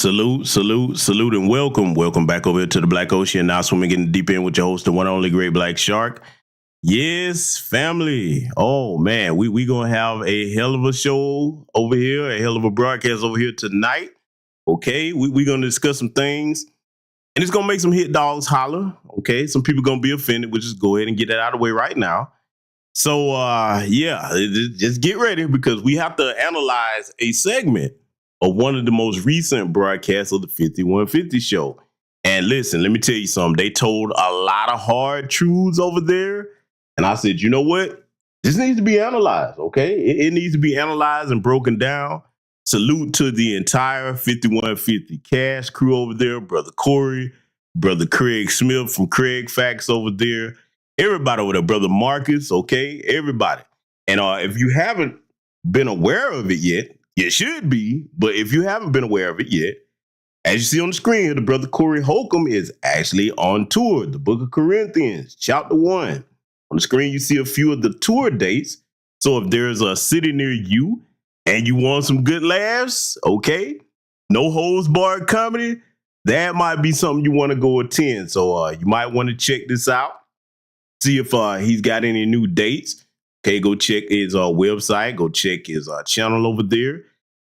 Salute, and welcome. Welcome back over here to the Black Ocean. Now swimming getting deep in with your host, the one and only Great Black Shark. Yes, family. Oh man, we gonna have a hell of a show over here, a hell of a broadcast over here tonight. Okay, we gonna discuss some things, and it's gonna make some hit dogs holler. Okay, some people gonna be offended. We'll just go ahead and get that out of the way right now. So just get ready because we have to analyze a segment of one of the most recent broadcasts of the 5150 show. And listen, let me tell you something. They told a lot of hard truths over there. And I said, you know what? This needs to be analyzed, okay? It needs to be analyzed and broken down. Salute to the entire 5150 Cash crew over there, Brother Corey, Brother Craig Smith from Craig Facts over there. Everybody over there, Brother Marcus, okay? Everybody. And if you haven't been aware of it yet, you should be, but if you haven't been aware of it yet, as you see on the screen here, the brother Corey Holcomb is actually on tour, the Book of Corinthians, chapter 1. On the screen, you see a few of the tour dates. So if there's a city near you and you want some good laughs, okay, no holds barred comedy, that might be something you want to go attend. So you might want to check this out, see if he's got any new dates. Okay, go check his website. Go check his channel over there.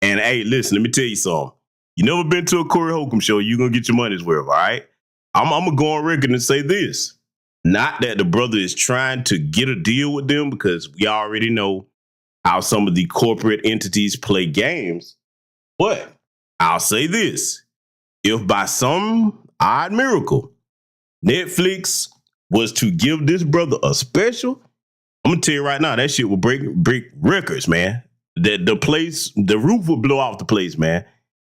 And hey, listen, let me tell you something. You never been to a Corey Holcomb show, you're going to get your money's worth, all right? I'm going to go on record and say this. Not that the brother is trying to get a deal with them, because we already know how some of the corporate entities play games. But I'll say this. If by some odd miracle, Netflix was to give this brother a special, I'm gonna tell you right now, that shit will break records, man. The roof will blow off the place, man.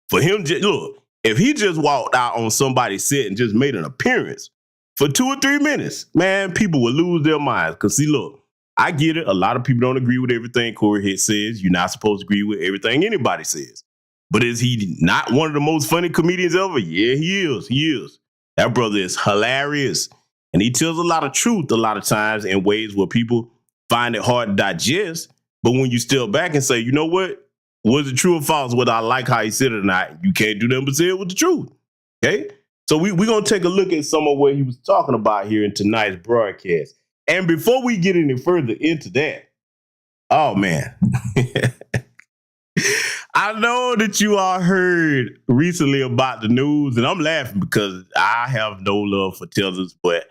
For him, look, if he just walked out on somebody's set and just made an appearance for 2 or 3 minutes, man, people would lose their minds. Cause see, look, I get it. A lot of people don't agree with everything Corey Hitt says. You're not supposed to agree with everything anybody says. But is he not one of the most funny comedians ever? Yeah, he is. He is. That brother is hilarious. And he tells a lot of truth a lot of times in ways where people find it hard to digest. But when you step back and say, you know what? Was it true or false? Whether I like how he said it or not, you can't do nothing but say it with the truth. Okay? So we're going to take a look at some of what he was talking about here in tonight's broadcast. And before we get any further into that, oh, man. I know that you all heard recently about the news, and I'm laughing because I have no love for tellers, but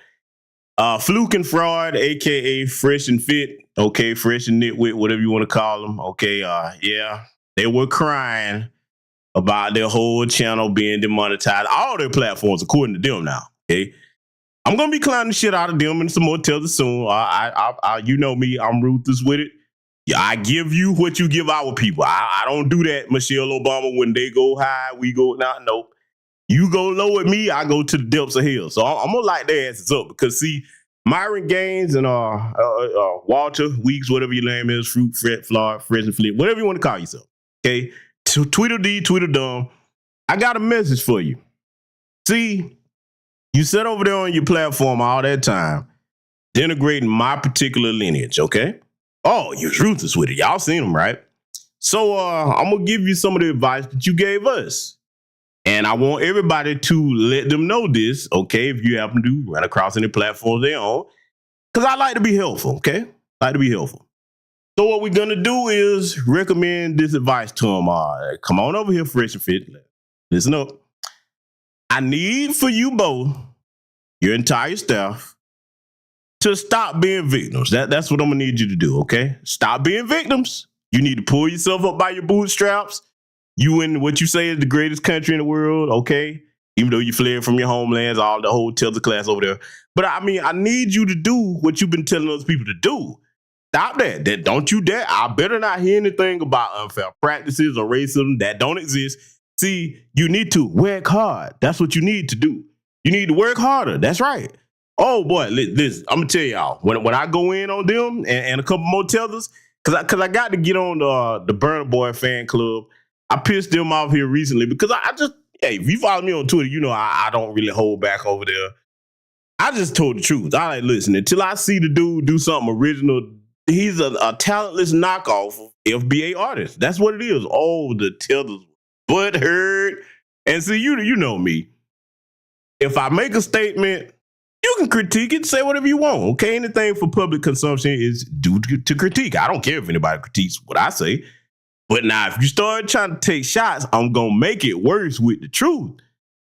Fluke and Fraud, a.k.a. Fresh and Fit, okay, Fresh and Nitwit, whatever you want to call them, okay, yeah, they were crying about their whole channel being demonetized, all their platforms, according to them now, okay? I'm going to be clowning the shit out of them and some more tellers soon. You know me, I'm ruthless with it. Yeah, I give you what you give our people. I don't do that, Michelle Obama, when they go high, we go, nope. You go low at me, I go to the depths of hell. So I'm gonna light their asses up because see, Myron Gaines and Walter Weeks, whatever your name is, Fruit, Fret, Flawed, Fresh and Flip, whatever you want to call yourself. Okay, Tweedledee, Tweedledum, I got a message for you. See, you sat over there on your platform all that time, denigrating my particular lineage. Okay, oh, you're ruthless with it. Y'all seen them, right? So I'm gonna give you some of the advice that you gave us. And I want everybody to let them know this, okay, if you happen to run across any platforms they're on, because I like to be helpful, okay? I like to be helpful. So what we're going to do is recommend this advice to them. Come on over here, Fresh and Fit. Listen up. I need for you both, your entire staff, to stop being victims. That's what I'm going to need you to do, okay? Stop being victims. You need to pull yourself up by your bootstraps. You in what you say is the greatest country in the world, okay? Even though you fled from your homelands, all the whole Tilda class over there. But I mean, I need you to do what you've been telling other people to do. Stop that. Don't you dare. I better not hear anything about unfair practices or racism that don't exist. See, you need to work hard. That's what you need to do. You need to work harder. That's right. Oh boy, listen, I'm gonna tell y'all, when I go in on them and a couple more tellers, cause I got to get on the Burna Boy fan club. I pissed them off here recently because I just, hey, if you follow me on Twitter, you know I don't really hold back over there. I just told the truth. I like, listen, until I see the dude do something original, he's a talentless knockoff of FBA artist. That's what it is. Oh, the tellers butthurt And see, you know me. If I make a statement, you can critique it, say whatever you want. Okay, anything for public consumption is due to critique. I don't care if anybody critiques what I say. But now, if you start trying to take shots, I'm gonna make it worse with the truth.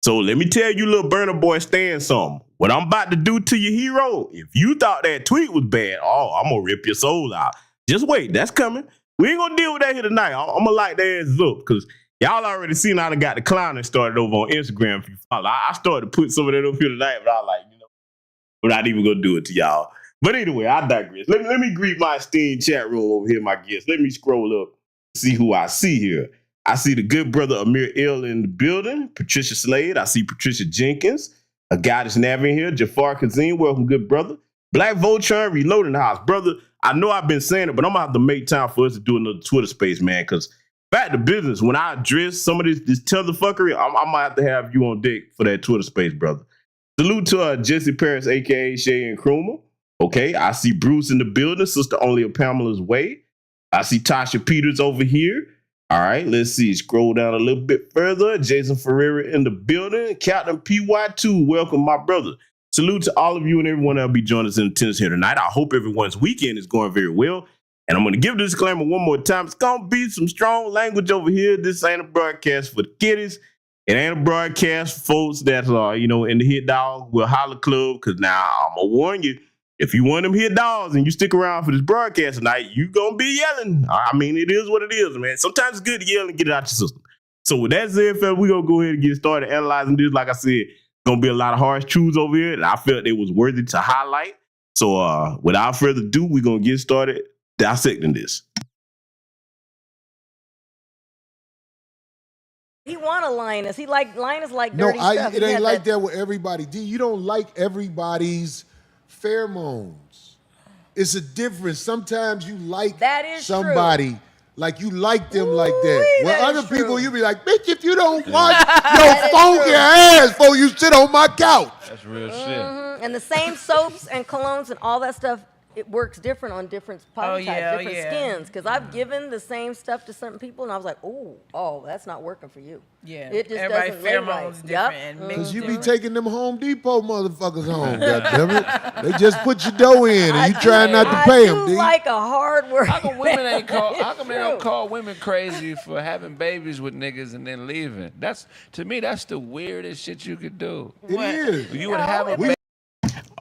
So let me tell you, little Burner Boy, stand something. What I'm about to do to your hero, if you thought that tweet was bad, I'm gonna rip your soul out. Just wait, that's coming. We ain't gonna deal with that here tonight. I'm gonna light their asses up because y'all already seen I done got the clowning started over on Instagram. If you follow, I started to put some of that up here tonight, but I was like, we're not even gonna do it to y'all. But anyway, I digress. Let me greet my esteemed chat room over here, my guests. Let me scroll up, see who I see here. I see the good brother Amir L in the building, Patricia Slade. I see Patricia Jenkins, a goddess Nav in here, Jafar Kazim, welcome, good brother. Black Voltron reloading the house. Brother, I know I've been saying it, but I'm gonna have to make time for us to do another Twitter space, man, because back to business, when I address some of this tetherfuckery, I might have to have you on deck for that Twitter space, brother. Salute to Jesse Paris, a.k.a. Shay and Krumah. Okay, I see Bruce in the building, sister only of Pamela's way. I see Tasha Peters over here. All right, let's see. Scroll down a little bit further. Jason Ferreira in the building. Captain PY2, welcome, my brother. Salute to all of you and everyone that'll be joining us in attendance here tonight. I hope everyone's weekend is going very well. And I'm going to give the disclaimer one more time. It's going to be some strong language over here. This ain't a broadcast for the kiddies. It ain't a broadcast for folks that are, in the hit dog with Holler Club. Because now I'm going to warn you, if you want them hit dogs and you stick around for this broadcast tonight, you going to be yelling. I mean, it is what it is, man. Sometimes it's good to yell and get it out your system. So with that said, fella, we're going to go ahead and get started analyzing this. Like I said, going to be a lot of harsh truths over here, and I felt it was worthy to highlight. So without further ado, we're going to get started dissecting this. He want a lioness. Lioness like dirty stuff. It ain't like that with everybody. D, you don't like everybody's pheromones. It's a difference. Sometimes you like somebody true. Like you like them like that. Well, other people, you be like, bitch, if you don't watch your funky ass before you sit on my couch. That's real shit. And the same soaps and colognes and all that stuff, it works different on different body types, different skins. Because I've given the same stuff to certain people, and I was like, oh, that's not working for you. Yeah, it just everybody's doesn't pheromones different. Because you be taking them Home Depot motherfuckers home, goddammit. They just put your dough in, and you trying not to pay them, D. Like a hard work. How come women ain't call? How come they don't call women crazy for having babies with niggas and then leaving? To me, that's the weirdest shit you could do. It is. You would have a baby.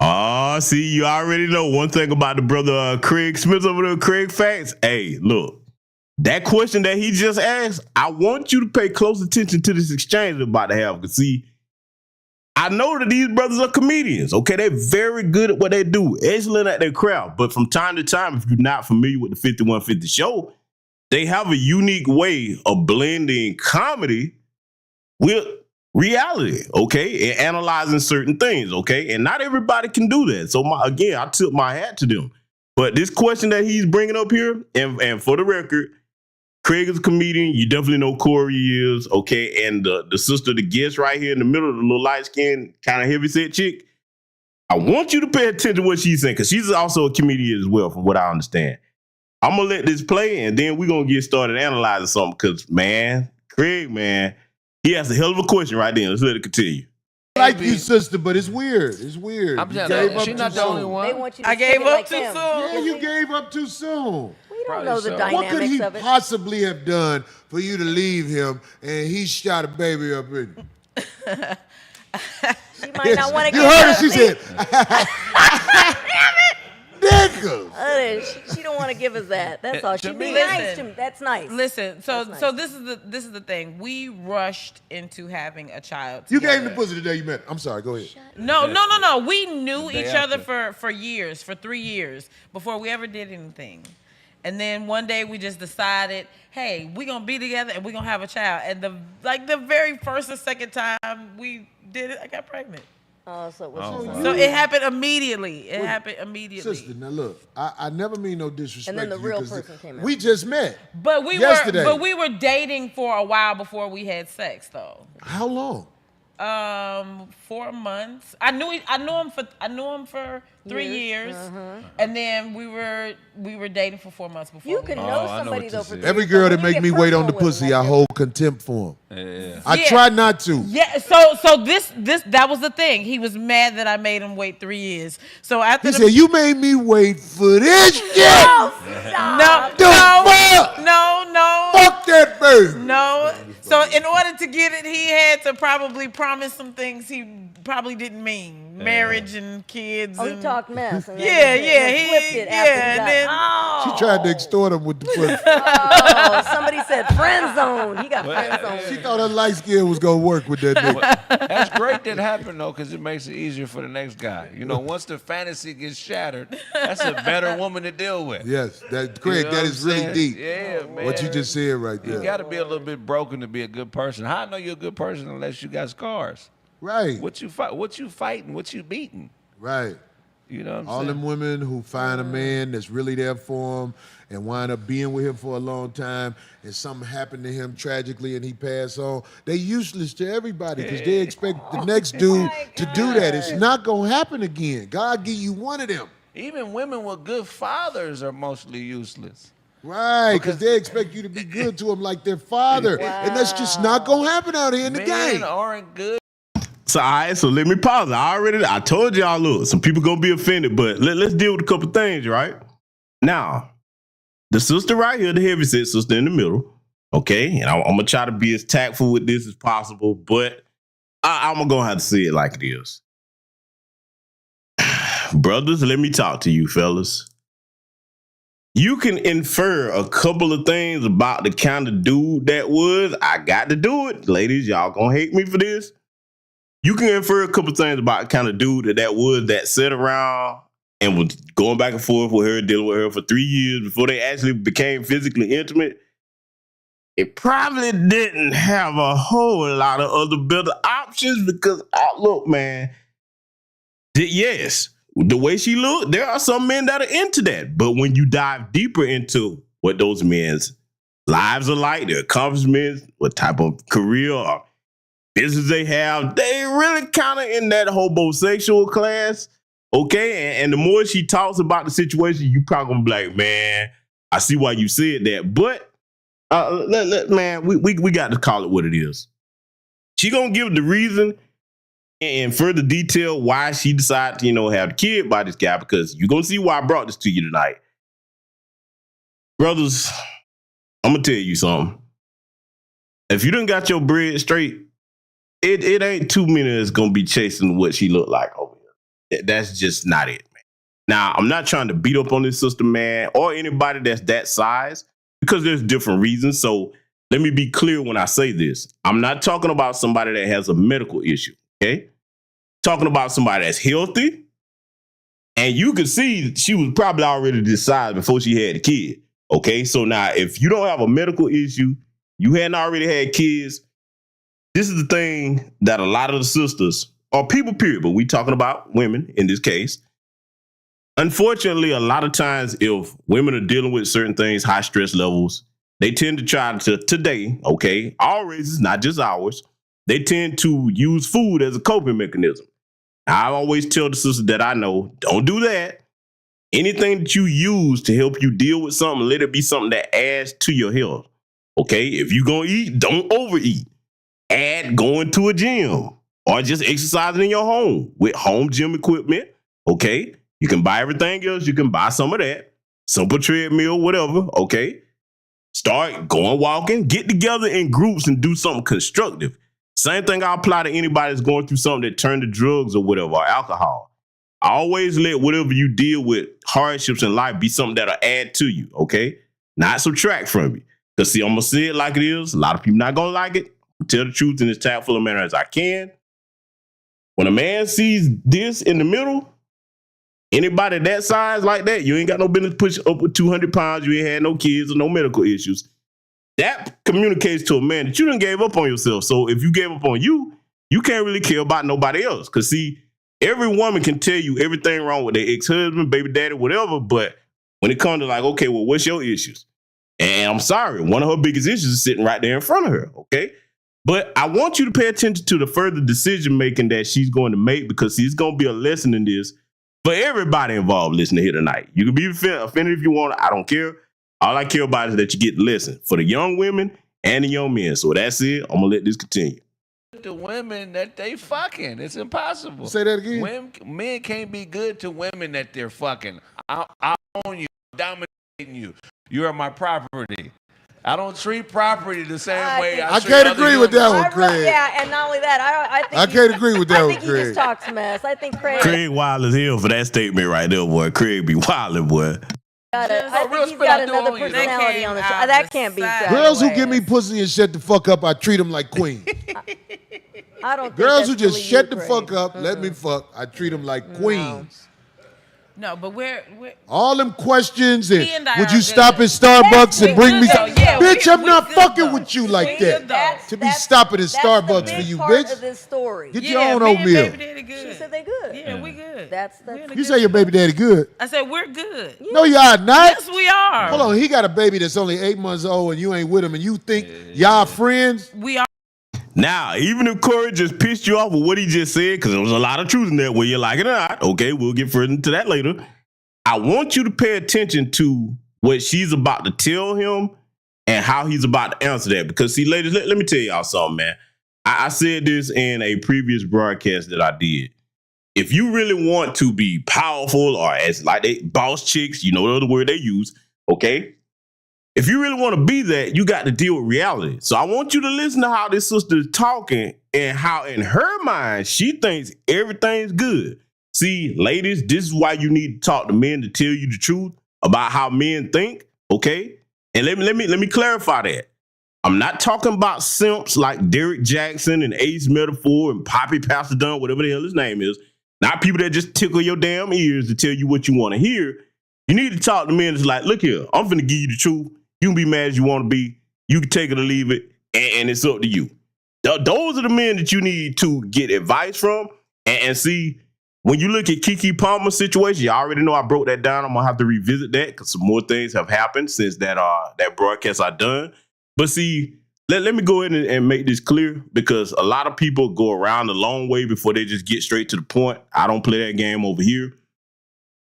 Oh, see, you already know one thing about the brother Craig Smith over there, Craig Facts. Hey, look, that question that he just asked, I want you to pay close attention to this exchange we're about to have. Because, see, I know that these brothers are comedians, okay? They're very good at what they do, excellent at their craft. But from time to time, if you're not familiar with the 5150 show, they have a unique way of blending comedy with reality, okay, and analyzing certain things, okay, and not everybody can do that. So again, I tip my hat to them. But this question that he's bringing up here, and for the record, Craig is a comedian. You definitely know Corey is, okay, and the sister, the guest right here in the middle, the little light skinned kind of heavyset chick. I want you to pay attention to what she's saying because she's also a comedian as well, from what I understand. I'm gonna let this play, and then we're gonna get started analyzing something because, man, Craig, man. He asked a hell of a question right there. Let's let it continue. I like you, sister, but it's weird. It's weird. She's not the only one. They want you to I gave up like too him. soon. Yeah, you gave up too soon. We don't know the What could dynamics he of it. possibly have done for you to leave him and he shot a baby up in you? She might not want to You give heard up. her, she said, nigga. She don't want to give us that. That's all. She'd be me, nice listen. to me. That's nice. Listen, so That's nice. so this is the thing. We rushed into having a child. You together. gave him the pussy the day you met. I'm sorry, go ahead. No. We knew each other for years, for 3 years before we ever did anything. And then one day we just decided, hey, we're gonna be together and we're gonna have a child. And the very first or second time we did it, I got pregnant. So it happened immediately. Sister, now look, I never mean no disrespect. And then the to you, real 'cause person came out. We just met. But we yesterday. were dating for a while before we had sex, though. How long? 4 months. I knew him for 3 years, and then we were dating for 4 months before. You can know somebody though for 3 years. Every girl that make me wait on the pussy, I hold contempt for him. Yeah. I try not to. Yeah. So this that was the thing. He was mad that I made him wait 3 years. So after he said, "You made me wait for this shit." No. Fuck that bird. No. So in order to get it, he had to probably promise some things he probably didn't mean. Marriage and kids. Oh, he talked mess. And He flipped it after he got, and then She tried to extort him with the pussy. Oh, somebody said friend zone. He got friend zone. She thought her light skin was gonna work with that nigga. That's great that happened though, because it makes it easier for the next guy. You know, once the fantasy gets shattered, that's a better woman to deal with. Yes, Craig, You know that is really deep. Yeah, man. What you just said right there. You got to be a little bit broken to be a good person. How I know you're a good person unless you got scars? Right. What you fighting? What you beating? Right. You know what I'm All saying? them women who find a man that's really there for him and wind up being with him for a long time and something happened to him tragically and he passed on, they useless to everybody because they expect the next dude to do that. It's not going to happen again. God give you one of them. Even women with good fathers are mostly useless. Right, because they expect you to be good to them like their father. Wow. And that's just not going to happen out here in the game. Men aren't good. So, all right, so let me pause. I told y'all, look, some people going to be offended, but let's deal with a couple things, right? Now, the sister right here, the heavyset sister in the middle, okay? And I'm going to try to be as tactful with this as possible, but I'm going to have to say it like it is. Brothers, let me talk to you, fellas. You can infer a couple of things about the kind of dude that was. I got to do it. Ladies, y'all going to hate me for this. You can infer a couple things about the kind of dude that was that sat around and was going back and forth with her, dealing with her for 3 years before they actually became physically intimate. It probably didn't have a whole lot of other better options because, look, man, yes, the way she looked, there are some men that are into that. But when you dive deeper into what those men's lives are like, their accomplishments, what type of career or business they have, they really kind of in that homosexual class, okay? And the more she talks about the situation, you probably gonna be like, man, I see why you said that. But, man, we got to call it what it is. She gonna give the reason in further detail why she decided to, have the kid by this guy, because you're gonna see why I brought this to you tonight. Brothers, I'm gonna tell you something. If you done got your bread straight, it ain't too many that's gonna be chasing what she looked like over here. That's just not it, man. Now, I'm not trying to beat up on this sister, man, or anybody that's that size, because there's different reasons. So let me be clear when I say this. I'm not talking about somebody that has a medical issue, okay? Talking about somebody that's healthy, and you can see she was probably already decided before she had a kid, okay? So now, if you don't have a medical issue, you hadn't already had kids, this is the thing that a lot of the sisters, or people period, but we talking about women in this case. Unfortunately, a lot of times if women are dealing with certain things, high stress levels, they tend to try to today, okay, all races, not just ours, they tend to use food as a coping mechanism. Now, I always tell the sisters that I know, don't do that. Anything that you use to help you deal with something, let it be something that adds to your health. Okay, if you're going to eat, don't overeat. Add going to a gym or just exercising in your home with home gym equipment. Okay, you can buy everything else. You can buy some of that. Simple treadmill, whatever. Okay, start going walking. Get together in groups and do something constructive. Same thing I apply to anybody that's going through something that turned to drugs or whatever, or alcohol. Always let whatever you deal with, hardships in life, be something that'll add to you, okay? Not subtract from you. Because, see, I'm going to say it like it is. A lot of people not going to like it. I'll tell the truth in as tactful a manner as I can. When a man sees this in the middle, anybody that size like that, you ain't got no business pushing up with 200 pounds, you ain't had no kids or no medical issues. That communicates to a man that you done gave up on yourself. So if you gave up on you, you can't really care about nobody else. Because, see, every woman can tell you everything wrong with their ex-husband, baby daddy, whatever. But when it comes to like, okay, well, what's your issues? And I'm sorry, one of her biggest issues is sitting right there in front of her, okay? But I want you to pay attention to the further decision making that she's going to make, because it's going to be a lesson in this for everybody involved listening here tonight. You can be offended if you want. I don't care. All I care about is that you get to listen for the young women and the young men. So that's it. I'm going to let this continue. The women that they fucking. It's impossible. Say that again. Men can't be good to women that they're fucking. I own you, dominating you. You are my property. I don't treat property the same way I can't agree with that one, Craig. Yeah, and not only that, I think I can't agree with that one, Craig. I Craig. think he just talks mess. I think Craig wild as hell for that statement right there, boy. Craig be wildin', boy. I think he's got another personality on the show. That can't be done. Girls who give me pussy and shut the fuck up, I treat them like queens. I don't. Girls who just shut the fuck up, let me fuck, I treat them like queens. No, but we're all them questions and I would you stop at Starbucks and bring me some? Yeah, bitch, I'm not fucking with you like that. To be stopping at Starbucks for you, bitch. Of this story. Get your own oatmeal. She said they good. Yeah, we good. That's you say your baby daddy good. I said we're good. No, y'all not. Yes, we are. Hold on, he got a baby that's only 8 months old and you ain't with him and you think y'all friends? We are. Now, even if Corey just pissed you off with what he just said, because there was a lot of truth in there, whether you like it or not, okay, we'll get further into that later. I want you to pay attention to what she's about to tell him and how he's about to answer that. Because, see, ladies, let me tell y'all something, man. I said this in a previous broadcast that I did. If you really want to be powerful, or as like they boss chicks, you know the other word they use, okay? If you really want to be that, you got to deal with reality. So I want you to listen to how this sister is talking and how in her mind, she thinks everything's good. See, ladies, this is why you need to talk to men to tell you the truth about how men think, okay? And let me clarify that. I'm not talking about simps like Derek Jackson and Ace Metaphor and Poppy Pastor Dunn, whatever the hell his name is. Not people that just tickle your damn ears to tell you what you want to hear. You need to talk to men that's like, look here, I'm finna give you the truth. You can be mad as you want to be. You can take it or leave it, and it's up to you. Those are the men that you need to get advice from. And see, when you look at Keke Palmer's situation, you already know I broke that down. I'm going to have to revisit that because some more things have happened since that broadcast I done. But see, let me go ahead and make this clear, because a lot of people go around the long way before they just get straight to the point. I don't play that game over here.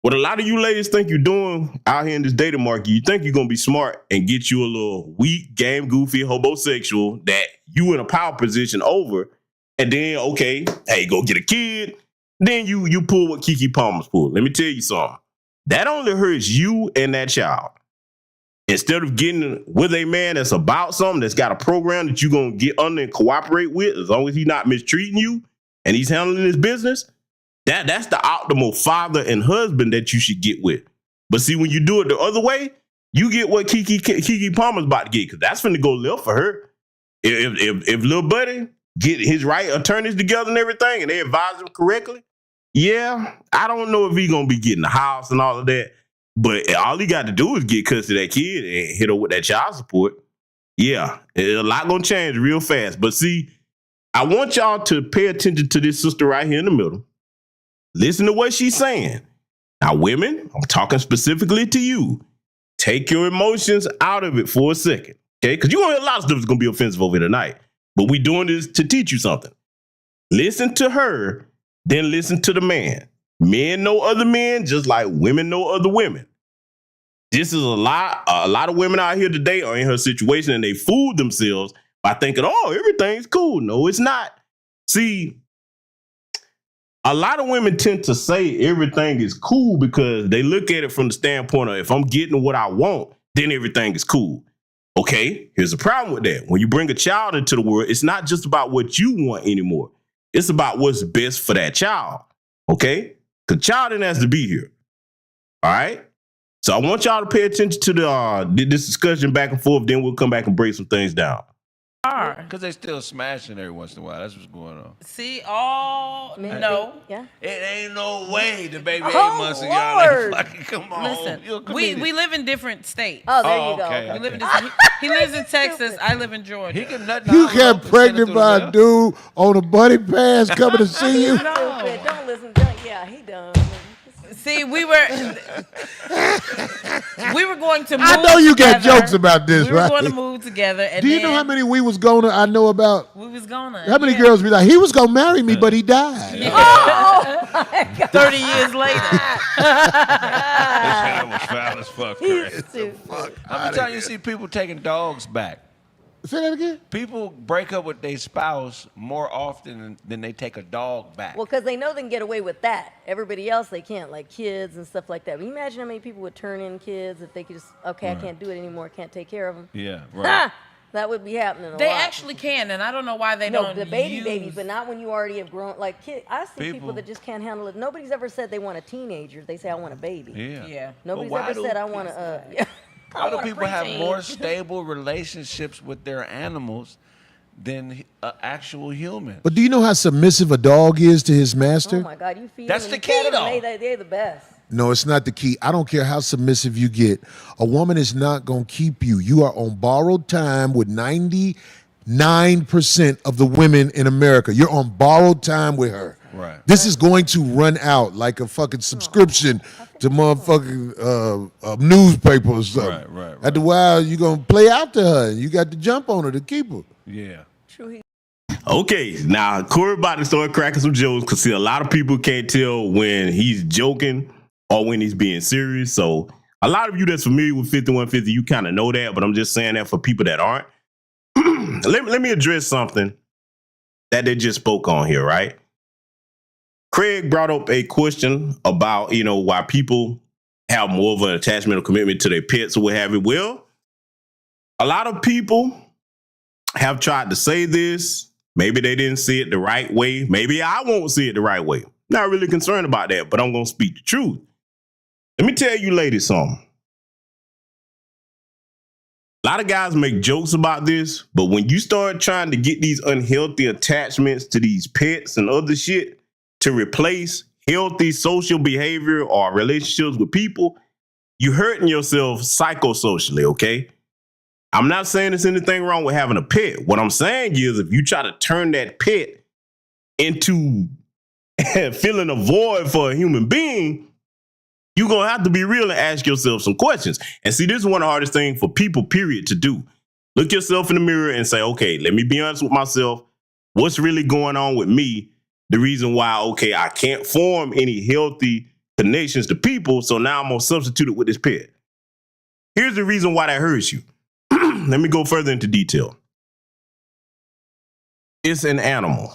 What a lot of you ladies think you're doing out here in this dating market, you think you're going to be smart and get you a little weak, game goofy, homosexual that you in a power position over, and then, okay, hey, go get a kid. Then you pull what Keke Palmer's pulled. Let me tell you something. That only hurts you and that child. Instead of getting with a man that's about something, that's got a program that you're going to get under and cooperate with, as long as he's not mistreating you and he's handling his business, that's the optimal father and husband that you should get with. But see, when you do it the other way, you get what Keke Palmer's about to get, because that's finna go left for her. If little buddy get his right attorneys together and everything, and they advise him correctly, yeah, I don't know if he's gonna be getting the house and all of that. But all he got to do is get custody of that kid and hit her with that child support. Yeah, a lot gonna change real fast. But see, I want y'all to pay attention to this sister right here in the middle. Listen to what she's saying. Now, women, I'm talking specifically to you. Take your emotions out of it for a second, okay? Because you're going to hear a lot of stuff that's going to be offensive over here tonight. But we doing this to teach you something. Listen to her, then listen to the man. Men know other men just like women know other women. This is a lot of women out here today are in her situation, and they fooled themselves by thinking, oh, everything's cool. No, it's not. See, a lot of women tend to say everything is cool because they look at it from the standpoint of, if I'm getting what I want, then everything is cool. Okay, here's the problem with that. When you bring a child into the world, it's not just about what you want anymore. It's about what's best for that child. Okay? The child then has to be here. All right? So I want y'all to pay attention to this discussion back and forth. Then we'll come back and break some things down. Because they still smashing every once in a while. That's what's going on. See, no. Yeah. It ain't no way the baby 8 Oh, months and y'all ain't Lord. fucking, come on. Listen, we live in different states. Oh, there you go. okay. We live in different, he lives in Texas. I live in Georgia. He can nut You down get low, send pregnant it by through a dude on a buddy pass coming to see you. Stupid. Don't listen. Yeah, he done. See, we were going to move I know you together. got jokes about this, right? We were going to move together. And do you know how many we was gonna? I know about. We was gonna. How many girls be like, he was gonna marry me, but he died. Yeah. Oh my God. 30 years later. This guy was foul as fuck. How many times you see people taking dogs back? Say that again? People break up with their spouse more often than they take a dog back. Well, because they know they can get away with that. Everybody else, they can't, like kids and stuff like that. But you imagine how many people would turn in kids if they could just, okay, right. I can't do it anymore, can't take care of them. Yeah, right. That would be happening a lot. They actually can, and I don't know why they don't the babies, but not when you already have grown. Like, I see people that just can't handle it. Nobody's ever said they want a teenager. They say, I want a baby. Yeah. Nobody's ever said, I want a... Why do people have more stable relationships with their animals than actual humans? But do you know how submissive a dog is to his master? Oh my God, you feed That's them, the key, though. They're the best. No, it's not the key. I don't care how submissive you get. A woman is not going to keep you. You are on borrowed time with 99% of the women in America. You're on borrowed time with her. Right. This is going to run out like a fucking subscription to motherfucking newspaper or something. Right. After a while, you're going to play out to her, and you got to jump on her to keep her. Yeah. True. Okay, now Corey about to start cracking some jokes because see, a lot of people can't tell when he's joking or when he's being serious. So a lot of you that's familiar with 5150, you kind of know that, but I'm just saying that for people that aren't. let me address something that they just spoke on here, right? Craig brought up a question about, why people have more of an attachment or commitment to their pets or what have you. Well, a lot of people have tried to say this. Maybe they didn't see it the right way. Maybe I won't see it the right way. Not really concerned about that, but I'm going to speak the truth. Let me tell you ladies something. A lot of guys make jokes about this, but when you start trying to get these unhealthy attachments to these pets and other shit to replace healthy social behavior or relationships with people, you're hurting yourself psychosocially, okay? I'm not saying there's anything wrong with having a pet. What I'm saying is if you try to turn that pet into filling a void for a human being, you're going to have to be real and ask yourself some questions. And see, this is one of the hardest things for people, period, to do. Look yourself in the mirror and say, okay, let me be honest with myself. What's really going on with me? The reason why, okay, I can't form any healthy connections to people, so now I'm going to substitute it with this pet. Here's the reason why that hurts you. Let me go further into detail. It's an animal.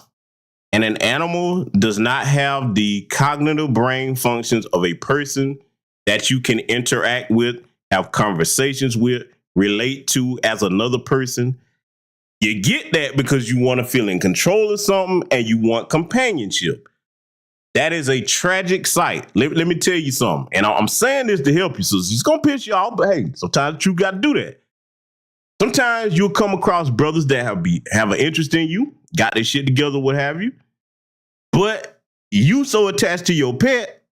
And an animal does not have the cognitive brain functions of a person that you can interact with, have conversations with, relate to as another person. You get that because you want to feel in control of something and you want companionship. That is a tragic sight. Let me tell you something. And I'm saying this to help you. So it's going to piss you off, but hey, sometimes you got to do that. Sometimes you'll come across brothers that have an interest in you, got their shit together, what have you. But you so attached to your pet,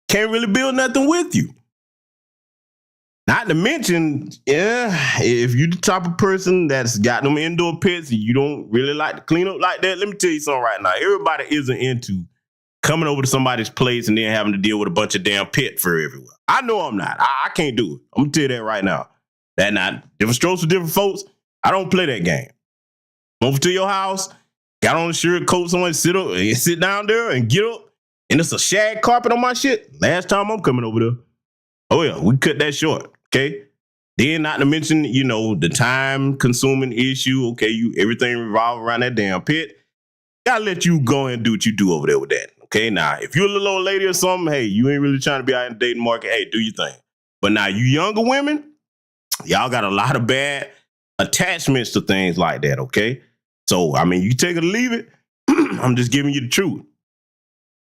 can't really build nothing with you. Not to mention, if you're the type of person that's got them indoor pets and you don't really like to clean up like that, let me tell you something right now. Everybody isn't into coming over to somebody's place and then having to deal with a bunch of damn pet fur everywhere. I know I'm not. I can't do it. I'm going to tell you that right now. That not different strokes for different folks. I don't play that game. Over to your house, got on a shirt, coat, someone sit down there and get up, and it's a shag carpet on my shit. Last time I'm coming over there. Oh yeah, we cut that short. Okay. Then not to mention, the time consuming issue. Okay. Everything revolves around that damn pet. Gotta let you go and do what you do over there with that. Okay. Now, if you're a little old lady or something, hey, you ain't really trying to be out in the dating market. Hey, do your thing. But now you younger women, y'all got a lot of bad attachments to things like that. Okay. So, you take it or leave it. I'm just giving you the truth.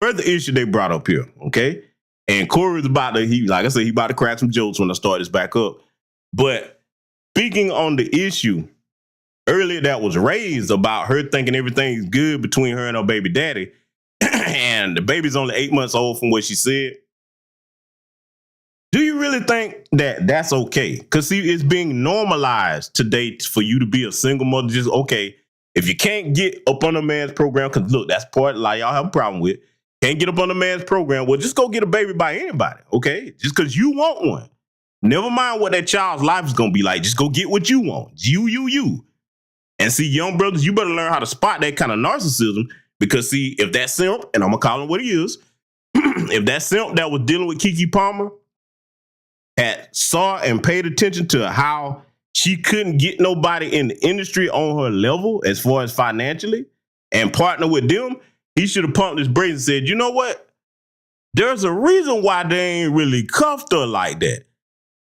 Further issue they brought up here. Okay. And Corey's about to, he about to crack some jokes when I start this back up. But speaking on the issue earlier that was raised about her thinking everything's good between her and her baby daddy, and the baby's only 8 months old from what she said. Do you really think that that's okay? Because see, it's being normalized today for you to be a single mother. Just okay, if you can't get up on a man's program, because look, that's part like y'all have a problem with. Can't get up on the man's program. Well, just go get a baby by anybody, okay? Just because you want one. Never mind what that child's life is going to be like. Just go get what you want. You. And see, young brothers, you better learn how to spot that kind of narcissism because, see, if that simp, and I'm going to call him what he is, if that simp that was dealing with Keke Palmer had saw and paid attention to how she couldn't get nobody in the industry on her level as far as financially and partner with them, he should have pumped his brakes and said, you know what? There's a reason why they ain't really cuffed her like that.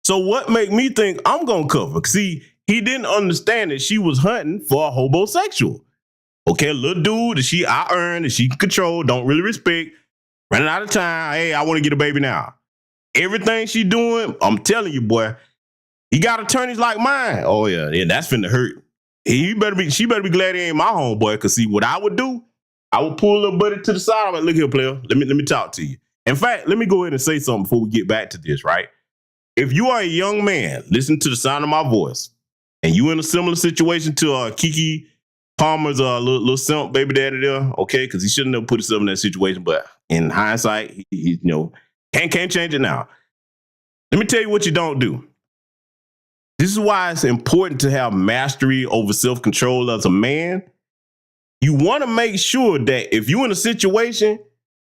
So what make me think I'm going to cover? See, he didn't understand that she was hunting for a homosexual. Okay, a little dude that she out-earned, that she can control, don't really respect, running out of time. Hey, I want to get a baby now. Everything she doing, I'm telling you, boy, he got attorneys like mine. Oh, yeah, that's finna hurt. She better be glad he ain't my homeboy, because see, what I would do, I would pull a little buddy to the side. I'm like, look here, player, let me talk to you. In fact, let me go ahead and say something before we get back to this, right? If you are a young man, listen to the sound of my voice, and you in a similar situation to Keke Palmer's little simp baby daddy there, okay, because he shouldn't have put himself in that situation, but in hindsight, he can't change it now. Let me tell you what you don't do. This is why it's important to have mastery over self-control as a man. You want to make sure that if you're in a situation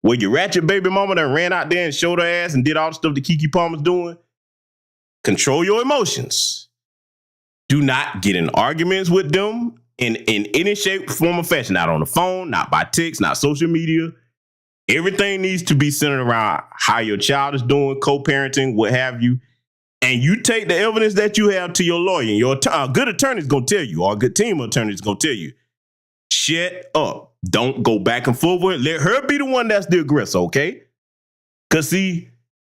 where your ratchet baby mama that ran out there and showed her ass and did all the stuff that Keke Palmer's doing, control your emotions. Do not get in arguments with them in any shape, form, or fashion. Not on the phone, not by text, not social media. Everything needs to be centered around how your child is doing, co-parenting, what have you. And you take the evidence that you have to your lawyer. And your good attorney is going to tell you, or a good team of attorneys is going to tell you, shut up. Don't go back and forth with it. Let her be the one that's the aggressor, okay? Because, see,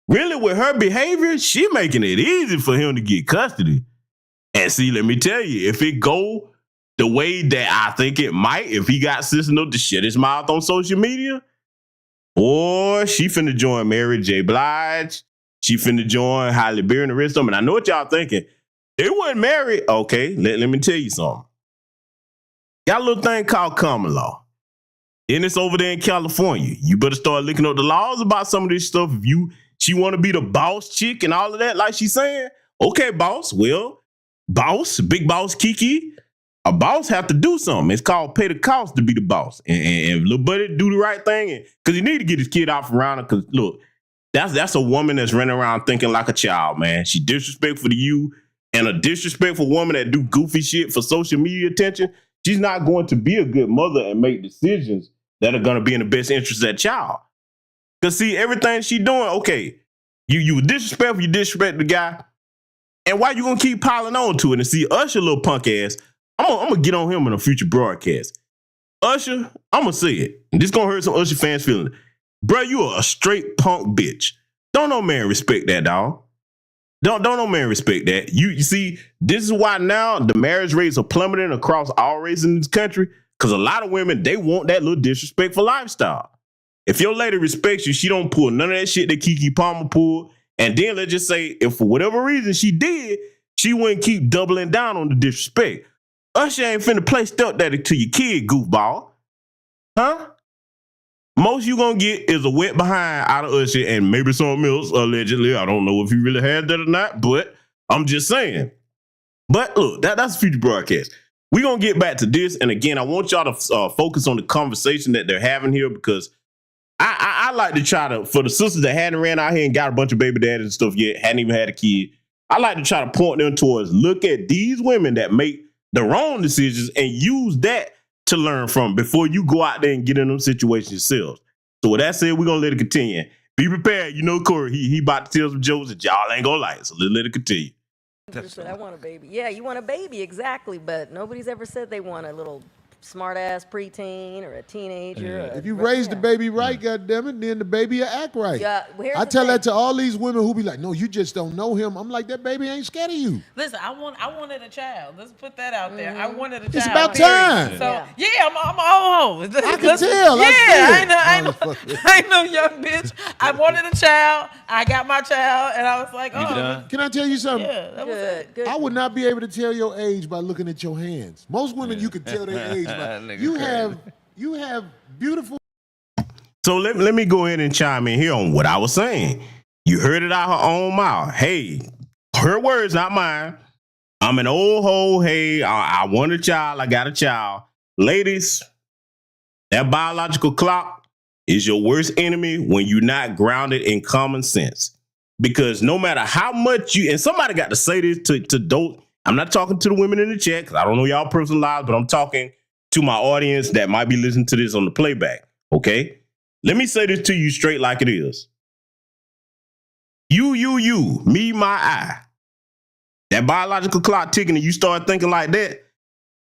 really with her behavior, she making it easy for him to get custody. And see, let me tell you, if it go the way that I think it might, if he got sense enough to shut his mouth on social media, or she finna join Mary J. Blige, she finna join Halle Berry and the rest of them. And I know what y'all thinking. They wasn't married. Okay, let me tell you something. Got a little thing called common law. And it's over there in California. You better start looking up the laws about some of this stuff. If she want to be the boss chick and all of that, like she's saying, okay, boss. Well, boss, big boss Keke, a boss have to do something. It's called pay the cost to be the boss. And little buddy do the right thing. Because he need to get his kid out from around her. Because look, that's a woman that's running around thinking like a child, man. She disrespectful to you. And a disrespectful woman that do goofy shit for social media attention, she's not going to be a good mother and make decisions that are going to be in the best interest of that child. Because see, everything she doing, okay, you disrespectful, you disrespect the guy. And why you going to keep piling on to it? And see, Usher, little punk ass, I'm going to get on him in a future broadcast. Usher, I'm going to say it. And this going to hurt some Usher fans' feelings. Bro, you are a straight punk bitch. Don't no man respect that, dog. Don't no man respect that. You see, this is why now the marriage rates are plummeting across all races in this country, because a lot of women, they want that little disrespectful lifestyle. If your lady respects you, she don't pull none of that shit that Keke Palmer pulled. And then let's just say, if for whatever reason she did, she wouldn't keep doubling down on the disrespect. Usher ain't finna play stepdaddy to your kid, goofball. Huh? Most you gonna get is a wet behind out of Usher and maybe something else, allegedly. I don't know if he really had that or not, but I'm just saying. But look, that's a future broadcast. We're gonna get back to this. And again, I want y'all to focus on the conversation that they're having here, because I like to try to, for the sisters that hadn't ran out here and got a bunch of baby daddies and stuff yet, hadn't even had a kid, I like to try to point them towards, look at these women that make the wrong decisions and use that to learn from before you go out there and get in them situations yourselves. So with that said, we're going to let it continue. Be prepared. You know, Corey, he about to tell some jokes that y'all ain't going to like. So let's let it continue. I want a baby. Yeah, you want a baby, exactly. But nobody's ever said they want a little smart-ass preteen or a teenager. If you raise the baby right, goddammit, then the baby will act right. Yeah, I tell that to all these women who be like, no, you just don't know him. I'm like, that baby ain't scared of you. Listen, I wanted a child. Let's put that out there. I wanted a child. It's about time. So I'm an old hoe. I can tell. I ain't no young bitch. I wanted a child. I got my child, and I was like, oh. Can I tell you something? Yeah, that was it. Good. I would not be able to tell your age by looking at your hands. Most women, you can tell their age by. You have beautiful. So let me go ahead and chime in here on what I was saying. You heard it out her own mouth. Hey, her words, not mine. I'm an old hoe. Hey, I want a child. I got a child. Ladies, that biological clock is your worst enemy when you're not grounded in common sense. Because no matter how much and somebody got to say this to don't, I'm not talking to the women in the chat because I don't know y'all personal lives, but I'm talking to my audience that might be listening to this on the playback. Okay? Let me say this to you straight like it is. You, me, my I. That biological clock ticking and you start thinking like that,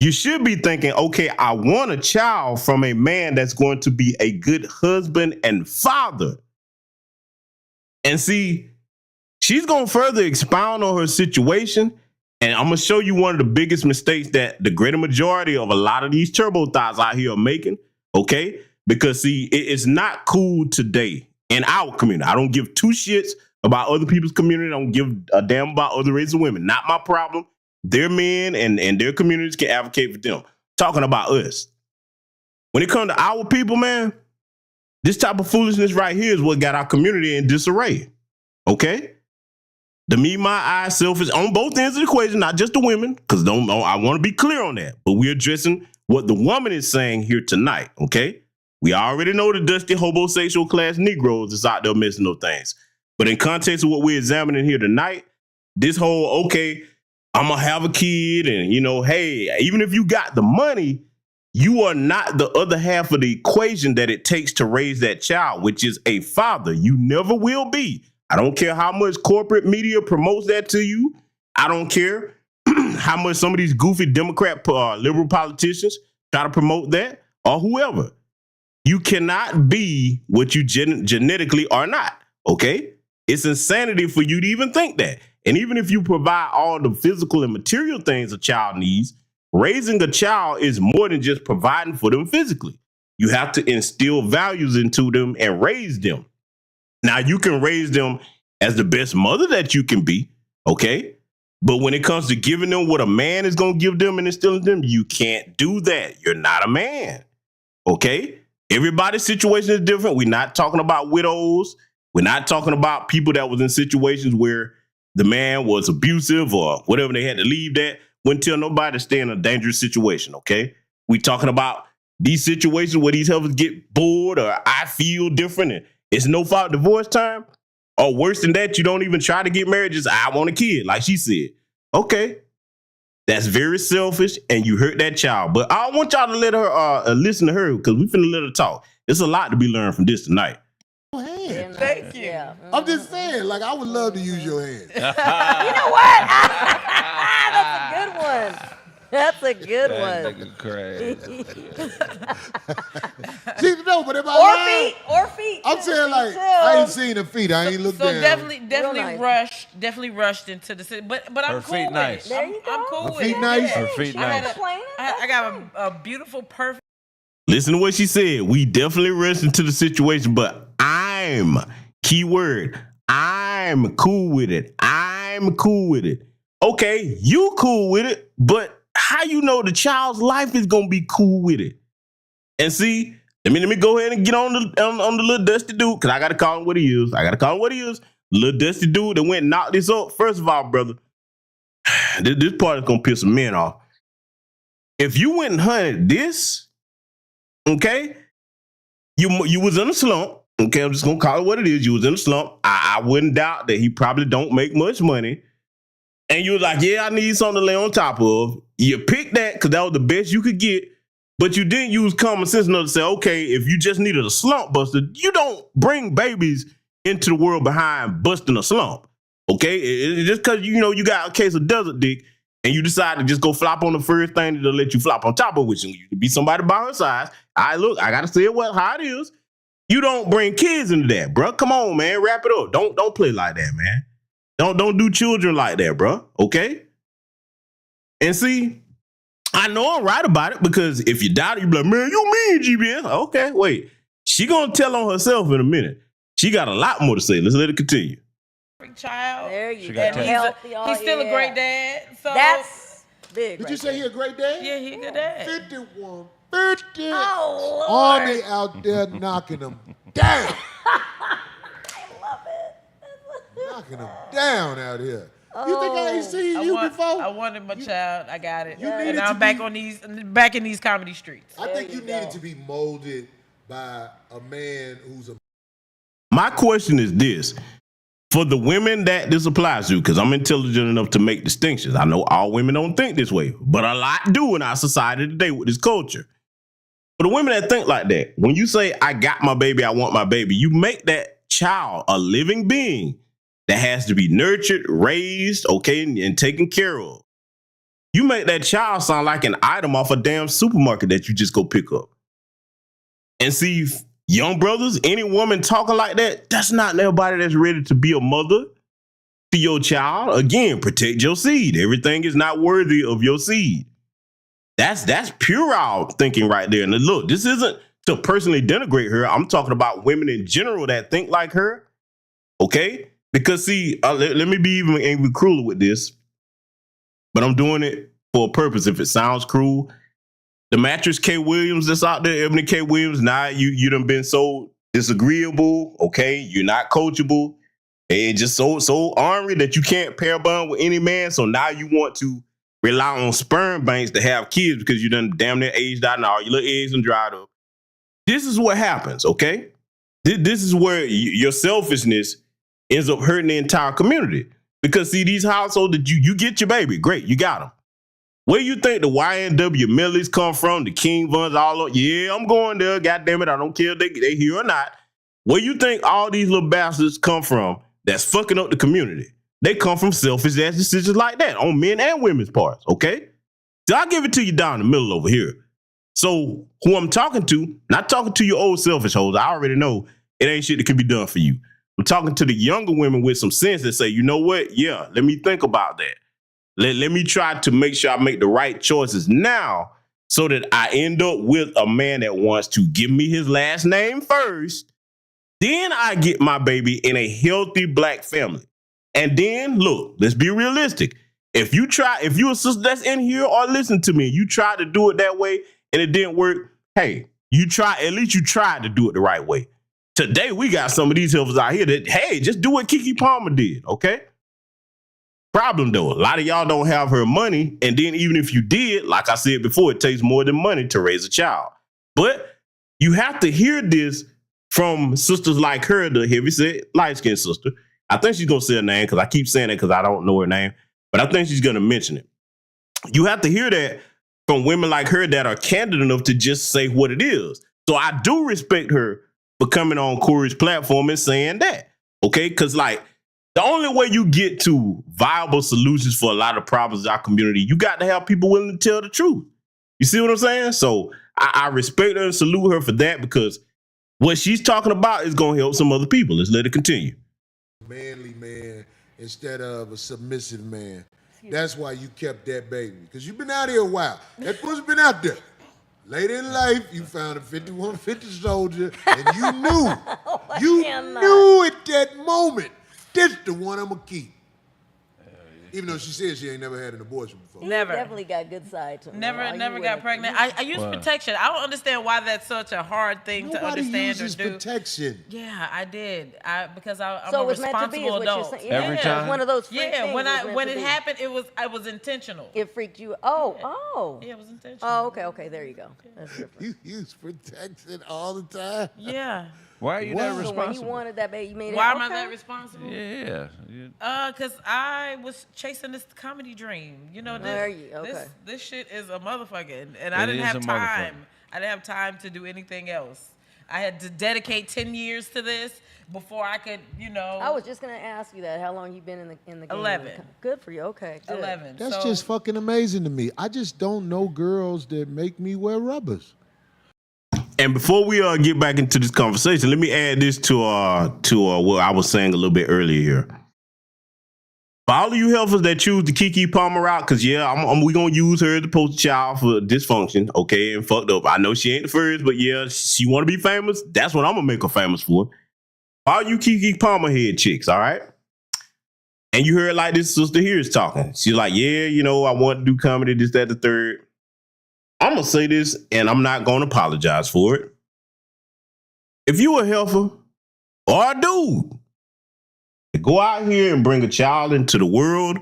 you should be thinking, okay, I want a child from a man that's going to be a good husband and father. And see, she's going to further expound on her situation. And I'm going to show you one of the biggest mistakes that the greater majority of a lot of these turbo thighs out here are making. Okay? Because see, it's not cool today in our community. I don't give two shits about other people's community. I don't give a damn about other races of women. Not my problem. Their men and their communities can advocate for them. Talking about us. When it comes to our people, man, this type of foolishness right here is what got our community in disarray. Okay? The me, my, I, selfish on both ends of the equation, not just the women, because I want to be clear on that. But we're addressing what the woman is saying here tonight. Okay? We already know the dusty homosexual class Negroes is out there messing those things. But in context of what we're examining here tonight, this whole, okay, I'm going to have a kid and, hey, even if you got the money, you are not the other half of the equation that it takes to raise that child, which is a father. You never will be. I don't care how much corporate media promotes that to you. I don't care how much some of these goofy Democrat liberal politicians try to promote that or whoever. You cannot be what you genetically are not, okay? It's insanity for you to even think that. And even if you provide all the physical and material things a child needs, raising a child is more than just providing for them physically. You have to instill values into them and raise them. Now, you can raise them as the best mother that you can be, okay? But when it comes to giving them what a man is going to give them and instilling them, you can't do that. You're not a man, okay? Everybody's situation is different. We're not talking about widows. We're not talking about people that was in situations where the man was abusive or whatever they had to leave that. Wouldn't tell nobody to stay in a dangerous situation, okay? We're talking about these situations where these helpers get bored or I feel different and it's no fault divorce time. Or worse than that, you don't even try to get married. Just, I want a kid, like she said. Okay. That's very selfish and you hurt that child. But I want y'all to let her listen to her because we finna let her talk. There's a lot to be learned from this tonight. Hand. Thank you. Yeah. I'm just saying, like, I would love to use your hand. You know what? That's a good one. That's a good That one. nigga crazy. See, no, but if I Or feet. I'm saying, like, I ain't seen the feet. I ain't looked So down. definitely rushed into the city. But I'm Her cool feet with nice. it. There you go. I'm cool Her with feet it. nice? Her feet nice. I got a beautiful, perfect. Listen to what she said. We definitely rushed into the situation, but I'm, keyword, I'm cool with it. I'm cool with it. Okay, you cool with it, but how you know the child's life is gonna be cool with it? And see, let me go ahead and get on the little dusty dude, because I gotta call him what he is. Little dusty dude that went and knocked this up. First of all, brother, this part is gonna piss some men off. If you went and hunted this, okay, you was in a slump. Okay, I'm just gonna call it what it is. You was in a slump. I wouldn't doubt that he probably don't make much money. And you was like, yeah, I need something to lay on top of. You picked that because that was the best you could get. But you didn't use common sense enough to say, okay, if you just needed a slump buster, you don't bring babies into the world behind busting a slump. Okay? It's just because, you got a case of desert dick and you decide to just go flop on the first thing that'll let you flop on top of which you be somebody by her size. I got to say it how it is. You don't bring kids into that, bro. Come on, man. Wrap it up. Don't play like that, man. Don't do children like that, bro. Okay? And see, I know I'm right about it because if you doubt it, you be like, man, you mean GBS? Okay, wait. She gonna tell on herself in a minute. She got a lot more to say. Let's let it continue. Child. There you She go. got He's still a great dad. So That's big. Did you say he a great dad? yeah, he a good dad. 51, 50. Oh, Lord. Army out there knocking them. down. I love it. Knocking them down out here. You think I ain't seen you before? I wanted my child. I got it. You And I'm back in these comedy streets. I think you needed to be molded by a man who's a. My question is this. For the women that this applies to, because I'm intelligent enough to make distinctions. I know all women don't think this way, but a lot do in our society today with this culture. For the women that think like that, when you say, I got my baby, I want my baby, you make that child a living being that has to be nurtured, raised, okay, and taken care of. You make that child sound like an item off a damn supermarket that you just go pick up. And see, young brothers, any woman talking like that, that's not nobody that's ready to be a mother to your child. Again, protect your seed. Everything is not worthy of your seed. That's puerile thinking right there. And look, this isn't to personally denigrate her. I'm talking about women in general that think like her. Okay? Because see, let me be even crueler with this, but I'm doing it for a purpose. If it sounds cruel, the mattress K. Williams that's out there, Ebony K. Williams, now you done been so disagreeable, okay? You're not coachable. And just so ornery that you can't pair bond with any man. So now you want to rely on sperm banks to have kids because you done damn near aged out and all your little eggs and dried up. This is what happens, okay? This is where your selfishness ends up hurting the entire community. Because see, these households that you get your baby, great, you got them. Where you think the YNW Millies come from, the King Vuns, all of, yeah, I'm going there, goddamn it, I don't care if they here or not. Where you think all these little bastards come from that's fucking up the community? They come from selfish ass decisions like that on men and women's parts, okay? So I'll give it to you down the middle over here. So who I'm talking to, not talking to your old selfish hoes, I already know it ain't shit that can be done for you. I'm talking to the younger women with some sense that say, you know what? Yeah, let me think about that. Let me try to make sure I make the right choices now so that I end up with a man that wants to give me his last name first. Then I get my baby in a healthy black family. And then, look, let's be realistic. If you a sister that's in here or listen to me, you try to do it that way and it didn't work, hey, at least you tried to do it the right way. Today, we got some of these helpers out here that, hey, just do what Keke Palmer did, okay? Problem though, a lot of y'all don't have her money. And then even if you did, like I said before, it takes more than money to raise a child. But you have to hear this from sisters like her, the heavyset light-skinned sister. I think she's going to say her name because I keep saying it because I don't know her name. But I think she's going to mention it. You have to hear that from women like her that are candid enough to just say what it is. So I do respect her for coming on Corey's platform and saying that. Okay? Because like, the only way you get to viable solutions for a lot of problems in our community, you got to have people willing to tell the truth. You see what I'm saying? So I respect her and salute her for that because what she's talking about is going to help some other people. Let's let it continue. Manly man instead of a submissive man. That's why you kept that baby. Because you've been out here a while. That pussy's been out there. Later in life, you found a 5150 soldier and you knew. You knew at that moment. This the one I'm gonna keep. Even though she says she ain't never had an abortion before. Never. Definitely got good side to him. Never got pregnant. I use protection. I don't understand why that's such a hard thing to understand uses or do. protection. Yeah, I did. Because I'm so a it was meant to be, is responsible what adult. you're saying. Yeah, Every it time? was one of those freak Yeah, things. when it happened, I was intentional. It freaked you. Oh. Yeah, it was intentional. Oh, okay. There you go. That's different. You use protection all the time. Yeah. Why are you that So when responsible? you wanted that baby, you made it. Why am I that responsible? Yeah. Because I was chasing this comedy dream. You know, this shit is a motherfucker, and I didn't have time. I didn't have time to do anything else. I had to dedicate 10 years to this before I could, I was just gonna ask you that. How long you been in the game? 11. Good for you. Okay. Good. 11. That's just fucking amazing to me. I just don't know girls that make me wear rubbers. And before we get back into this conversation, let me add this to what I was saying a little bit earlier here. For all of you helpers that choose the Keke Palmer route, because we gonna use her as the poster child for dysfunction, okay, and fucked up. I know she ain't the first, but yeah, she want to be famous. That's what I'm gonna make her famous for. All you Keke Palmer head chicks, all right? And you heard like this sister here is talking. She's like, yeah, I want to do comedy, this, that, the third. I'm going to say this, and I'm not going to apologize for it. if you a heifer or a dude, go out here and bring a child into the world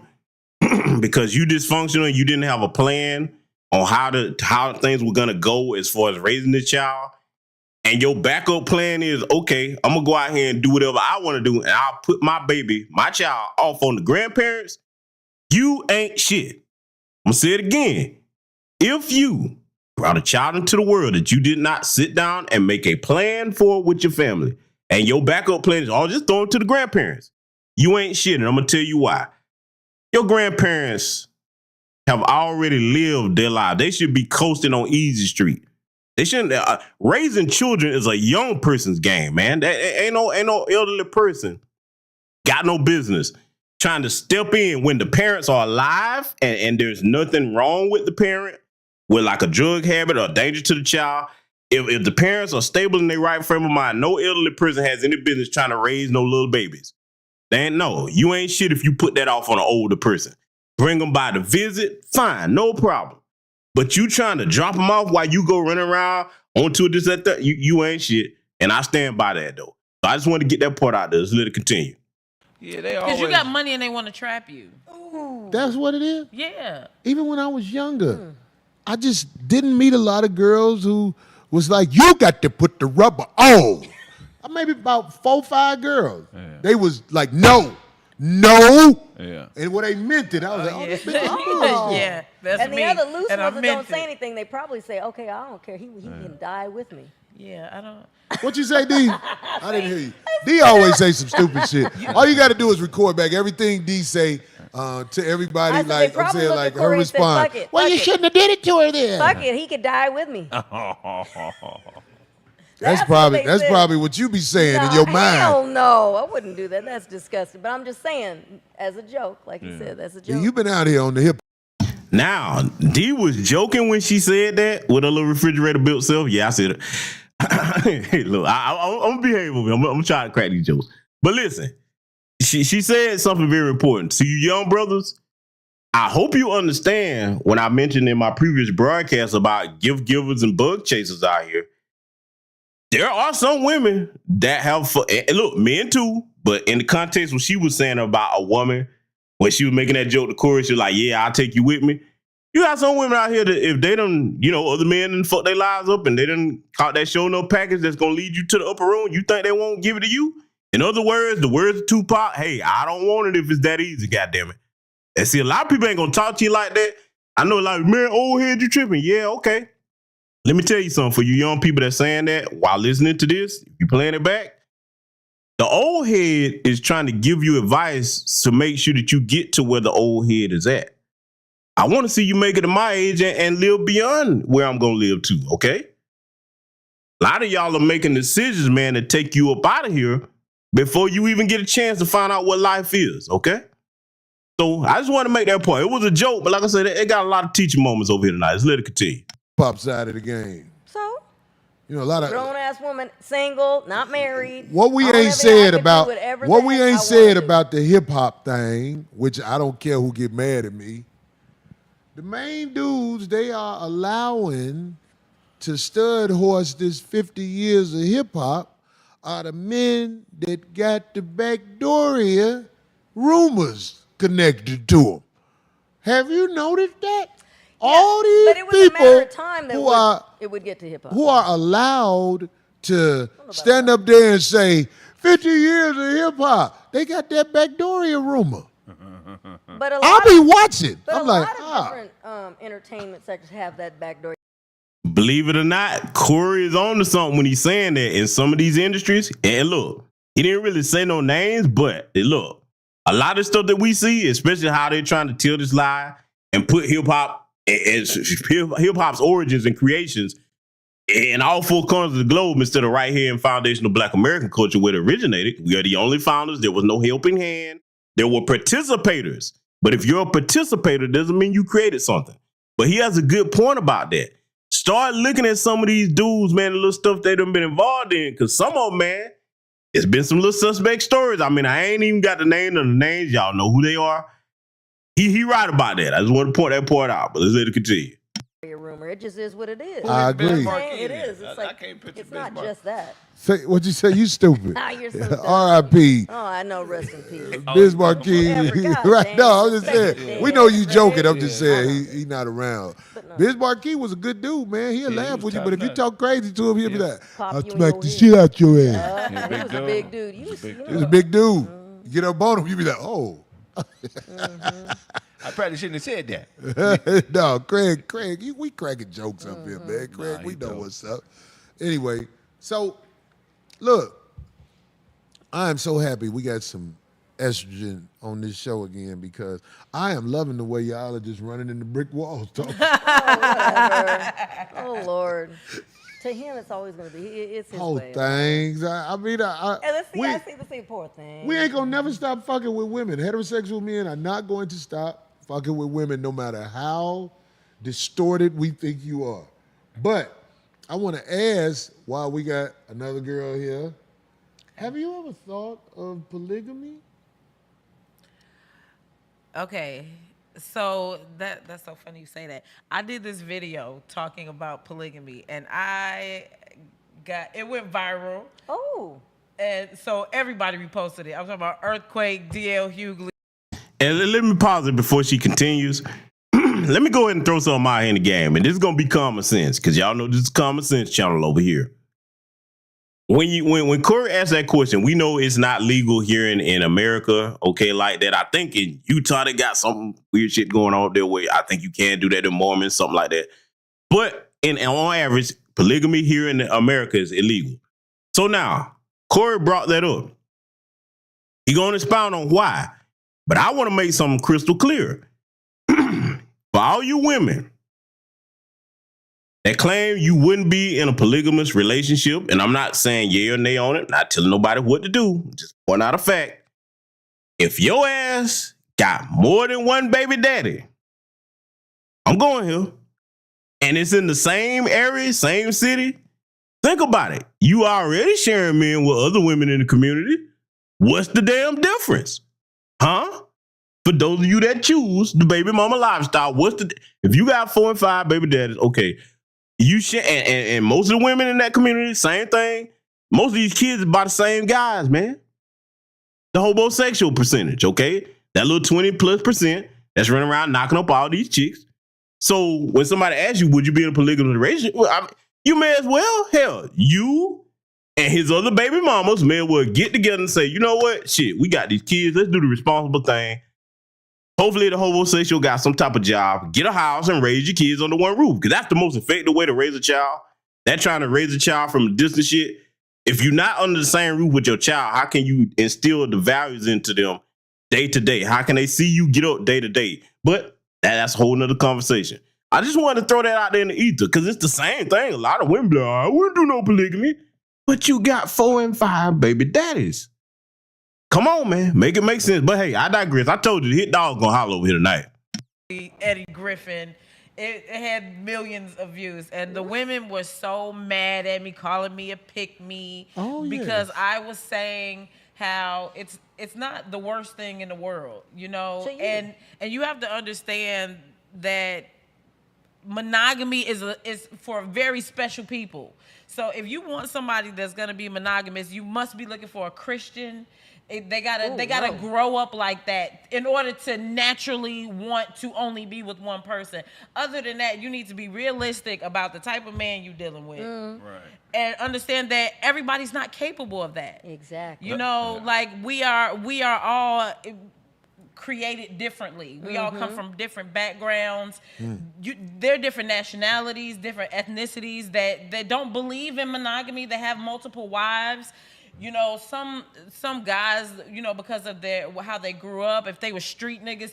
because you dysfunctional, you didn't have a plan on how things were gonna go as far as raising the child, and your backup plan is, okay, I'm gonna go out here and do whatever I want to do, and I'll put my child off on the grandparents. You ain't shit. I'm gonna say it again. If you brought a child into the world that you did not sit down and make a plan for with your family, and your backup plan is, oh, just throw it to the grandparents, you ain't shit, and I'm gonna tell you why. Your grandparents have already lived their life. They should be coasting on easy street. They shouldn't. Raising children is a young person's game, man. That ain't no elderly person got no business trying to step in when the parents are alive and there's nothing wrong with the parent with like a drug habit or danger to the child. If the parents are stable in their right frame of mind, no elderly person has any business trying to raise no little babies. You ain't shit if you put that off on an older person. Bring them by to visit, fine, no problem. But you trying to drop them off while you go running around onto this, that, you ain't shit. And I stand by that, though. So I just want to get that part out there. Let's let it continue. Yeah, they always... Because you got money and they want to trap you. Ooh. That's what it is? Yeah. Even when I was younger, I just didn't meet a lot of girls who was like, you got to put the rubber on. Maybe about 4 or 5 girls. Yeah. They was like, no. Yeah. And when they meant it, I was like, oh, this bitch is cool. Yeah, that's and me. And the other loose and ones that don't say anything, they probably say, okay, I don't care. He can die with me. Yeah, I don't. What you say, D? I didn't hear you. D always say some stupid shit. All you got to do is record back everything D say to everybody. Like I'm saying, like her response. Well, you shouldn't have did it to her then. Fuck it, he could die with me. That's probably what you be saying in your mind. Hell no, I wouldn't do that. That's disgusting. But I'm just saying, as a joke, like you said, that's a joke. Yeah, you've been out here on the hip. Now, D was joking when she said that with her little refrigerator built self. Yeah, I said it. Hey, look, I'm gonna behave over here. I'm gonna try to crack these jokes. But listen, she said something very important. To you young brothers, I hope you understand when I mentioned in my previous broadcast about gift givers and bug chasers out here. There are some women that have, and look, men too, but in the context what she was saying about a woman, when she was making that joke to Corey, she was like, yeah, I'll take you with me. You got some women out here that if they done, other men done fuck their lives up and they done caught that show no package that's going to lead you to the upper room, you think they won't give it to you? In other words, the words of Tupac, hey, I don't want it if it's that easy, goddammit. And see, a lot of people ain't going to talk to you like that. I know, like, man, old head, you tripping. Yeah, okay. Let me tell you something for you young people that's saying that while listening to this, if you playing it back, the old head is trying to give you advice to make sure that you get to where the old head is at. I want to see you make it to my age and live beyond where I'm going to live to, okay? A lot of y'all are making decisions, man, to take you up out of here before you even get a chance to find out what life is, okay? So I just want to make that point. It was a joke, but like I said, it got a lot of teaching moments over here tonight. Let's let it continue. Pop side of the game. So? A lot of grown-ass woman, single, not married. What we ain't said about the hip-hop thing, which I don't care who get mad at me, the main dudes they are allowing to stud horse this 50 years of hip-hop are the men that got the backdooria rumors connected to them. Have you noticed that? Yeah, all these but it was people a matter of time that it would get to hip hop. Who are allowed to stand up there and say 50 years of hip hop, they got that backdooria rumor. But I'll be watching. But I'm a like, lot of different entertainment sectors have that backdoor. Believe it or not, Corey is on to something when he's saying that in some of these industries. And look, he didn't really say no names, but look, a lot of stuff that we see, especially how they're trying to tell this lie and put hip hop hop's origins and creations in all 4 corners of the globe instead of right here in foundational Black American culture where it originated. We are the only founders. There was no helping hand. There were participators. But if you're a participator, doesn't mean you created something. But he has a good point about that. Start looking at some of these dudes, man, the little stuff they done been involved in. Because some of them, man, it's been some little suspect stories. I mean, I ain't even got the name of the names. Y'all know who they are. He right about that. I just want to point that part out, but let's let it continue. Rumors. anymore. It just is what it is. I agree. It is. It's like, I can't picture it's not just that. Say what you say. You stupid. You're so dumb. R.I.P. Oh, I know. Rest in peace. Biz Markie. Right? No, I'm just saying. Damn. We know you joking. I'm just saying he not around. Biz Markie was a good dude, man. He'll laugh with you, but if you talk crazy to him, he'll be like, "I'll smack the shit out your ass." He was a big dude. He was a big dude. You get up on him, you be like, "Oh." I probably shouldn't have said that. No, Craig, we cracking jokes up here, man. Craig, we know what's up. Anyway, so look, I am so happy we got some estrogen on this show again because I am loving the way y'all are just running into brick walls talking. Oh Lord. To him, it's always going to be. It's his way. Things. I see the same poor thing. We ain't gonna never stop fucking with women. Heterosexual men are not going to stop fucking with women, no matter how distorted we think you are. But I want to ask, while we got another girl here, have you ever thought of polygamy? Okay. So that's so funny you say that. I did this video talking about polygamy, and it went viral. Oh. And so everybody reposted it. I'm talking about Earthquake, DL Hughley. And let me pause it before she continues. Let me go ahead and throw something out here in the game, and this is gonna be common sense because y'all know this is common sense channel over here. When Corey asked that question, we know it's not legal here in America, okay, like that. I think in Utah they got some weird shit going on up there where I think you can do that in Mormons, something like that. But on average, polygamy here in America is illegal. So now, Corey brought that up. He gonna expound on why. But I want to make something crystal clear. For all you women that claim you wouldn't be in a polygamous relationship, and I'm not saying yay or nay on it, not telling nobody what to do, just point out a fact. If your ass got more than one baby daddy, I'm going here, and it's in the same area, same city, think about it. You already sharing men with other women in the community. What's the damn difference? Huh? For those of you that choose the baby mama lifestyle, if you got 4 and 5 baby daddies, okay, you should, and most of the women in that community, same thing. Most of these kids are by the same guys, man. The homosexual percentage, okay? That little 20+% that's running around knocking up all these chicks. So when somebody asks you, would you be in a polygamous relationship? Well, you may as well. Hell, you and his other baby mamas may as well get together and say, you know what? Shit, we got these kids. Let's do the responsible thing. Hopefully the homosexual got some type of job, get a house and raise your kids under one roof. Because that's the most effective way to raise a child. That trying to raise a child from a distance shit. If you're not under the same roof with your child, how can you instill the values into them day to day? How can they see you get up day to day? But that's a whole nother conversation. I just wanted to throw that out there in the ether because it's the same thing. A lot of women be like, I wouldn't do no polygamy. But you got 4 and 5 baby daddies. Come on, man. Make it make sense. But hey, I digress. I told you the hit dog gonna holler over here tonight. Eddie Griffin. It had millions of views. And the women were so mad at me, calling me a pick-me. Because I was saying how it's not the worst thing in the world, you know? And you have to understand that monogamy is for very special people. So if you want somebody that's gonna be monogamous, you must be looking for a Christian. They gotta grow up like that in order to naturally want to only be with one person. Other than that, you need to be realistic about the type of man you're dealing with, right? And understand that everybody's not capable of that. Exactly. You know, like we are all created differently. We all come from different backgrounds. There are different nationalities, different ethnicities that don't believe in monogamy, that have multiple wives. You know, some guys, you know, because of how they grew up, if they were street niggas,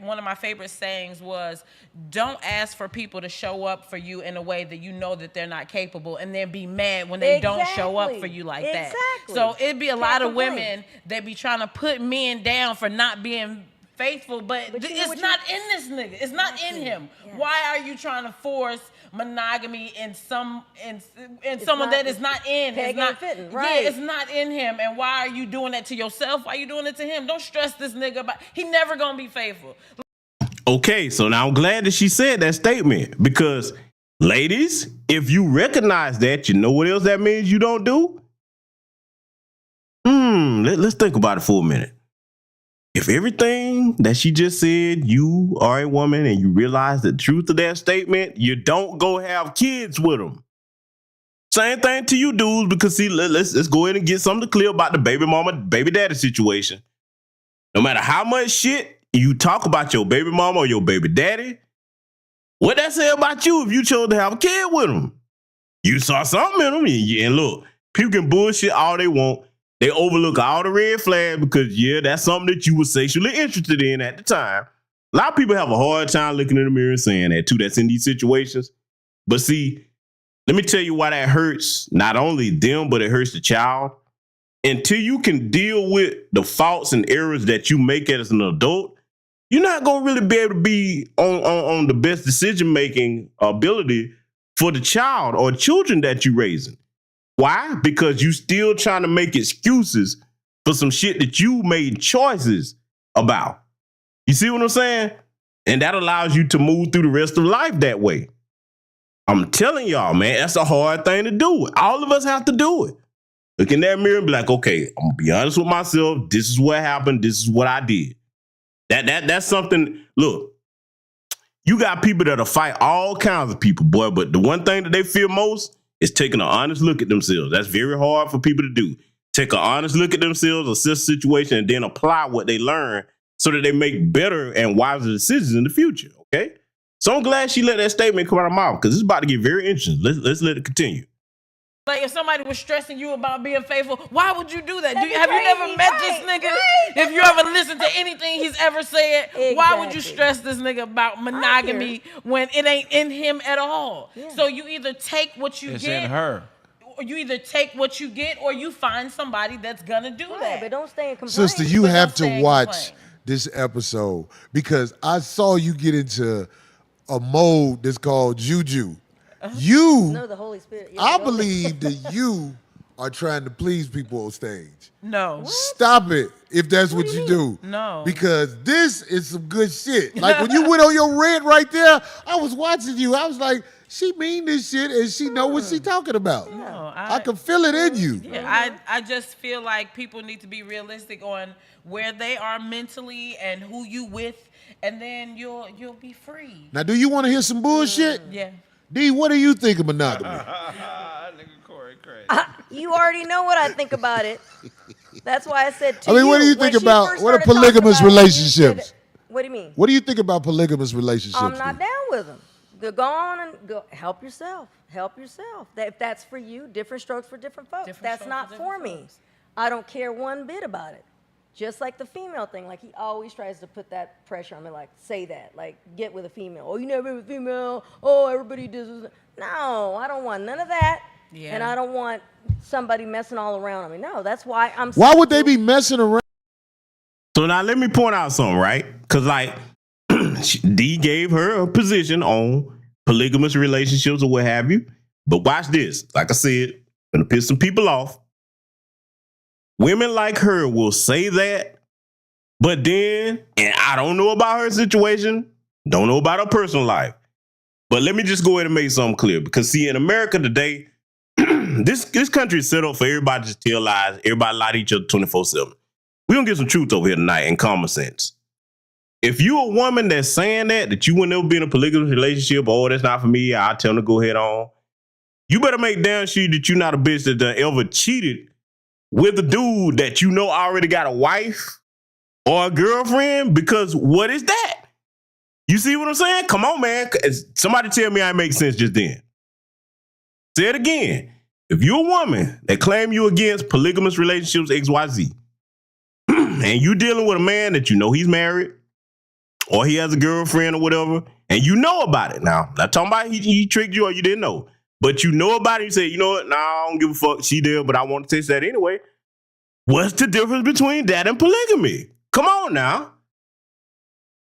one of my favorite sayings was, don't ask for people to show up for you in a way that you know that they're not capable, and then be mad when they don't show up for you like that. So it'd be a lot of women that be trying to put men down for not being faithful, but it's not in this nigga. It's not in him. Yeah. Why are you trying to force monogamy in someone that is not in? It's not fitting, right? Yeah, it's not in him. And why are you doing that to yourself? Why are you doing it to him? Don't stress this nigga about. He never gonna be faithful. Okay, so now I'm glad that she said that statement because, ladies, if you recognize that, you know what else that means you don't do? Let's think about it for a minute. If everything that she just said, you are a woman and you realize the truth of that statement, you don't go have kids with them. Same thing to you dudes, because see, let's go ahead and get something clear about the baby mama, baby daddy situation. No matter how much shit you talk about your baby mama or your baby daddy, what that say about you if you chose to have a kid with them? You saw something in them, and look, people can bullshit all they want. They overlook all the red flags because, yeah, that's something that you were sexually interested in at the time. A lot of people have a hard time looking in the mirror and saying that, too. That's in these situations. But see, let me tell you why that hurts not only them, but it hurts the child. Until you can deal with the faults and errors that you make as an adult, you're not going to really be able to be on the best decision-making ability for the child or children that you're raising. Why? Because you still trying to make excuses for some shit that you made choices about. You see what I'm saying? And that allows you to move through the rest of life that way. I'm telling y'all, man, that's a hard thing to do. All of us have to do it. Look in that mirror and be like, okay, I'm gonna be honest with myself. This is what happened. This is what I did. That's something. Look, you got people that'll fight all kinds of people, boy. But the one thing that they fear most is taking an honest look at themselves. That's very hard for people to do. Take an honest look at themselves, assess the situation, and then apply what they learn so that they make better and wiser decisions in the future. Okay. So I'm glad she let that statement come out of her mouth because it's about to get very interesting. Let's let it continue. Like if somebody was stressing you about being faithful, why would you do that? Have you never met this nigga? If you ever listened to anything he's ever said, why would you stress this nigga about monogamy when it ain't in him at all? Yeah. So you either take what you get. It's in her. Or you either take what you get or you find somebody that's gonna do that. But don't stay in complaint. Sister, you have to watch this episode because I saw you get into a mode that's called juju. You, no, the Holy Spirit. Yeah, I believe that you are trying to please people on stage. No. What? Stop it if that's what you do. No. Because this is some good shit. Like when you went on your rant right there, I was watching you. I was like, she mean this shit and she know what she talking about. No, I can feel it in you. Yeah, I just feel like people need to be realistic on where they are mentally and who you with, and then you'll be free. Now, do you want to hear some bullshit? Yeah. D, what do you think of monogamy? You already know what I think about it. That's why I said to I mean, what do you think about what are polygamous relationships? What do you mean? What do you think about polygamous relationships? I'm not down with them. Go on and go help yourself. Help yourself. If that's for you, different strokes for different folks. That's not for me. I don't care one bit about it. Just like the female thing, like he always tries to put that pressure on me, like say that, like get with a female. Oh, you never been with a female. Oh, everybody does this. No, I don't want none of that. Yeah. And I don't want somebody messing all around on me. No, that's why I'm. Why would they be messing around? So now let me point out something, right? Because like D gave her a position on polygamous relationships or what have you. But watch this. Like I said, I'm gonna piss some people off. Women like her will say that, but then, and I don't know about her situation, don't know about her personal life. But let me just go ahead and make something clear. Because see, in America today, this country is set up for everybody to just tell lies. Everybody lie to each other 24/7. We're going to get some truth over here tonight and common sense. If you're a woman that's saying that you will never be in a polygamous relationship, oh, that's not for me, I'll tell them to go ahead on. You better make damn sure that you're not a bitch that done ever cheated with a dude that you know already got a wife or a girlfriend, because what is that? You see what I'm saying? Come on, man. Somebody tell me I make sense just then. Say it again. If you're a woman that claim you against polygamous relationships, XYZ, and you dealing with a man that you know he's married or he has a girlfriend or whatever, and you know about it. Now, not talking about he tricked you or you didn't know. But you know about it, you say, you know what, nah, I don't give a fuck, she did, but I want to taste that anyway. What's the difference between that and polygamy? Come on now.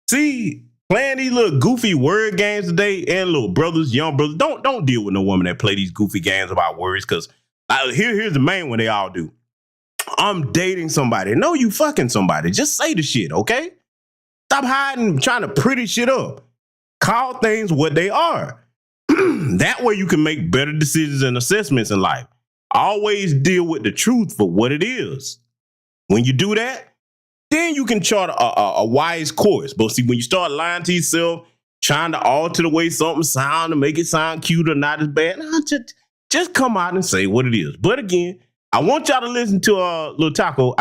See, playing these little goofy word games today, and little brothers, young brothers, don't deal with no woman that play these goofy games about words, because here's the main one they all do. I'm dating somebody. No, you fucking somebody. Just say the shit, okay? Stop hiding, trying to pretty shit up. Call things what they are. That way you can make better decisions and assessments in life. Always deal with the truth for what it is. When you do that, then you can chart a wise course. But see, when you start lying to yourself, trying to alter the way something sounds to make it sound cute or not as bad, just come out and say what it is. But again, I want y'all to listen to Lil Taco,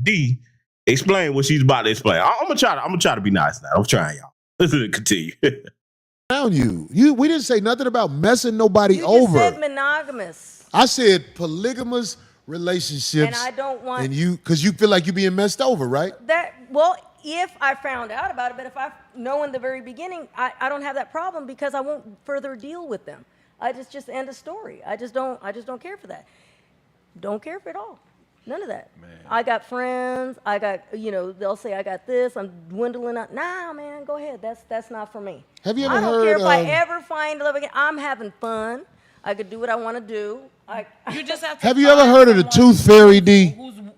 D, explain what she's about to explain. I'm gonna try to be nice now. I'm trying, y'all. Listen to continue. We didn't say nothing about messing nobody over. You said monogamous. I said polygamous relationships. And I don't want... And because you feel like you're being messed over, right? Well, if I found out about it, but if I know in the very beginning, I don't have that problem because I won't further deal with them. I just end a story. I just don't care for that. Don't care for it all. None of that. Man. I got friends. I got, they'll say I got this. I'm dwindling up. Nah, man, go ahead. That's not for me. Have you ever heard? I don't care if I ever find love again. I'm having fun. I could do what I want to do. You just have to. Have you ever heard of the Tooth Fairy, D?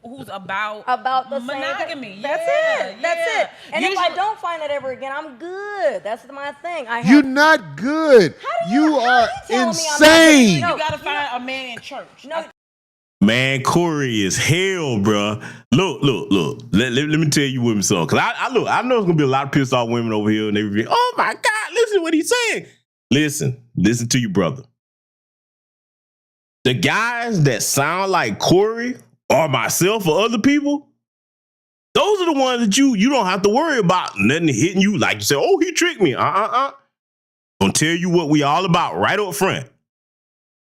Who's about the monogamy? That's it. That's it. And if I don't find it ever again, I'm good. That's my thing. You're not good. You are insane. You gotta find a man in church. No. Man, Corey is hell, bro. Look. Let me tell you women something. Cause I know it's gonna be a lot of pissed off women over here, and they be, oh my God, listen to what he's saying. Listen to your brother. The guys that sound like Corey or myself or other people, those are the ones that you don't have to worry about nothing hitting you. Like you say, oh, he tricked me. Gonna tell you what we all about right up front.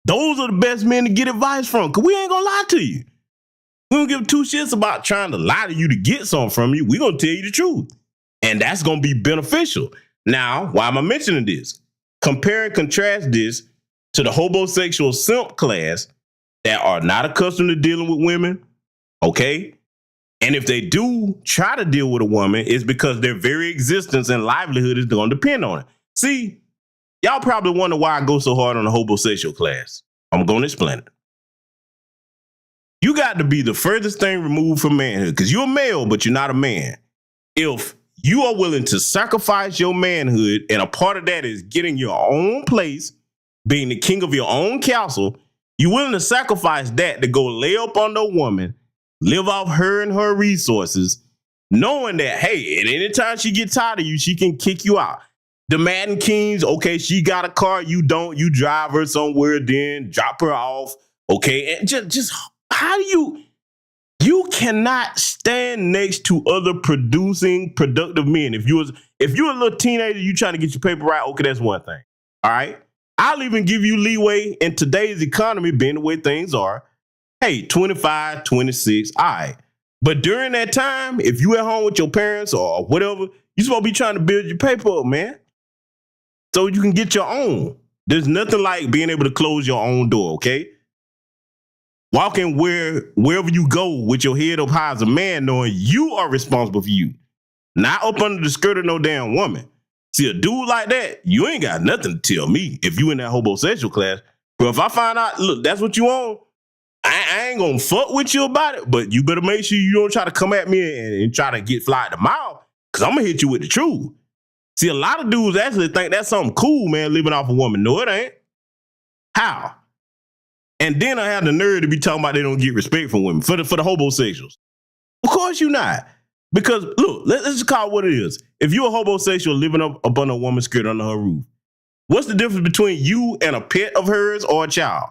Those are the best men to get advice from, because we ain't gonna lie to you. We don't give two shits about trying to lie to you to get something from you. We gonna tell you the truth. And that's gonna be beneficial. Now, why am I mentioning this? Compare and contrast this to the homosexual simp class that are not accustomed to dealing with women, okay? And if they do try to deal with a woman, it's because their very existence and livelihood is going to depend on it. See, y'all probably wonder why I go so hard on the homosexual class. I'm going to explain it. You got to be the furthest thing removed from manhood, because you're a male, but you're not a man. If you are willing to sacrifice your manhood, and a part of that is getting your own place, being the king of your own castle, you're willing to sacrifice that to go lay up on the woman, live off her and her resources, knowing that, hey, at any time she gets tired of you, she can kick you out. The Madden Kings, okay, she got a car, you don't, you drive her somewhere, then drop her off, okay? And just how do you cannot stand next to other productive men. If you're a little teenager, you trying to get your paper right, okay, that's one thing, all right? I'll even give you leeway in today's economy, being the way things are. Hey, 25, 26, all right. But during that time, if you at home with your parents or whatever, you're supposed to be trying to build your paper up, man. So you can get your own. There's nothing like being able to close your own door, okay? Walking wherever you go with your head up high as a man, knowing you are responsible for you. Not up under the skirt of no damn woman. See, a dude like that, you ain't got nothing to tell me if you in that homosexual class. But if I find out, look, that's what you want, I ain't gonna fuck with you about it, but you better make sure you don't try to come at me and try to get fly at the mouth, because I'm gonna hit you with the truth. See, a lot of dudes actually think that's something cool, man, living off a woman. No, it ain't. How? And then I have the nerve to be talking about they don't get respect from women, for the homosexuals. Of course you not. Because, look, let's just call it what it is. If you're a homosexual living up under a woman's skirt under her roof, what's the difference between you and a pet of hers or a child?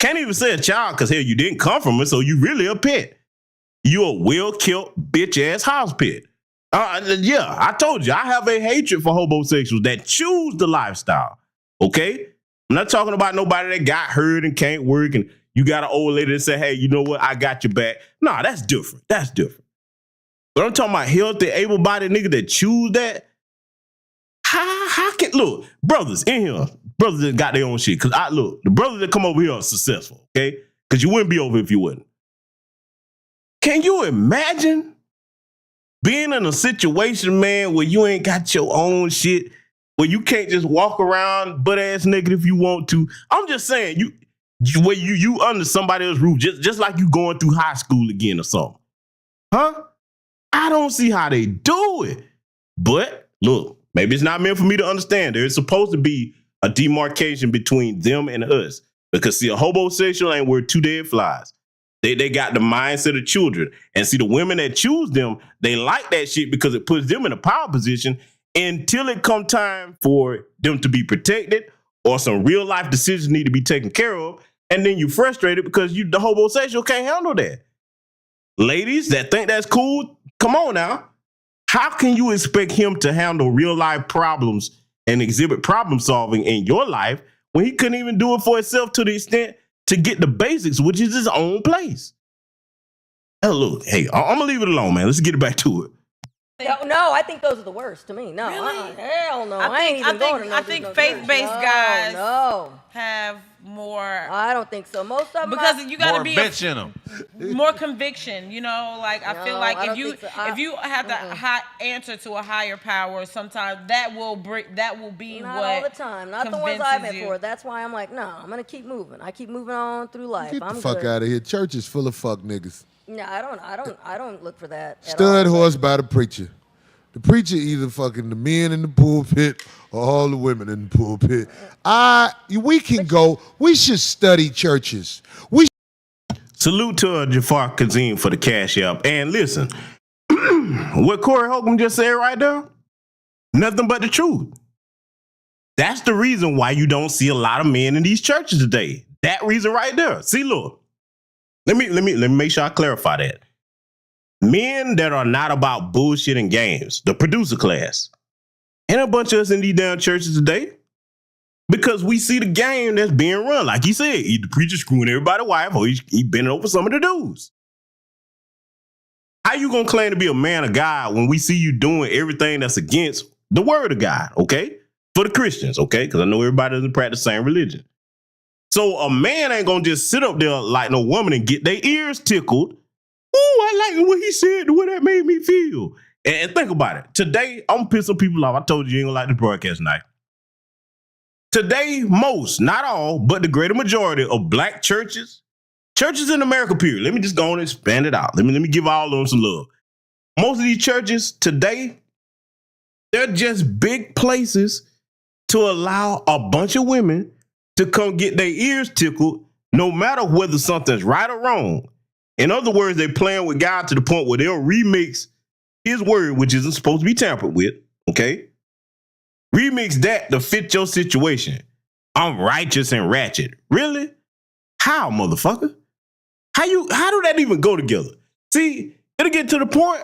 Can't even say a child, because, hell, you didn't come from it, so you really a pet. You're a well-kept, bitch-ass house pet. Yeah, I told you, I have a hatred for homosexuals that choose the lifestyle, okay? I'm not talking about nobody that got hurt and can't work, and you got an old lady that say, hey, you know what, I got your back. Nah, that's different. That's different. But I'm talking about healthy, able-bodied nigga that choose that. How can, look, brothers in here, brothers that got their own shit. Because look, the brothers that come over here are successful, okay? Because you wouldn't be over if you wouldn't. Can you imagine being in a situation, man, where you ain't got your own shit, where you can't just walk around butt-ass naked if you want to? I'm just saying, you under somebody else's roof, just like you going through high school again or something. Huh? I don't see how they do it. But look, maybe it's not meant for me to understand. There's supposed to be a demarcation between them and us. Because see, a homosexual ain't worth two dead flies. They got the mindset of children. And see, the women that choose them, they like that shit because it puts them in a power position until it come time for them to be protected or some real life decisions need to be taken care of. And then you frustrated because the homosexual can't handle that. Ladies that think that's cool, come on now. How can you expect him to handle real life problems and exhibit problem solving in your life when he couldn't even do it for himself to the extent to get the basics, which is his own place? Oh, look, hey, I'm gonna leave it alone, man. Let's get it back to it. No, I think those are the worst to me. No, Really? Hell no. I think faith-based guys have more. I don't think so. Most of them because you got to be bitch in them. More conviction. You know, like I feel like if you have to answer to a higher power, sometimes that will be not what all the time. Not the ones I've been for. That's why I'm like, no, I'm gonna keep moving. I keep moving on through life. Get the fuck out of here. Church is full of fuck niggas. No, I don't look for that. Stud horse by the preacher. The preacher either fucking the men in the pulpit or all the women in the pulpit. We can go. We should study churches. Salute to Jafar Kazim for the cash app. And listen, what Corey Holcomb just said right there, nothing but the truth. That's the reason why you don't see a lot of men in these churches today. That reason right there. See, look. Let me make sure I clarify that. Men that are not about bullshit and games, the producer class, and a bunch of us in these damn churches today, because we see the game that's being run. Like he said, the preacher screwing everybody's wife, or he bending over some of the dudes. How you gonna claim to be a man of God when we see you doing everything that's against the word of God, okay? For the Christians, okay? Because I know everybody doesn't practice the same religion. So a man ain't gonna just sit up there like no woman and get their ears tickled. Ooh, I like what he said, the way that made me feel. And think about it. Today, I'm gonna piss some people off. I told you ain't gonna like this broadcast tonight. Today, most, not all, but the greater majority of black churches in America, period. Let me just go on and expand it out. Let me give all of them some love. Most of these churches today, they're just big places to allow a bunch of women to come get their ears tickled, no matter whether something's right or wrong. In other words, they're playing with God to the point where they'll remix his word, which isn't supposed to be tampered with, okay? Remix that to fit your situation. I'm righteous and ratchet. Really? How, motherfucker? How do that even go together? See, it'll get to the point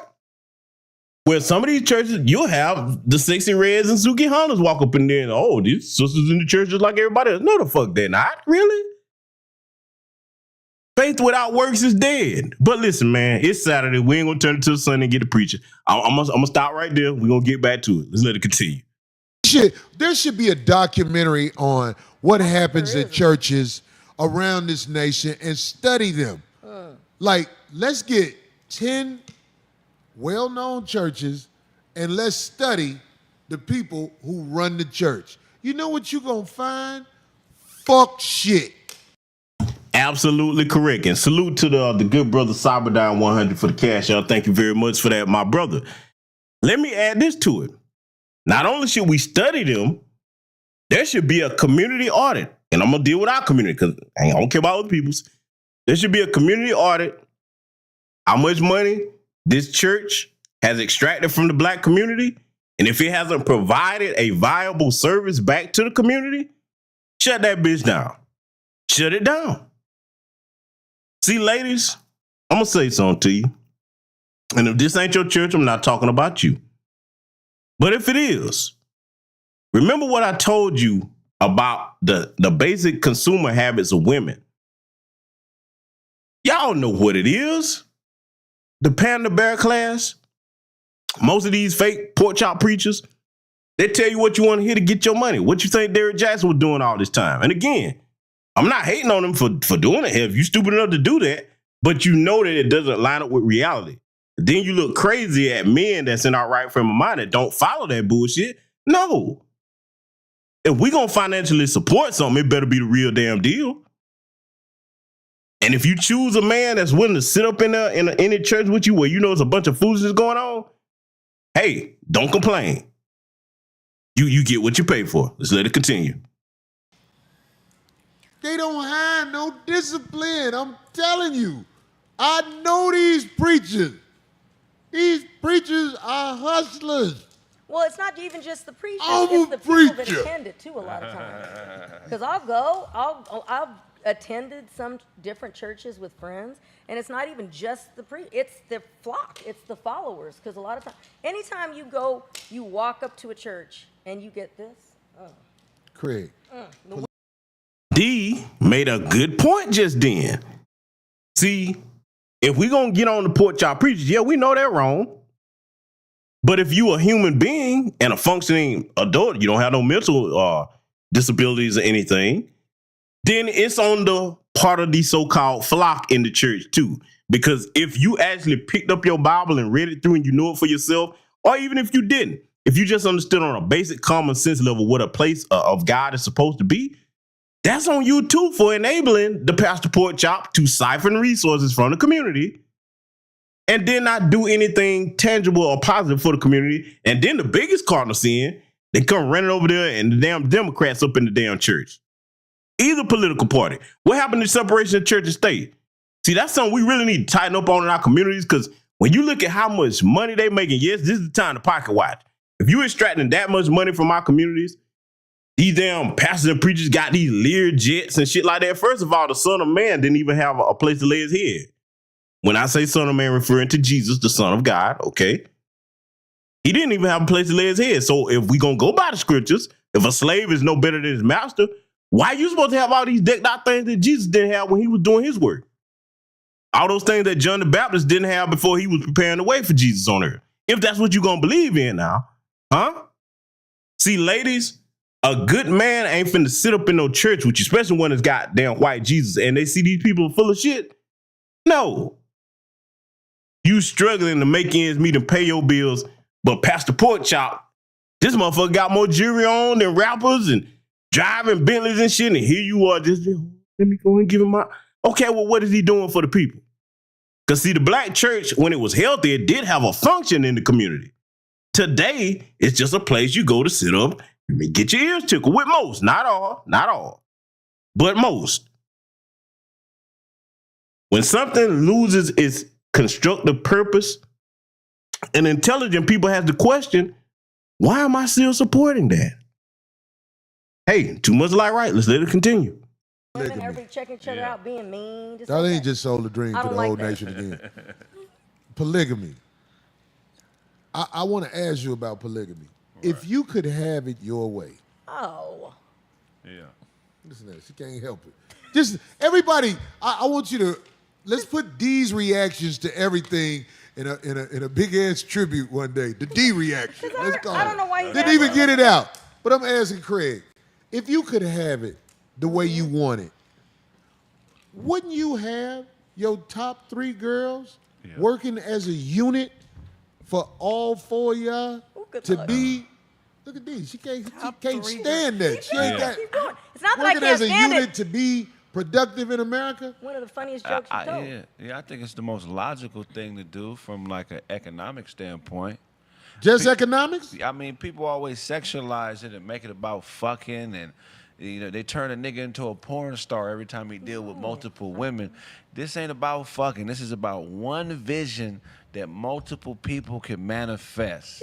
where some of these churches, you'll have the Sexy Reds and Suki Hondas walk up in there and, oh, these sisters in the church just like everybody else. No, the fuck they're not. Really? Faith without works is dead. But listen, man, it's Saturday. We ain't gonna turn it to the Sunday and get the preacher. I'm gonna stop right there. We're gonna get back to it. Let's let it continue. There should be a documentary on what happens at churches around this nation and study them. Like, let's get 10 well-known churches and let's study the people who run the church. You know what you're gonna find? Fuck shit. Absolutely correct. And salute to the good brother Cyberdyne 100 for the cash out. Thank you very much for that, my brother. Let me add this to it. Not only should we study them, there should be a community audit. And I'm going to deal with our community because I don't care about other people's. There should be a community audit. How much money this church has extracted from the black community. And if it hasn't provided a viable service back to the community, shut that bitch down. Shut it down. See, ladies, I'm going to say something to you. And if this ain't your church, I'm not talking about you. But if it is, remember what I told you about the basic consumer habits of women. Y'all know what it is. The panda bear class. Most of these fake pork chop preachers, they tell you what you want to hear to get your money. What you think Derrick Jackson was doing all this time? And again, I'm not hating on him for doing it. If you stupid enough to do that, but you know that it doesn't line up with reality. Then you look crazy at men that's in our right frame of mind that don't follow that bullshit. No. If we gonna financially support something, it better be the real damn deal. And if you choose a man that's willing to sit up in a church with you where you know there's a bunch of foolishness going on, hey, don't complain. You get what you pay for. Let's let it continue. They don't have no discipline. I'm telling you. I know these preachers. These preachers are hustlers. Well, it's not even just the preachers. I'm it's the a people that preacher. attend it, too, a lot of times. Because I've attended some different churches with friends, and it's not even just it's the flock. It's the followers. Because a lot of times, anytime you go, you walk up to a church, and you get this. Craig. D made a good point just then. See, if we gonna get on the porch, y'all preachers, yeah, we know they're wrong. But if you a human being and a functioning adult, you don't have no mental disabilities or anything, then it's on the part of the so-called flock in the church too. Because if you actually picked up your Bible and read it through and you know it for yourself, or even if you didn't, if you just understood on a basic common sense level what a place of God is supposed to be, that's on you too for enabling the Pastor Pork Chop to siphon resources from the community and then not do anything tangible or positive for the community. And then the biggest cardinal sin, they come running over there and the damn Democrats up in the damn church. Either political party. What happened to separation of church and state? See, that's something we really need to tighten up on in our communities, because when you look at how much money they making, yes, this is the time to pocket watch. If you extracting that much money from our communities, these damn pastors and preachers got these Lear jets and shit like that. First of all, the Son of Man didn't even have a place to lay his head. When I say Son of Man, referring to Jesus, the Son of God, okay? He didn't even have a place to lay his head. So if we gonna go by the scriptures, if a slave is no better than his master, why are you supposed to have all these decked out things that Jesus didn't have when he was doing his work? All those things that John the Baptist didn't have before he was preparing the way for Jesus on earth. If that's what you're gonna believe in now, huh? See, ladies, a good man ain't finna sit up in no church with you, especially when it's got damn white Jesus and they see these people full of shit. No. You struggling to make ends meet and pay your bills, but Pastor Pork Chop, this motherfucker got more jewelry on than rappers and driving Bentleys and shit, and here you are just, let me go and give him my... Okay, well, what is he doing for the people? Because see, the black church, when it was healthy, it did have a function in the community. Today, it's just a place you go to sit up and get your ears tickled with most. Not all, but most. When something loses its constructive purpose, and intelligent people have to question, why am I still supporting that? Hey, too much like right. Let's let it continue. Women every checking each other out, being mean. That ain't just sold the dream to the whole nation again. Polygamy. I want to ask you about polygamy. Right. If you could have it your way. Oh. Yeah. Listen to that. She can't help it. Just everybody, I want you to, let's put D's reactions to everything in a big ass tribute one day. The D reaction. Let's call it. I don't know why you didn't even get it out. But I'm asking Craig, if you could have it the way you want it, wouldn't you have your top 3 girls working as a unit for all 4 of y'all to be? Look at these. She can't stand that. She ain't got it's not that I working can't as a stand unit it. to be productive in America. One of the funniest jokes you told. Yeah, I think it's the most logical thing to do from like an economic standpoint. Just economics? I mean, people always sexualize it and make it about fucking, and you know, they turn a nigga into a porn star every time he deal with multiple women. This ain't about fucking. This is about one vision that multiple people can manifest.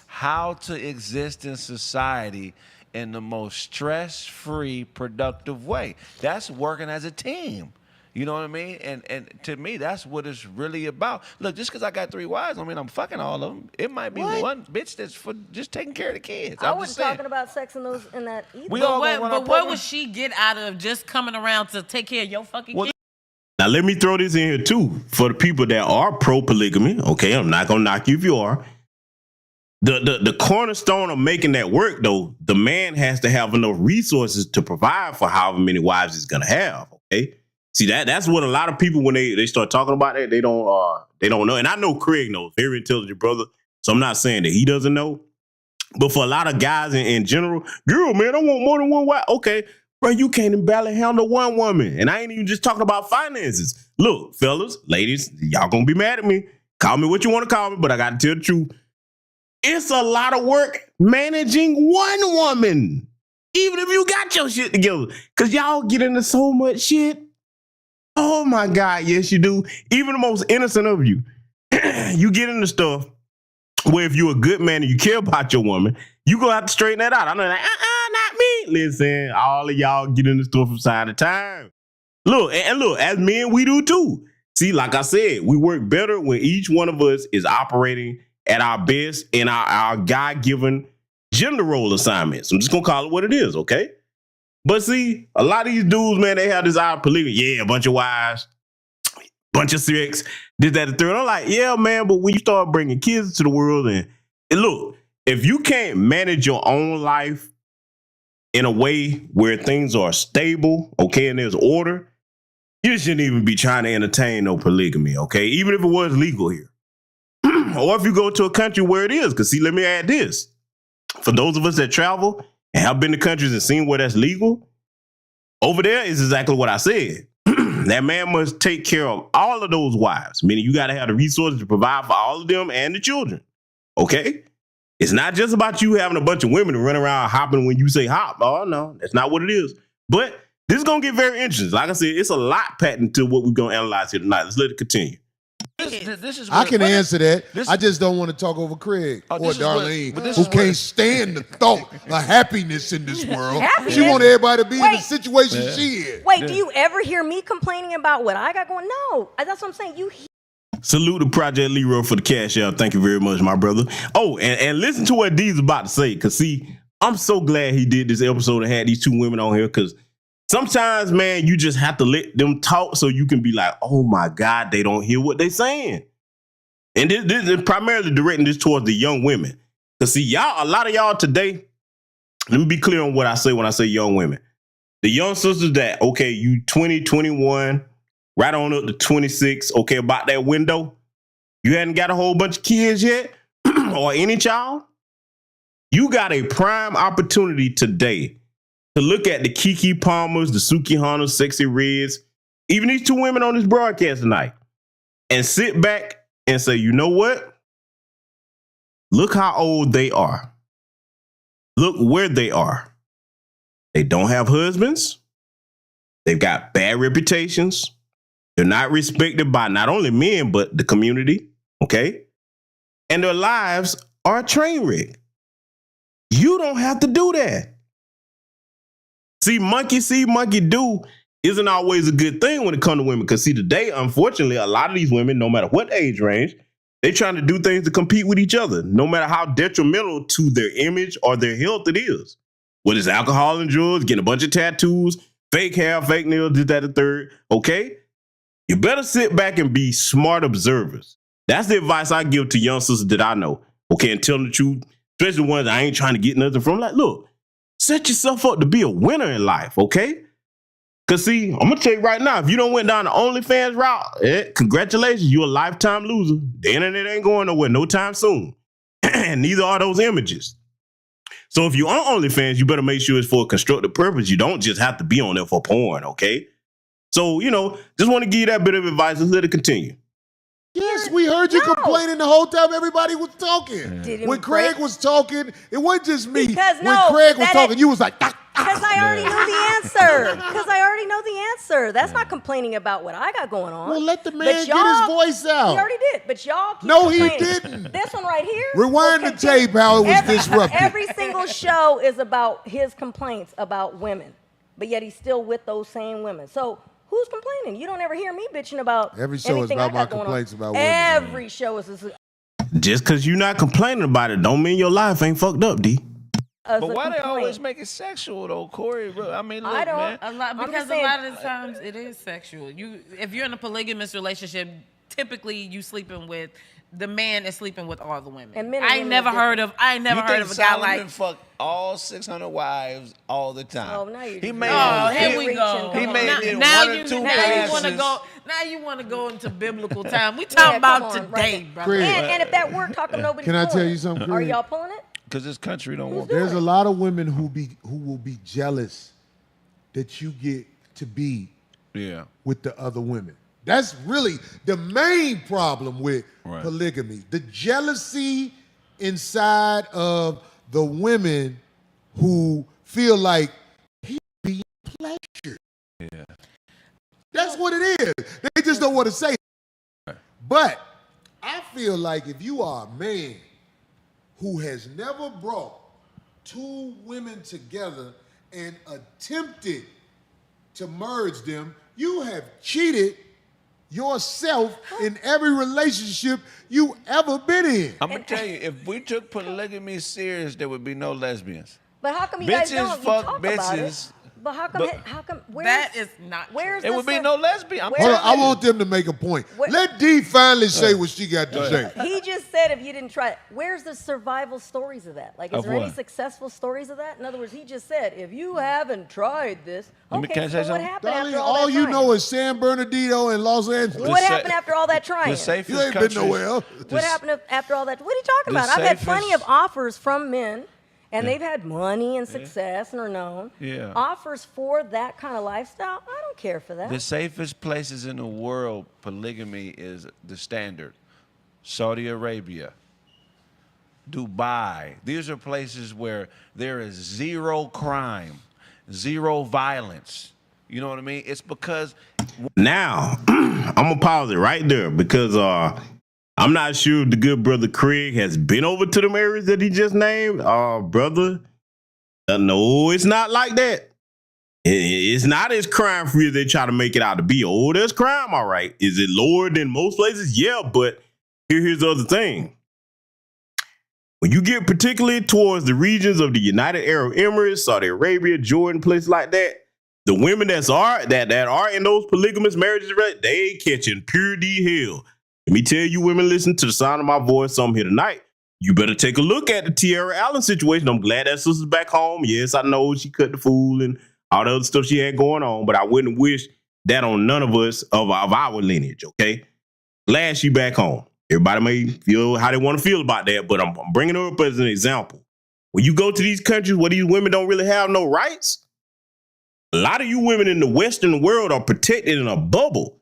How to exist in society in the most stress-free, productive way. That's working as a team. You know what I mean? And to me, that's what it's really about. Look, just because I got 3 wives, I mean, I'm fucking all of them. It might be one bitch that's for just taking care of the kids. I wasn't talking about sex in that either. But what would she get out of just coming around to take care of your fucking kids? Now, let me throw this in here, too, for the people that are pro-polygamy. Okay, I'm not going to knock you if you are. The cornerstone of making that work, though, the man has to have enough resources to provide for however many wives he's going to have, okay? See, that's what a lot of people, when they start talking about that, they don't know. And I know Craig knows, very intelligent brother, so I'm not saying that he doesn't know. But for a lot of guys in general, girl, man, I want more than one wife. Okay, Bro, you can't even barely handle one woman. And I ain't even just talking about finances. Look, fellas, ladies, y'all gonna be mad at me. Call me what you want to call me, but I got to tell the truth. It's a lot of work managing one woman. Even if you got your shit together. Because y'all get into so much shit. Oh my God, yes you do. Even the most innocent of you. You get into stuff where if you're a good man and you care about your woman, you gonna have to straighten that out. I'm like, not me. Listen, all of y'all get into stuff from time to time. Look, and look, as men, we do too. See, like I said, we work better when each one of us is operating at our best in our God-given gender role assignments. I'm just gonna call it what it is, okay? But see, a lot of these dudes, man, they have this out polygamy. Yeah, a bunch of wives, bunch of sex, this, that, and the third. I'm like, yeah, man, but when you start bringing kids to the world and look, if you can't manage your own life in a way where things are stable, okay, and there's order, you shouldn't even be trying to entertain no polygamy, okay? Even if it was legal here. Or if you go to a country where it is, because see, let me add this. For those of us that travel and have been to countries and seen where that's legal, over there is exactly what I said. That man must take care of all of those wives, meaning you got to have the resources to provide for all of them and the children, okay? It's not just about you having a bunch of women to run around hopping when you say hop. Oh, no, that's not what it is. But this is going to get very interesting. Like I said, it's a lot patent to what we're going to analyze here tonight. Let's let it continue. This is I can answer that. I just don't want to talk over Craig or Darlene, who can't stand the thought of happiness in this world. Happiness? She want everybody to be in the situation she is. Wait, do you ever hear me complaining about what I got going? No, that's what I'm saying. Salute to Project Leroy for the cash out. Thank you very much, my brother. Oh, and listen to what D's about to say, because see, I'm so glad he did this episode and had these two women on here, because sometimes, man, you just have to let them talk so you can be like, oh my God, they don't hear what they're saying. And this is primarily directing this towards the young women. Because see, y'all, a lot of y'all today, let me be clear on what I say when I say young women. The young sisters that, okay, you 20, 21, right on up to 26, okay, about that window. You hadn't got a whole bunch of kids yet, or any child. You got a prime opportunity today to look at the Kiki Palmers, the Suki Hunters, Sexy Reds, even these two women on this broadcast tonight, and sit back and say, you know what? Look how old they are. Look where they are. They don't have husbands. They've got bad reputations. They're not respected by not only men, but the community, okay? And their lives are a train wreck. You don't have to do that. See, monkey do isn't always a good thing when it comes to women. Because see, today, unfortunately, a lot of these women, no matter what age range, they're trying to do things to compete with each other, no matter how detrimental to their image or their health it is. Whether it's alcohol and drugs, getting a bunch of tattoos, fake hair, fake nails, this, that, and the third, okay? You better sit back and be smart observers. That's the advice I give to young sisters that I know, okay, and tell them the truth, especially ones I ain't trying to get nothing from. Like, look, set yourself up to be a winner in life, okay? Because, see, I'm going to tell you right now, if you don't went down the OnlyFans route, congratulations, you're a lifetime loser. The internet ain't going nowhere no time soon. And neither are those images. So if you're on OnlyFans, you better make sure it's for a constructive purpose. You don't just have to be on there for porn, okay? So, just want to give you that bit of advice. Let's let it continue. Yes, we heard you complaining the whole time everybody was talking. When Craig was talking, it wasn't just me. When Craig was talking, you was like, because I already know the answer. Because I already know the answer. That's not complaining about what I got going on. Well, let the man get his voice out. He already did, but y'all keep No, complaining. he didn't. This one right here. Rewind the tape how it was disrupted. Every single show is about his complaints about women, but yet he's still with those same women. So who's complaining? You don't ever hear me bitching about every show is about my complaints about women. Every show is just because you're not complaining about it don't mean your life ain't fucked up, D. But why they always make it sexual though, Corey? I mean, look, man. Because a lot of the times it is sexual. If you're in a polygamous relationship, typically you sleeping with the man is sleeping with all the women. And men I ain't never heard of a guy like fuck all 600 wives all the time. Oh, now you're here we go. He made it now one or two now you want to go. Now you want to go into biblical time. We talking about today, brother. And if that worked, how come nobody's Can I pulling tell it? you something, Are Craig? y'all pulling it? Because this country don't want. There's a lot of women who will be jealous that you get to be with the other women. That's really the main problem with polygamy. The jealousy inside of the women who feel like he's being pleasured. Yeah. That's what it is. They just don't want to say it. But I feel like if you are a man who has never brought two women together and attempted to merge them, you have cheated yourself in every relationship you ever been in. I'm gonna tell you, if we took polygamy serious, there would be no lesbians. But how come you guys don't? You fuck talk bitches. About it. But how come? That is not. Where's it would be no lesbian. Hold on, I want them to make a point. Let Dee finally say what she got to say. He just said if you didn't try it. Where's the survival stories of that? Like, is there any successful stories of that? In other words, he just said if you haven't tried this, okay, so what happened Darling, after all that you trying? know is San Bernardino and Los Angeles. What happened after all that trying? The safest you ain't been nowhere else. What happened after all that? What are you talking about? I've had plenty of offers from men. And they've had money and success and are known. Yeah. Offers for that kind of lifestyle, I don't care for that. The safest places in the world, polygamy is the standard. Saudi Arabia, Dubai. These are places where there is zero crime, zero violence. You know what I mean? It's because... Now, I'm going to pause it right there because... I'm not sure if the good brother Craig has been over to the areas that he just named. Brother, no, it's not like that. It's not as crime free as they try to make it out to be. Oh, there's crime, all right. Is it lower than most places? Yeah, but here's the other thing. When you get particularly towards the regions of the United Arab Emirates, Saudi Arabia, Jordan, places like that, the women that are in those polygamous marriages, right, they catching pure D hell. Let me tell you, women, listen to the sound of my voice. I'm here tonight. You better take a look at the Tierra Allen situation. I'm glad that sister's back home. Yes, I know she cut the fool and all the other stuff she had going on, but I wouldn't wish that on none of us of our lineage, okay? Glad she back home. Everybody may feel how they want to feel about that, but I'm bringing her up as an example. When you go to these countries where these women don't really have no rights, a lot of you women in the Western world are protected in a bubble.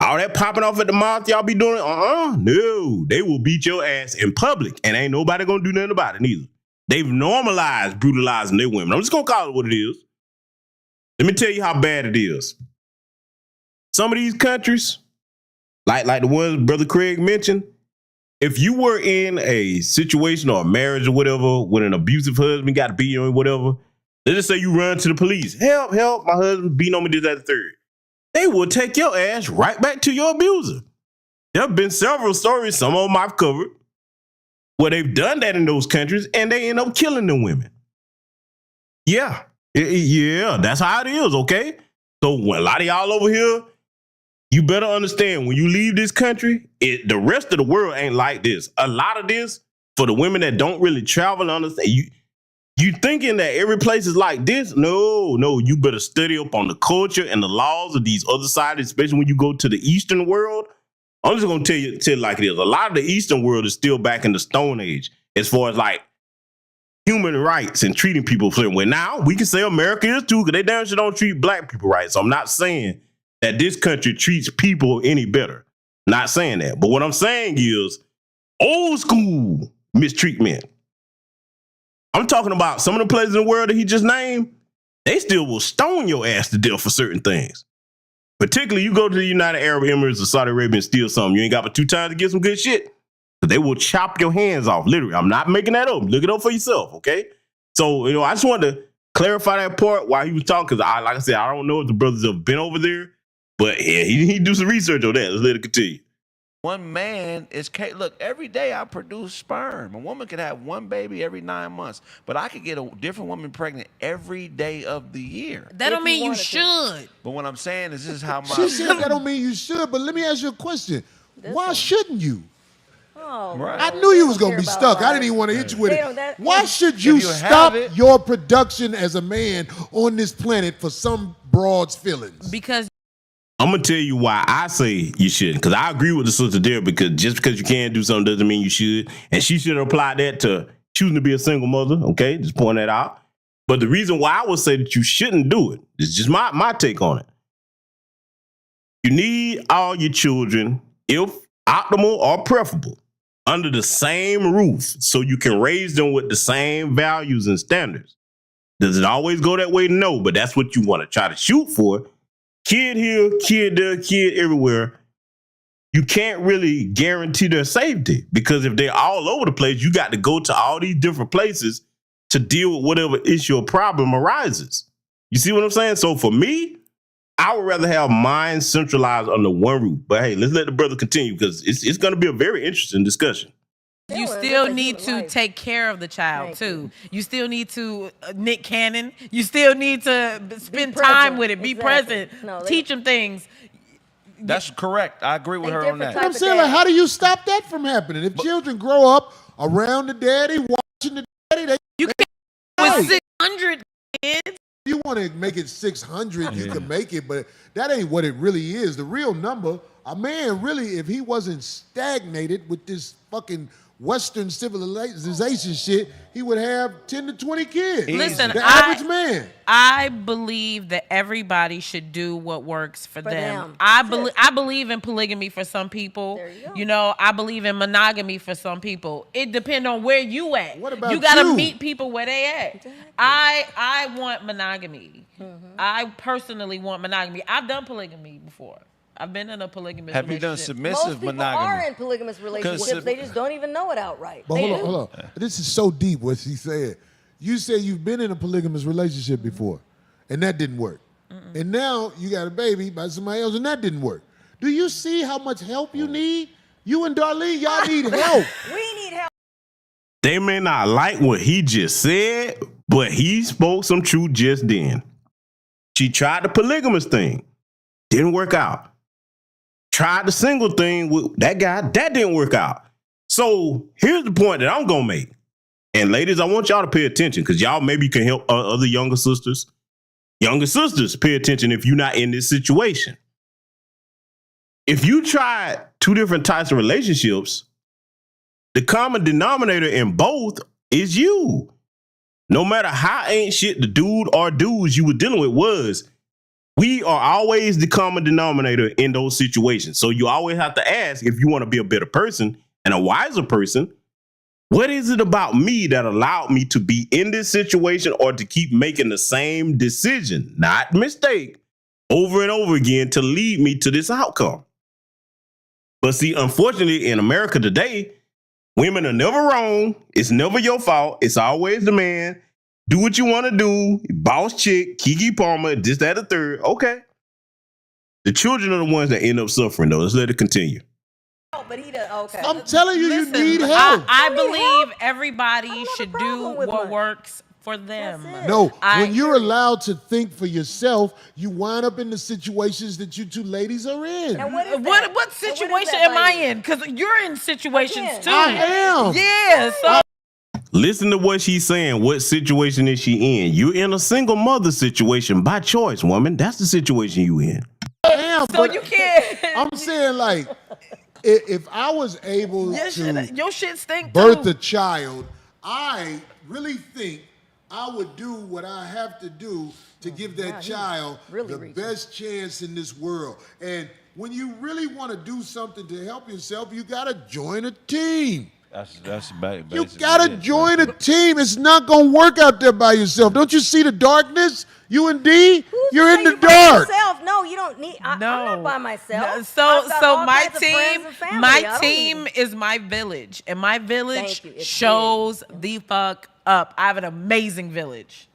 All that popping off at the mouth y'all be doing, no. They will beat your ass in public, and ain't nobody gonna do nothing about it neither. They've normalized brutalizing their women. I'm just gonna call it what it is. Let me tell you how bad it is. Some of these countries, like the ones Brother Craig mentioned, if you were in a situation or a marriage or whatever with an abusive husband, got to beat you or whatever, let's just say you run to the police. Help, my husband beating on me, this, that, the third. They will take your ass right back to your abuser. There have been several stories, some of them I've covered, where they've done that in those countries and they end up killing the women. Yeah, that's how it is, okay? So when a lot of y'all over here, you better understand when you leave this country, the rest of the world ain't like this. A lot of this, for the women that don't really travel, understand, you thinking that every place is like this? No, you better study up on the culture and the laws of these other sides, especially when you go to the Eastern world. I'm just gonna tell you like it is. A lot of the Eastern world is still back in the Stone Age as far as like human rights and treating people certain way. Now we can say America is too, because they damn sure don't treat black people right. So I'm not saying that this country treats people any better. Not saying that. But what I'm saying is old school mistreatment. I'm talking about some of the places in the world that he just named, they still will stone your ass to death for certain things. Particularly, you go to the United Arab Emirates or Saudi Arabia and steal something, you ain't got but 2 times to get some good shit. They will chop your hands off, literally. I'm not making that up. Look it up for yourself, okay? So, I just wanted to clarify that part while he was talking, because like I said, I don't know if the brothers have been over there, but yeah, he do some research on that. Let's let it continue. One man is, look, every day I produce sperm. A woman could have one baby every 9 months, but I could get a different woman pregnant every day of the year. That don't mean you should. But what I'm saying is this is how my... She said that don't mean you should, but let me ask you a question. Why shouldn't you? Oh, right. I knew you was going to be stuck. I didn't even want to hit you with it. Why should you stop your production as a man on this planet for some broad's feelings? Because I'm going to tell you why I say you shouldn't, because I agree with the sister there, because just because you can't do something doesn't mean you should. And she should apply that to choosing to be a single mother, okay? Just point that out. But the reason why I would say that you shouldn't do it is just my take on it. You need all your children, if optimal or preferable, under the same roof so you can raise them with the same values and standards. Does it always go that way? No, but that's what you want to try to shoot for. Kid here, kid there, kid everywhere. You can't really guarantee their safety because if they're all over the place, you got to go to all these different places to deal with whatever issue or problem arises. You see what I'm saying? So for me, I would rather have mine centralized under one roof. But hey, let's let the brother continue because it's going to be a very interesting discussion. You still need to take care of the child, too. You still need to, Nick Cannon, you still need to spend time with it, be present, teach them things. That's correct. I agree with her on that. But I'm saying, like, how do you stop that from happening? If children grow up around the daddy, watching the daddy, you can't with 600 kids. If you want to make it 600, you can make it, but that ain't what it really is. The real number, a man really, if he wasn't stagnated with this fucking Western civilization shit, he would have 10 to 20 kids. Listen, the average man. I believe that everybody should do what works for them. I believe in polygamy for some people. There you go. You know, I believe in monogamy for some people. It depends on where you at. What about you gotta you? meet people where they at. Exactly. I want monogamy. I personally want monogamy. I've done polygamy before. I've been in a polygamous Have you done relationship. submissive Most people monogamy? are in polygamous relationships. They just don't even know it outright. But hold on. This is so deep what she said. You said you've been in a polygamous relationship before, and that didn't work. And now you got a baby by somebody else, and that didn't work. Do you see how much help you need? You and Darlene, y'all need help. We need help. They may not like what he just said, but he spoke some truth just then. She tried the polygamous thing. Didn't work out. Tried the single thing with that guy. That didn't work out. So here's the point that I'm going to make. And ladies, I want y'all to pay attention because y'all maybe can help other younger sisters. Younger sisters, pay attention if you're not in this situation. If you tried two different types of relationships, the common denominator in both is you. No matter how ain't shit the dude or dudes you were dealing with was, we are always the common denominator in those situations. So you always have to ask, if you want to be a better person and a wiser person, what is it about me that allowed me to be in this situation or to keep making the same decision, not mistake, over and over again to lead me to this outcome? But see, unfortunately, in America today, women are never wrong. It's never your fault. It's always the man. Do what you want to do. Boss chick, Keke Palmer, this, that, or third. Okay. The children are the ones that end up suffering, though. Let's let it continue. But he does. Okay. I'm telling you, Listen, you need help. I believe everybody should do problem with what much. works for them. That's it. No, I when you're agree. allowed to think for yourself, you wind up in the situations that you two ladies are in. And what is that? What And what is situation that am I by you? in? Because you're in situations Again. too. I am. Yeah. So Listen to what she's saying. What situation is she in? You're in a single mother situation by choice, woman. That's the situation you in. I am, so but you can't. I'm saying, like, if I was able Your shit stink birth too. a child, I really think I would do what I have to do to give that child really the reaching. best chance in this world. And when you really want to do something to help yourself, you got to join a team. That's You gotta join a team. It's not gonna work out there by yourself. Don't you see the darkness? You and D, Who's you're to in say the you by dark. yourself? No, you don't need. I'm No. not by myself. No, I've So got so all my kinds of friends team, and family. I my don't team need- is my village, and my village Thank you. It's shows the fuck up. I have an amazing village.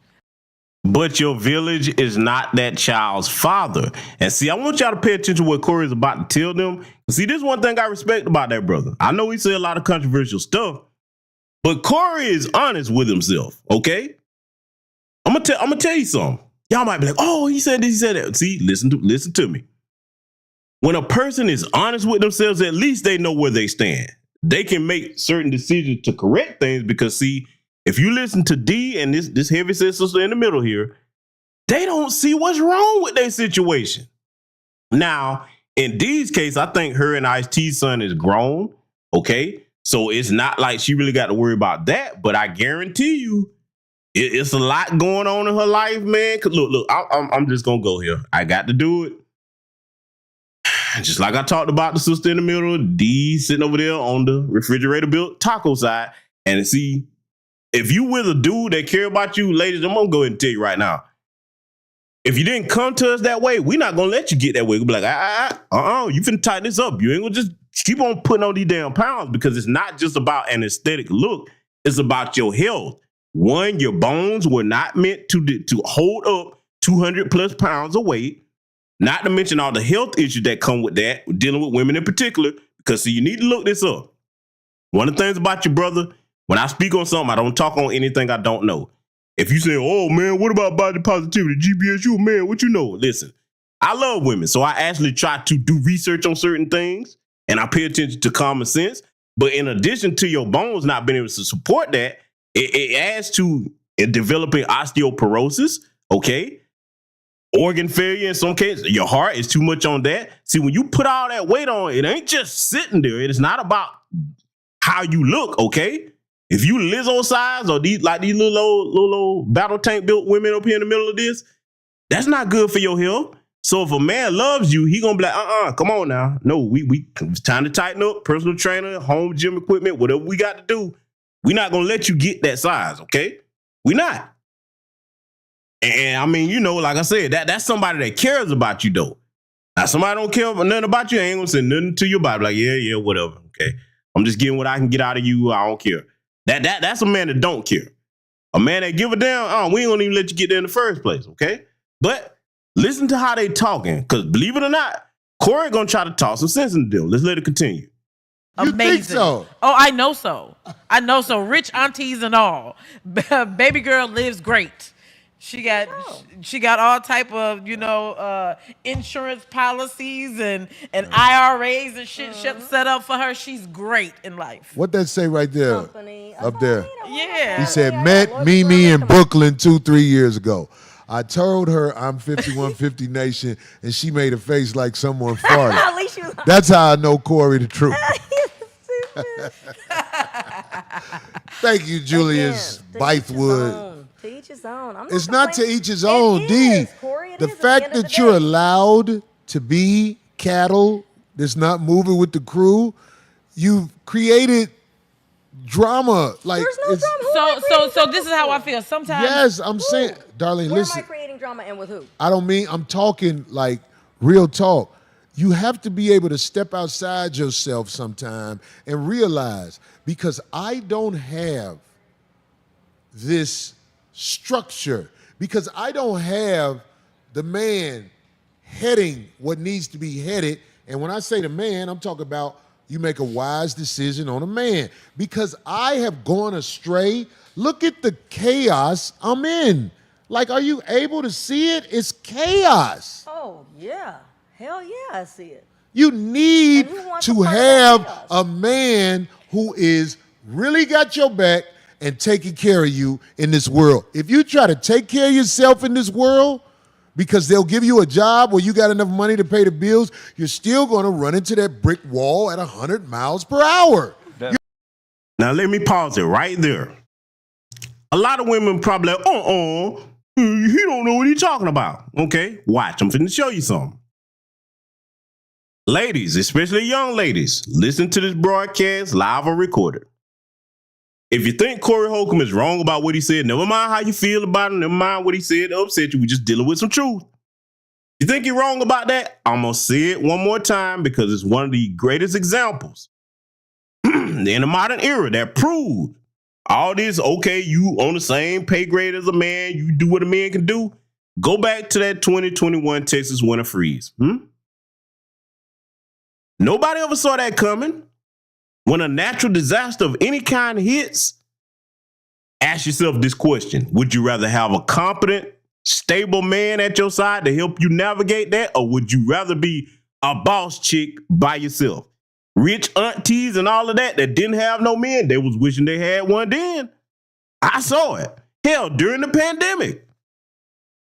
But your village is not that child's father. And see, I want y'all to pay attention to what Corey is about to tell them. See, this is one thing I respect about that brother. I know he said a lot of controversial stuff, but Corey is honest with himself, okay? I'm gonna tell you something. Y'all might be like, oh, he said this, he said that. See, listen to me. When a person is honest with themselves, at least they know where they stand. They can make certain decisions to correct things because, see, if you listen to D and this heavy set sister in the middle here, they don't see what's wrong with their situation. Now, in D's case, I think her and Ice-T's son is grown, okay? So it's not like she really got to worry about that, but I guarantee you, It's a lot going on in her life, man. Cause look, I'm just gonna go here. I got to do it. Just like I talked about the sister in the middle, D sitting over there on the refrigerator built taco side. And see, if you with a dude that care about you, ladies, I'm gonna go ahead and tell you right now. If you didn't come to us that way, we're not gonna let you get that way. We'll be like, you finna tighten this up. You ain't gonna just keep on putting on these damn pounds, because it's not just about an aesthetic look. It's about your health. One, your bones were not meant to hold up 200 plus pounds of weight. Not to mention all the health issues that come with that, dealing with women in particular. Because see, you need to look this up. One of the things about your brother, when I speak on something, I don't talk on anything I don't know. If you say, oh man, what about body positivity, GBSU, man, what you know? Listen, I love women, so I actually try to do research on certain things, and I pay attention to common sense. But in addition to your bones not being able to support that, it adds to developing osteoporosis, okay? Organ failure in some cases. Your heart is too much on that. See, when you put all that weight on, it ain't just sitting there. It is not about how you look, okay? If you Lizzo size or these little battle tank built women up here in the middle of this, that's not good for your health. So if a man loves you, he gonna be like, come on now. No, it's time to tighten up. Personal trainer, home gym equipment, whatever we got to do. We're not gonna let you get that size, okay? We're not. And I mean, like I said, that's somebody that cares about you, though. Now, somebody don't care nothing about you, ain't gonna say nothing to your body. Like, yeah, whatever, okay? I'm just getting what I can get out of you. I don't care. That's a man that don't care. A man that give a damn, we ain't gonna even let you get there in the first place, okay? But listen to how they talking, because believe it or not, Corey gonna try to talk some sense into them. Let's let it continue. You Amazing. think so? Oh, I know so. Rich aunties and all. Baby girl lives great. She got all type of, insurance policies and IRAs and shit set up for her. She's great in life. What that say right there? Company. Up there. Yeah. He said, met Mimi in Brooklyn 2-3 years ago. I told her I'm 5150 Nation, and she made a face like someone farted. At least you. That's how I know Corey the truth. Thank you, Julius Bythewood. To each his own. It's not to each his own, D. Corey, the fact that you're allowed to be cattle that's not moving with the crew, you've created drama. Like, there's no drama. So this is how I feel. Sometimes. Yes, I'm saying, darling, Where listen. am I creating drama and with who? I'm talking like real talk. You have to be able to step outside yourself sometime and realize, because I don't have this structure, because I don't have the man heading what needs to be headed. And when I say the man, I'm talking about you make a wise decision on a man, because I have gone astray. Look at the chaos I'm in. Like, are you able to see it? It's chaos. Oh, yeah. Hell yeah, I see it. You need to have chaos? a man who is really got your back and taking care of you in this world. If you try to take care of yourself in this world because they'll give you a job where you got enough money to pay the bills, you're still going to run into that brick wall at 100 miles per hour. Now, let me pause it right there. A lot of women probably like, he don't know what he's talking about. Okay, watch. I'm finna show you something. Ladies, especially young ladies, listen to this broadcast live or recorded. If you think Corey Holcomb is wrong about what he said, never mind how you feel about him, never mind what he said to upset you. We're just dealing with some truth. You think you're wrong about that? I'm going to say it one more time because it's one of the greatest examples in the modern era that proved all this, okay, you on the same pay grade as a man, you do what a man can do. Go back to that 2021 Texas winter freeze. Nobody ever saw that coming. When a natural disaster of any kind hits, ask yourself this question. Would you rather have a competent, stable man at your side to help you navigate that, or would you rather be a boss chick by yourself? Rich aunties and all of that didn't have no men, they was wishing they had one then. I saw it. Hell, during the pandemic.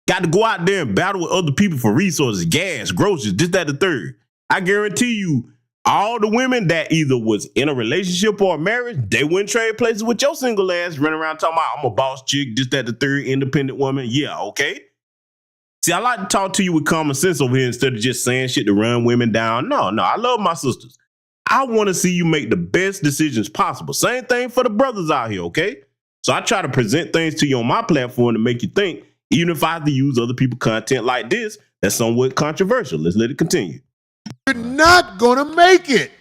Got to go out there and battle with other people for resources, gas, groceries, this, that, the third. I guarantee you, All the women that either was in a relationship or a marriage, they wouldn't trade places with your single ass running around talking about, I'm a boss chick, this, that, the third, independent woman. Yeah, okay. See, I like to talk to you with common sense over here instead of just saying shit to run women down. No, I love my sisters. I want to see you make the best decisions possible. Same thing for the brothers out here, okay? So I try to present things to you on my platform to make you think, even if I have to use other people's content like this, that's somewhat controversial. Let's let it continue. You're not gonna make it.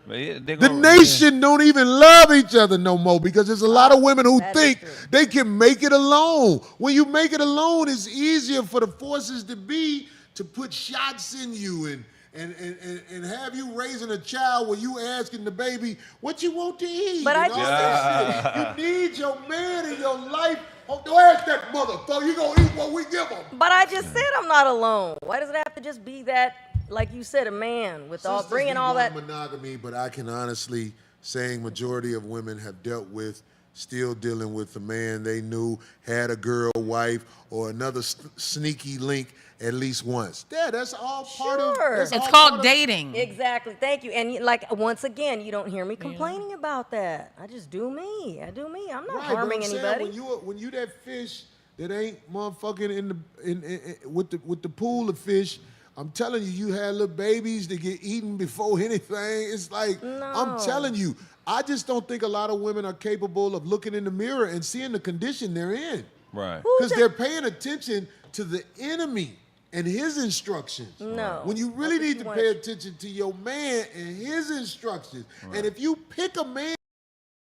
The nation don't even love each other no more because there's a lot of women who think they can make it alone. When you make it alone, it's easier for the forces to put shots in you and have you raising a child where you asking the baby what you want to eat. But I just you need your man in your life. Oh, don't ask that motherfucker. You gonna eat what we give him. But I just said I'm not alone. Why does it have to just be that? Like you said, a man with all bringing all that monogamy, but I can honestly saying majority of women have dealt with, still dealing with a man they knew had a girl, wife, or another sneaky link at least once. Yeah, that's all part of. It's called dating. Exactly. Thank you. And like once again, you don't hear me complaining about that. I just do me. I do me. I'm not harming anybody. When you that fish that ain't motherfucking with the pool of fish. I'm telling you, you had little babies that get eaten before anything. It's like, no. I'm telling you, I just don't think a lot of women are capable of looking in the mirror and seeing the condition they're in. Right. Because they're paying attention to the enemy and his instructions. No. When you really need to pay attention to your man and his instructions. Right. And if you pick a man.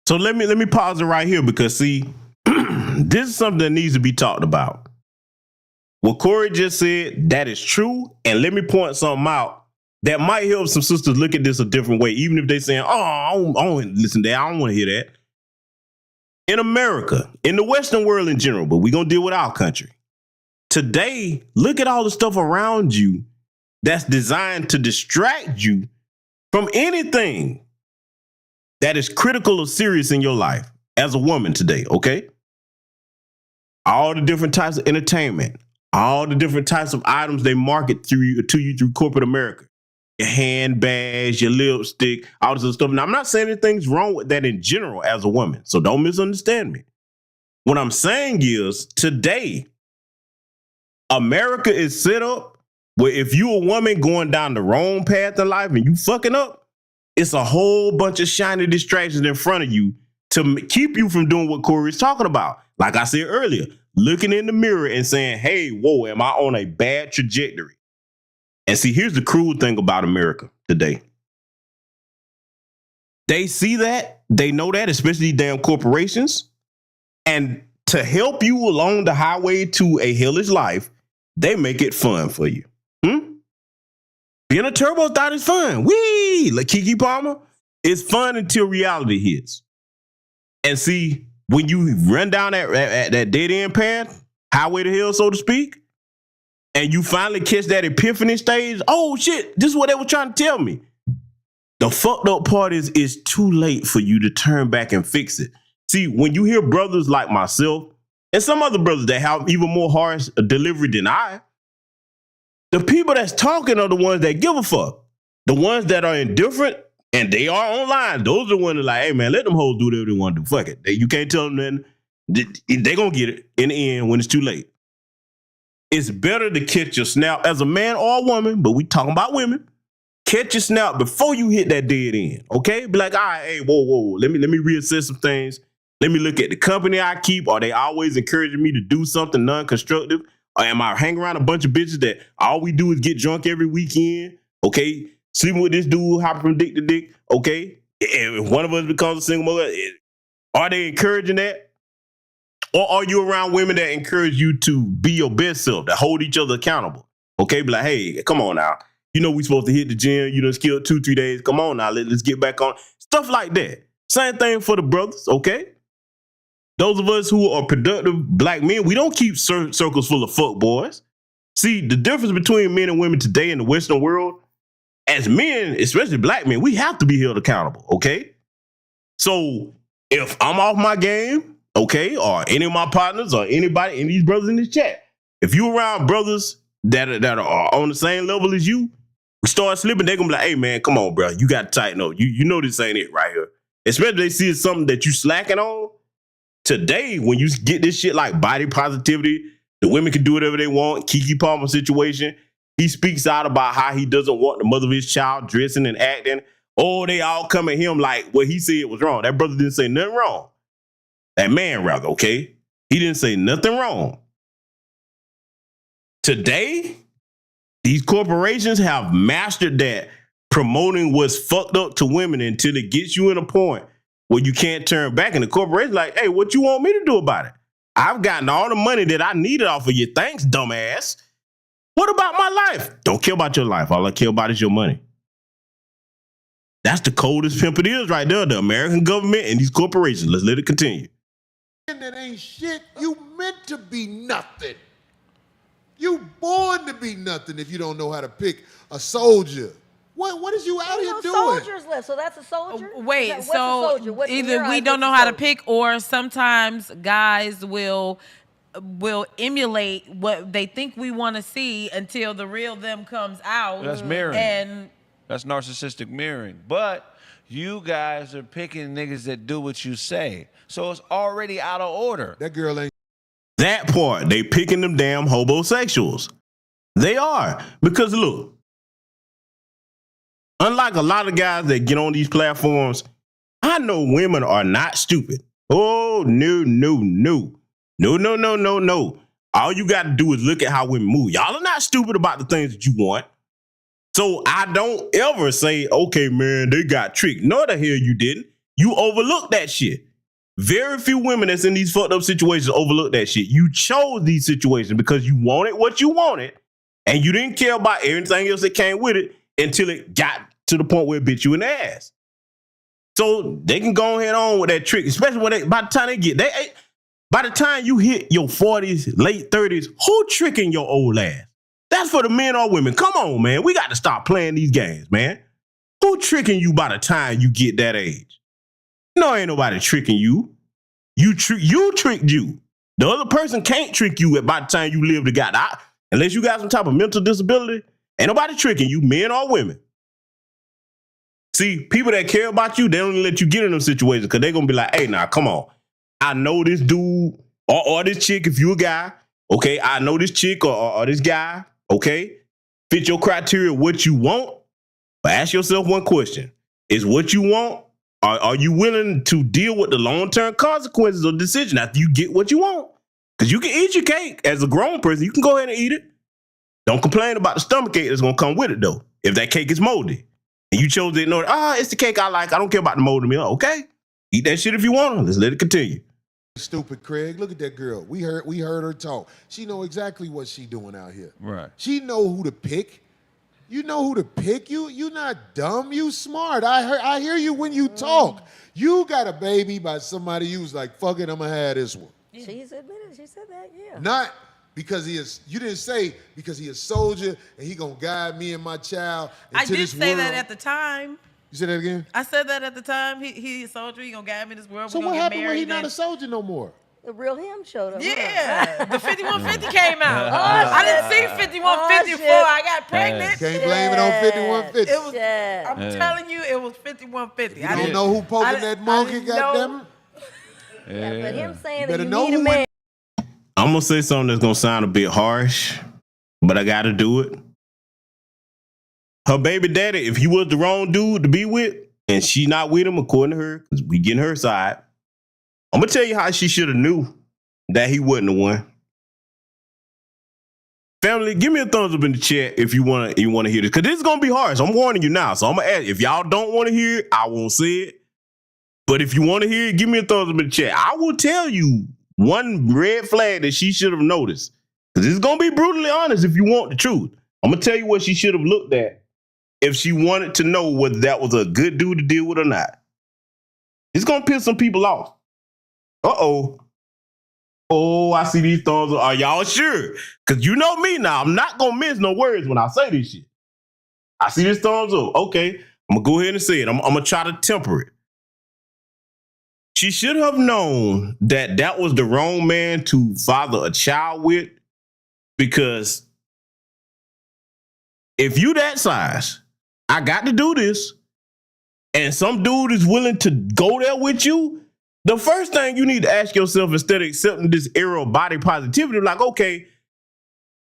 So let me pause it right here because see, this is something that needs to be talked about. What Corey just said, that is true. And let me point something out that might help some sisters look at this a different way, even if they're saying, oh, I don't listen to that. I don't want to hear that. In America, in the Western world in general, but we're going to deal with our country. Today, look at all the stuff around you that's designed to distract you from anything that is critical or serious in your life as a woman today, okay? All the different types of entertainment. All the different types of items they market to you through corporate America. Your handbags, your lipstick, all this other stuff. Now, I'm not saying anything's wrong with that in general as a woman, so don't misunderstand me. What I'm saying is, today, America is set up where if you a woman going down the wrong path in life and you fucking up, it's a whole bunch of shiny distractions in front of you to keep you from doing what Corey's talking about. Like I said earlier, looking in the mirror and saying, hey, whoa, am I on a bad trajectory? And see, here's the cruel thing about America today. They see that, they know that, especially damn corporations. And to help you along the highway to a hellish life, they make it fun for you. Being a turbo thought is fun. Whee! Like Keke Palmer, it's fun until reality hits. And see, when you run down that dead end path, highway to hell, so to speak, and you finally catch that epiphany stage, oh shit, this is what they were trying to tell me. The fucked up part is it's too late for you to turn back and fix it. See, when you hear brothers like myself and some other brothers that have even more harsh delivery than I, the people that's talking are the ones that give a fuck. The ones that are indifferent and they are online, those are the ones that are like, hey man, let them hoes do whatever they want to do. Fuck it. You can't tell them nothing. They're going to get it in the end when it's too late. It's better to catch your snap as a man or a woman, but we talking about women. Catch your snap before you hit that dead end, okay? Be like, all right, hey, whoa. Let me reassess some things. Let me look at the company I keep. Are they always encouraging me to do something non-constructive? Or am I hanging around a bunch of bitches that all we do is get drunk every weekend? Okay? Sleeping with this dude, hopping from dick to dick, okay? If one of us becomes a single mother, are they encouraging that? Or are you around women that encourage you to be your best self, that hold each other accountable? Okay, be like, hey, come on now. You know we supposed to hit the gym. You done skilled 2-3 days. Come on now, let's get back on. Stuff like that. Same thing for the brothers, okay? Those of us who are productive black men, we don't keep circles full of fuck boys. See, the difference between men and women today in the Western world, as men, especially black men, we have to be held accountable, okay? So if I'm off my game, okay, or any of my partners or anybody, any of these brothers in this chat, if you around brothers that are on the same level as you, We start slipping, they're gonna be like, hey man, come on, bro. You gotta tighten up. You know this ain't it right here. Especially if they see it's something that you slacking on. Today, when you get this shit like body positivity, the women can do whatever they want. Keke Palmer situation, he speaks out about how he doesn't want the mother of his child dressing and acting. Oh, they all come at him like what he said was wrong. That brother didn't say nothing wrong. That man, rather, okay? He didn't say nothing wrong. Today, these corporations have mastered that promoting what's fucked up to women until it gets you in a point where you can't turn back. And the corporation's like, hey, what you want me to do about it? I've gotten all the money that I needed off of you. Thanks, dumbass. What about my life? Don't care about your life. All I care about is your money. That's the coldest pimp it is right there. The American government and these corporations. Let's let it continue. That ain't shit. You meant to be nothing. You born to be nothing if you don't know how to pick a soldier. What is you out here doing? Soldiers left, so that's a soldier? Wait, so either we don't know how to pick, or sometimes guys will emulate what they think we want to see until the real them comes out. That's mirroring. And that's narcissistic mirroring. But you guys are picking niggas that do what you say. So it's already out of order. That girl ain't. That part, they picking them damn homosexuals. They are. Because look, unlike a lot of guys that get on these platforms, I know women are not stupid. Oh, no, no, no. No, no, no, no, no. All you got to do is look at how women move. Y'all are not stupid about the things that you want. So I don't ever say, okay, man, they got tricked. No, the hell you didn't. You overlooked that shit. Very few women that's in these fucked up situations overlook that shit. You chose these situations because you wanted what you wanted, and you didn't care about everything else that came with it until it got to the point where it bit you in the ass. So they can go ahead on with that trick, especially when by the time you hit your 40s, late 30s, who tricking your old ass? That's for the men or women. Come on, man. We got to stop playing these games, man. Who tricking you by the time you get that age? No, ain't nobody tricking you. You tricked you. The other person can't trick you by the time you live together. Unless you got some type of mental disability, ain't nobody tricking you, men or women. See, people that care about you, they don't let you get in them situations because they're going to be like, hey, now, come on. I know this dude or this chick, if you a guy, okay, I know this chick or this guy, okay, fit your criteria, what you want. But ask yourself one question. Is what you want, are you willing to deal with the long-term consequences of the decision after you get what you want? Because you can eat your cake as a grown person. You can go ahead and eat it. Don't complain about the stomach ache that's going to come with it, though, if that cake is moldy. And you chose to ignore it. It's the cake I like. I don't care about the moldy meal. Okay, eat that shit if you want. Let's let it continue. Stupid Craig. Look at that girl. We heard her talk. She know exactly what she doing out here. Right. She know who to pick. You know who to pick. You not dumb. You smart. I hear you when you talk. You got a baby by somebody you was like, fuck it, I'm gonna have this one. She's admitted. She said that. Yeah. Not because he is. You didn't say because he a soldier and he gonna guide me and my child. I did say that at the time. You said that again? I said that at the time. He a soldier. He gonna guide me in this world. So what happened when he not a soldier no more? The real him showed up. Yeah, the 5150 came out. I didn't see 5150 before I got pregnant. Can't blame it on 5150. It was. I'm telling you, it was 5150. I don't know who poking that monkey, goddamn. Yeah, but him saying you that you need a man. I'm gonna say something that's gonna sound a bit harsh, but I gotta do it. Her baby daddy, if he was the wrong dude to be with, and she not with him, according to her, because we getting her side, I'm gonna tell you how she should have knew that he wasn't the one. Family, give me a thumbs up in the chat if you wanna hear this, because this is gonna be harsh. I'm warning you now, so I'm gonna ask. If y'all don't want to hear it, I won't say it. But if you want to hear it, give me a thumbs up in the chat. I will tell you one red flag that she should have noticed, because it's gonna be brutally honest. If you want the truth, I'm gonna tell you what she should have looked at if she wanted to know whether that was a good dude to deal with or not. It's gonna piss some people off. Uh-oh. Oh, I see these thumbs. Are y'all sure? Because you know me now. I'm not going to miss no words when I say this shit. I see this thumbs up. Okay, I'm going to go ahead and say it. I'm going to try to temper it. She should have known that that was the wrong man to father a child with, because if you that size, I got to do this, and some dude is willing to go there with you, the first thing you need to ask yourself instead of accepting this era of body positivity, like, okay,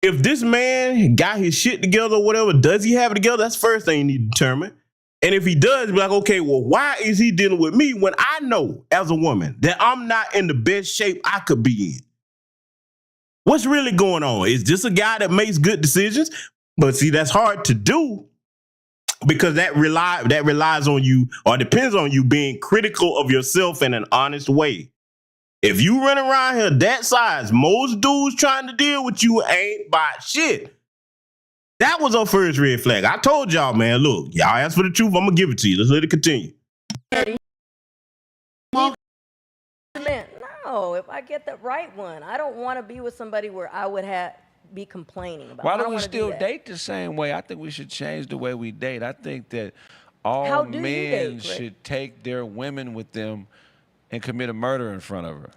if this man got his shit together or whatever, does he have it together? That's the first thing you need to determine. And if he does, be like, okay, well, why is he dealing with me when I know as a woman that I'm not in the best shape I could be in? What's really going on? Is this a guy that makes good decisions? But see, that's hard to do because that relies on you or depends on you being critical of yourself in an honest way. If you run around here that size, most dudes trying to deal with you ain't about shit. That was our first red flag. I told y'all, man, look, y'all asked for the truth, I'm going to give it to you. Let's let it continue. Man, no, if I get the right one, I don't want to be with somebody where I would be complaining about. Why do we still date the same way? I think we should change the way we date. I think that all men should take their women with them and commit a murder in front of her.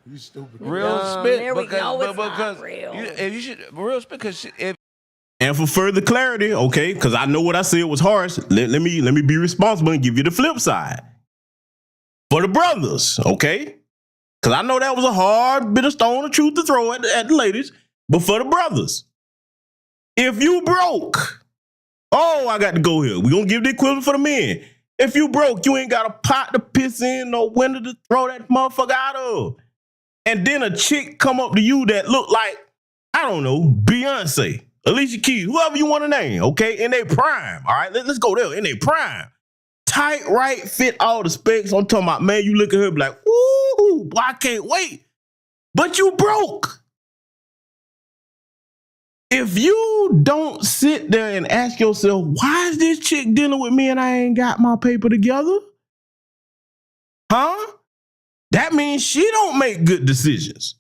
You stupid. Real spit. There we go. It's because not real. You should real spit because if. And for further clarity, okay, because I know what I said was harsh, let me be responsible and give you the flip side. For the brothers, okay? Because I know that was a hard bit of stone of truth to throw at the ladies, but for the brothers, if you broke, I got to go here. We're going to give the equivalent for the men. If you broke, you ain't got a pot to piss in, no window to throw that motherfucker out of. And then a chick come up to you that look like, I don't know, Beyonce, Alicia Keys, whoever you want to name, okay, in their prime, all right? Let's go there, in their prime. Tight, right, fit all the specs. I'm talking about, man, you look at her be like, ooh, boy, I can't wait. But you broke. If you don't sit there and ask yourself, why is this chick dealing with me and I ain't got my paper together? Huh? That means she don't make good decisions.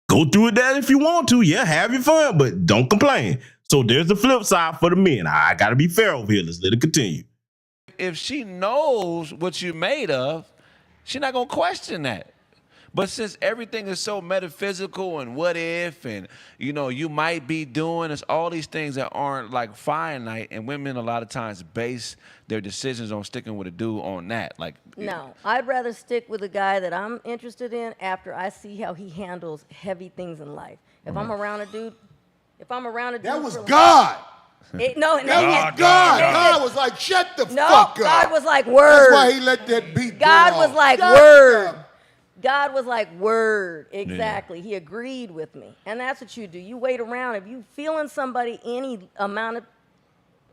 Go through it that if you want to. Yeah, have your fun, but don't complain. So there's the flip side for the men. I got to be fair over here. Let's let it continue. If she knows what you're made of, she's not going to question that. But since everything is so metaphysical and what if and, you might be doing, it's all these things that aren't like finite, and women a lot of times base their decisions on sticking with a dude on that. Like, no, I'd rather stick with a guy that I'm interested in after I see how he handles heavy things in life. If I'm around a dude, that was God. That was God. God was like, shut the fuck up. God was like, word. That's why he let that beat God go was off. like, word. God was like, word. Exactly. Yeah. He agreed with me. And that's what you do. You wait around. If you feeling somebody any amount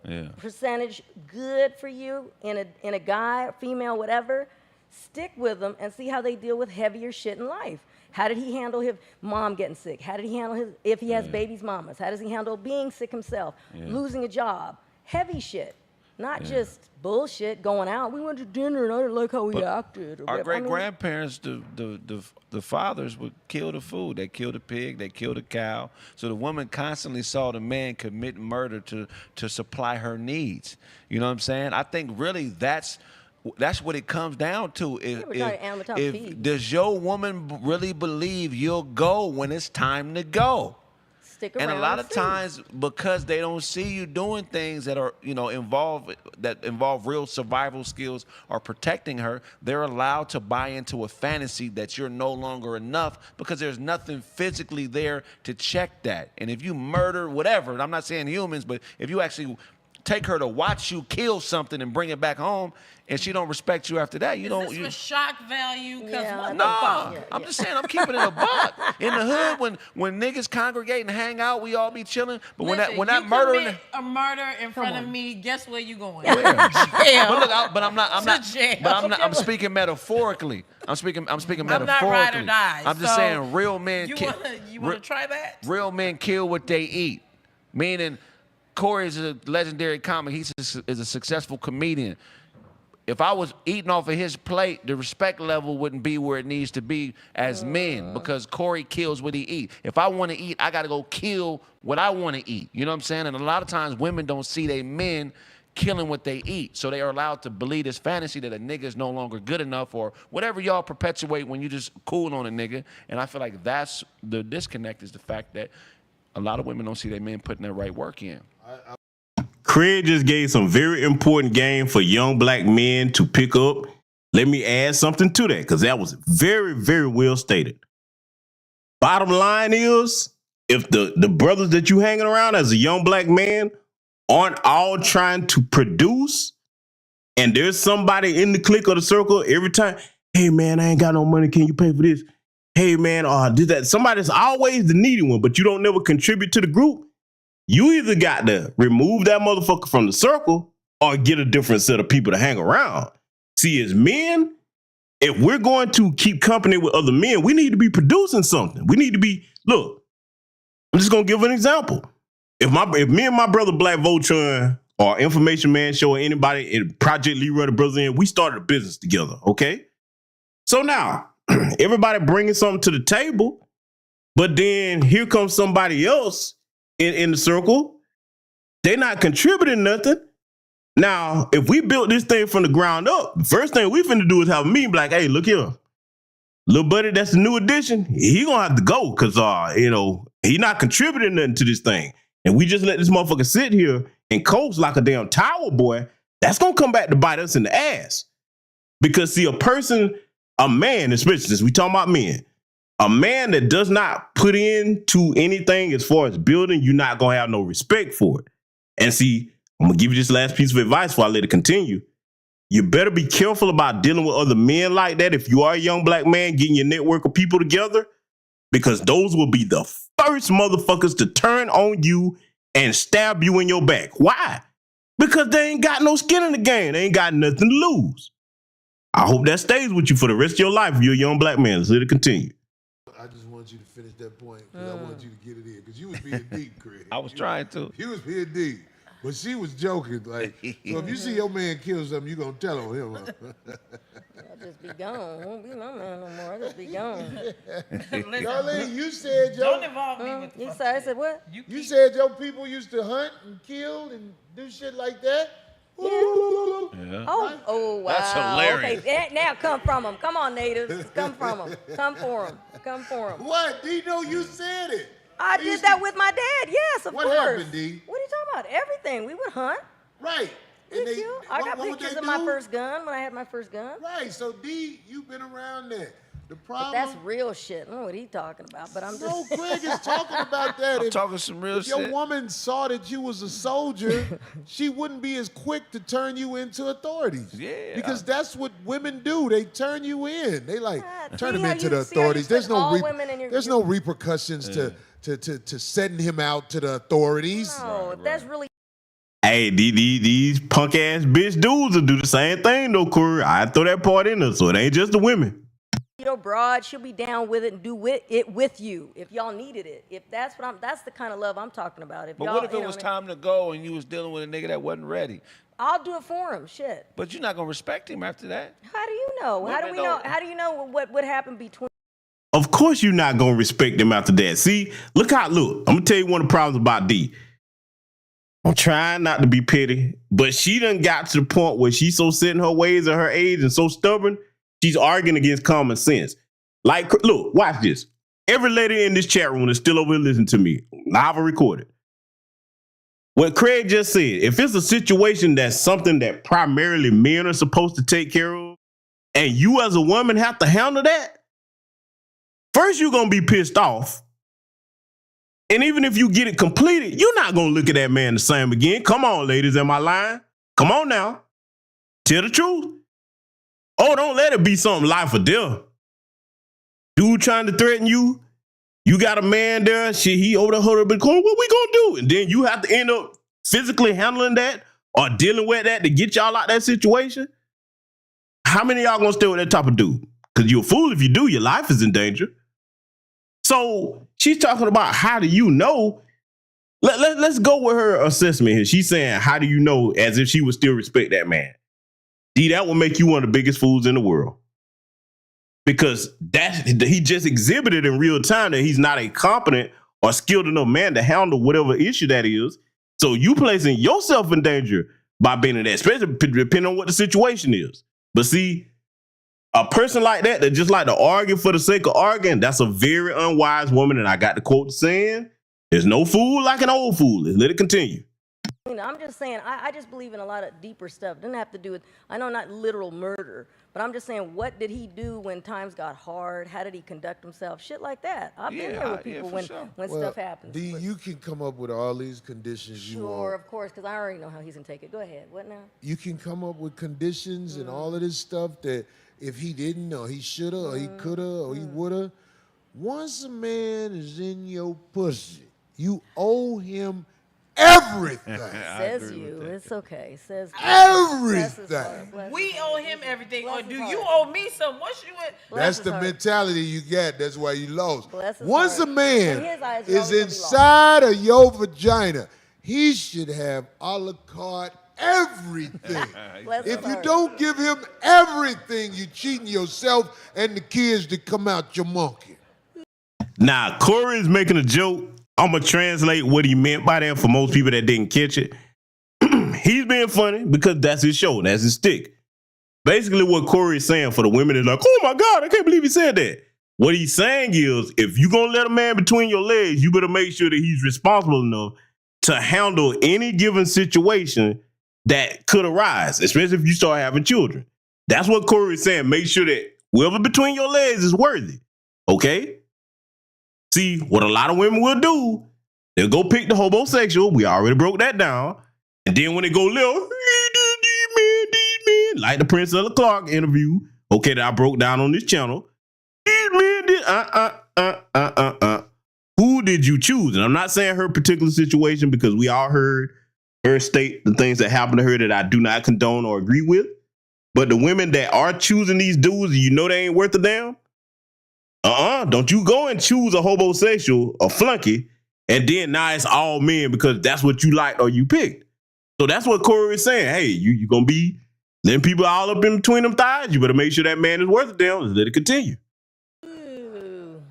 of percentage good for you in a guy, female, whatever, stick with them and see how they deal with heavier shit in life. How did he handle his mom getting sick? How did he handle if he has babies' mamas? How does he handle being sick himself, losing a job? Heavy shit, not just bullshit going out. We went to dinner and I didn't like how we acted. Our great-grandparents, the fathers would kill the food. They killed a pig, they killed a cow. So the woman constantly saw the man commit murder to supply her needs. You know what I'm saying? I think really that's what it comes down to. Does your woman really believe you'll go when it's time to go? Stick around. And a lot of times, because they don't see you doing things that are, involve real survival skills or protecting her, they're allowed to buy into a fantasy that you're no longer enough because there's nothing physically there to check that. And if you murder whatever, and I'm not saying humans, but if you actually take her to watch you kill something and bring it back home, and she don't respect you after that, for shock value? I'm just saying, I'm keeping it a buck. In the hood, when niggas congregate and hang out, we all be chilling. But when that murder, commit a murder in front of me, guess where you going? Yeah. I'm speaking metaphorically. I'm speaking metaphorically. I'm not ride or die. I'm just saying, real men. You want to try that? Real men kill what they eat. Meaning, Corey is a legendary comic. He's a successful comedian. If I was eating off of his plate, the respect level wouldn't be where it needs to be as men, because Corey kills what he eats. If I want to eat, I got to go kill what I want to eat. You know what I'm saying? And a lot of times women don't see they men killing what they eat. So they are allowed to believe this fantasy that a nigga is no longer good enough or whatever y'all perpetuate when you just cool on a nigga. And I feel like that's the disconnect, is the fact that a lot of women don't see their men putting their right work in. Craig just gave some very important game for young black men to pick up. Let me add something to that because that was very, very well stated. Bottom line is, if the brothers that you hanging around as a young black man aren't all trying to produce, and there's somebody in the clique or the circle every time, hey man, I ain't got no money, can you pay for this? Hey man, did that? Somebody's always the needy one, but you don't never contribute to the group. You either got to remove that motherfucker from the circle or get a different set of people to hang around. See, as men, if we're going to keep company with other men, we need to be producing something. We need to be, look, I'm just going to give an example. If me and my brother Black Voltron or Information Man Show or anybody in Project Leroy the Brothers in, we started a business together, okay? So now, everybody bringing something to the table, but then here comes somebody else in the circle. They're not contributing nothing. Now, if we built this thing from the ground up, the first thing we finna do is have a meeting like, hey, look here. Little buddy, that's the new addition. He gonna have to go because, he not contributing nothing to this thing. And we just let this motherfucker sit here and coast like a damn tower boy. That's gonna come back to bite us in the ass. Because see, a man, especially since we talking about men, a man that does not put into anything as far as building, you're not gonna have no respect for it. And see, I'm gonna give you this last piece of advice before I let it continue. You better be careful about dealing with other men like that. If you are a young black man, getting your network of people together, because those will be the first motherfuckers to turn on you and stab you in your back. Why? Because they ain't got no skin in the game. They ain't got nothing to lose. I hope that stays with you for the rest of your life if you're a young black man. Let's let it continue. I just want you to finish that point because I want you to get it in because you was being deep, Craig. I was trying to. You was being deep. But she was joking. Like, so if you see your man kill something, you going to tell on him. Huh? I'll just be gone. I won't be my man no more. I'll just be gone. Darlene, you said Don't involve me with You said, I said what? you said your people used to hunt and kill and do shit like that? Yeah. Oh, wow. That's hilarious. Okay, now come from them. Come on, natives. Come from them. Come for them. Come for them. What? Dino, you said it. I did that with my dad. Yes, of course. What happened, D? What are you talking about? Everything. We would hunt. Right. And I got pictures of my first gun when I had my first gun. Right. So, D, you've been around that. The problem. But that's real shit. I don't know what he's talking about, but I'm just. No, Craig is talking about that. I'm talking some real if shit. your woman saw that you was a soldier, she wouldn't be as quick to turn you into authorities. Yeah. Because that's what women do. They turn you in. They like turn him how into you- the see how you authorities. There's put no all women in your- there's no repercussions to setting him out to the authorities. No, that's really. Hey, these punk ass bitch dudes will do the same thing though, Corey. I throw that part in there, so it ain't just the women. Your broad, she'll be down with it and do it with you if y'all needed it. If that's that's the kind of love I'm talking about. If But y'all, what if it was time to go and you was dealing with a nigga that wasn't ready? I'll do it for him. Shit. But you're not gonna respect him after that. How do you know? How do we know? How do you know what happened between? Of course you're not gonna respect them after that. See, look. I'm gonna tell you one of the problems about D. I'm trying not to be petty, but she done got to the point where she's so set in her ways at her age and so stubborn, she's arguing against common sense. Like, look, watch this. Every lady in this chat room is still over here listening to me. Live or recorded. What Craig just said, if it's a situation that's something that primarily men are supposed to take care of, and you as a woman have to handle that, first you're going to be pissed off. And even if you get it completed, you're not going to look at that man the same again. Come on, ladies, am I lying? Come on now. Tell the truth. Oh, don't let it be something life or death. Dude trying to threaten you. You got a man there. Shit, he over the hood, but what we gonna do? And then you have to end up physically handling that or dealing with that to get y'all out that situation. How many of y'all gonna stay with that type of dude? Because you're a fool if you do. Your life is in danger. So she's talking about how do you know? Let's go with her assessment here. She's saying, how do you know, as if she would still respect that man? D, that will make you one of the biggest fools in the world. Because he just exhibited in real time that he's not a competent or skilled enough man to handle whatever issue that is. So you placing yourself in danger by being in that, especially depending on what the situation is. But see, a person like that just like to argue for the sake of arguing, that's a very unwise woman. And I got the quote saying, there's no fool like an old fool. Let it continue. I'm just saying, I just believe in a lot of deeper stuff. It doesn't have to do with, I know not literal murder, but I'm just saying, what did he do when times got hard? How did he conduct himself? Shit like that. I've been there with people when stuff happens. D, you can come up with all these conditions you want. Sure, of course, because I already know how he's going to take it. Go ahead. What now? You can come up with conditions and all of this stuff that if he didn't or he shoulda or he coulda or he woulda, once a man is in your pussy, you owe him everything. Says you. It's okay. Says everything. We owe him everything. Or do you owe me some? What's you with? That's the mentality you got. That's why you lost. Once heart. a man is inside of your vagina, he should have a la carte everything. If you don't give him everything, you're cheating yourself and the kids that come out your monkey. Now, Corey is making a joke. I'm going to translate what he meant by that for most people that didn't catch it. He's being funny because that's his show. That's his stick. Basically, what Corey is saying for the women is like, oh my God, I can't believe he said that. What he's saying is, if you're going to let a man between your legs, you better make sure that he's responsible enough to handle any given situation that could arise, especially if you start having children. That's what Corey is saying. Make sure that whoever between your legs is worthy. Okay? See, what a lot of women will do, they'll go pick the homosexual. We already broke that down. And then when they go little, like the Prince of the Clark interview, okay, that I broke down on this channel. Who did you choose? And I'm not saying her particular situation because we all heard her state the things that happened to her that I do not condone or agree with. But the women that are choosing these dudes, you know they ain't worth a damn. Don't you go and choose a homosexual, a flunky, and then now it's all men because that's what you liked or you picked. So that's what Corey is saying. Hey, you gonna be letting people all up in between them thighs. You better make sure that man is worth it damn. Let's let it continue. Ooh.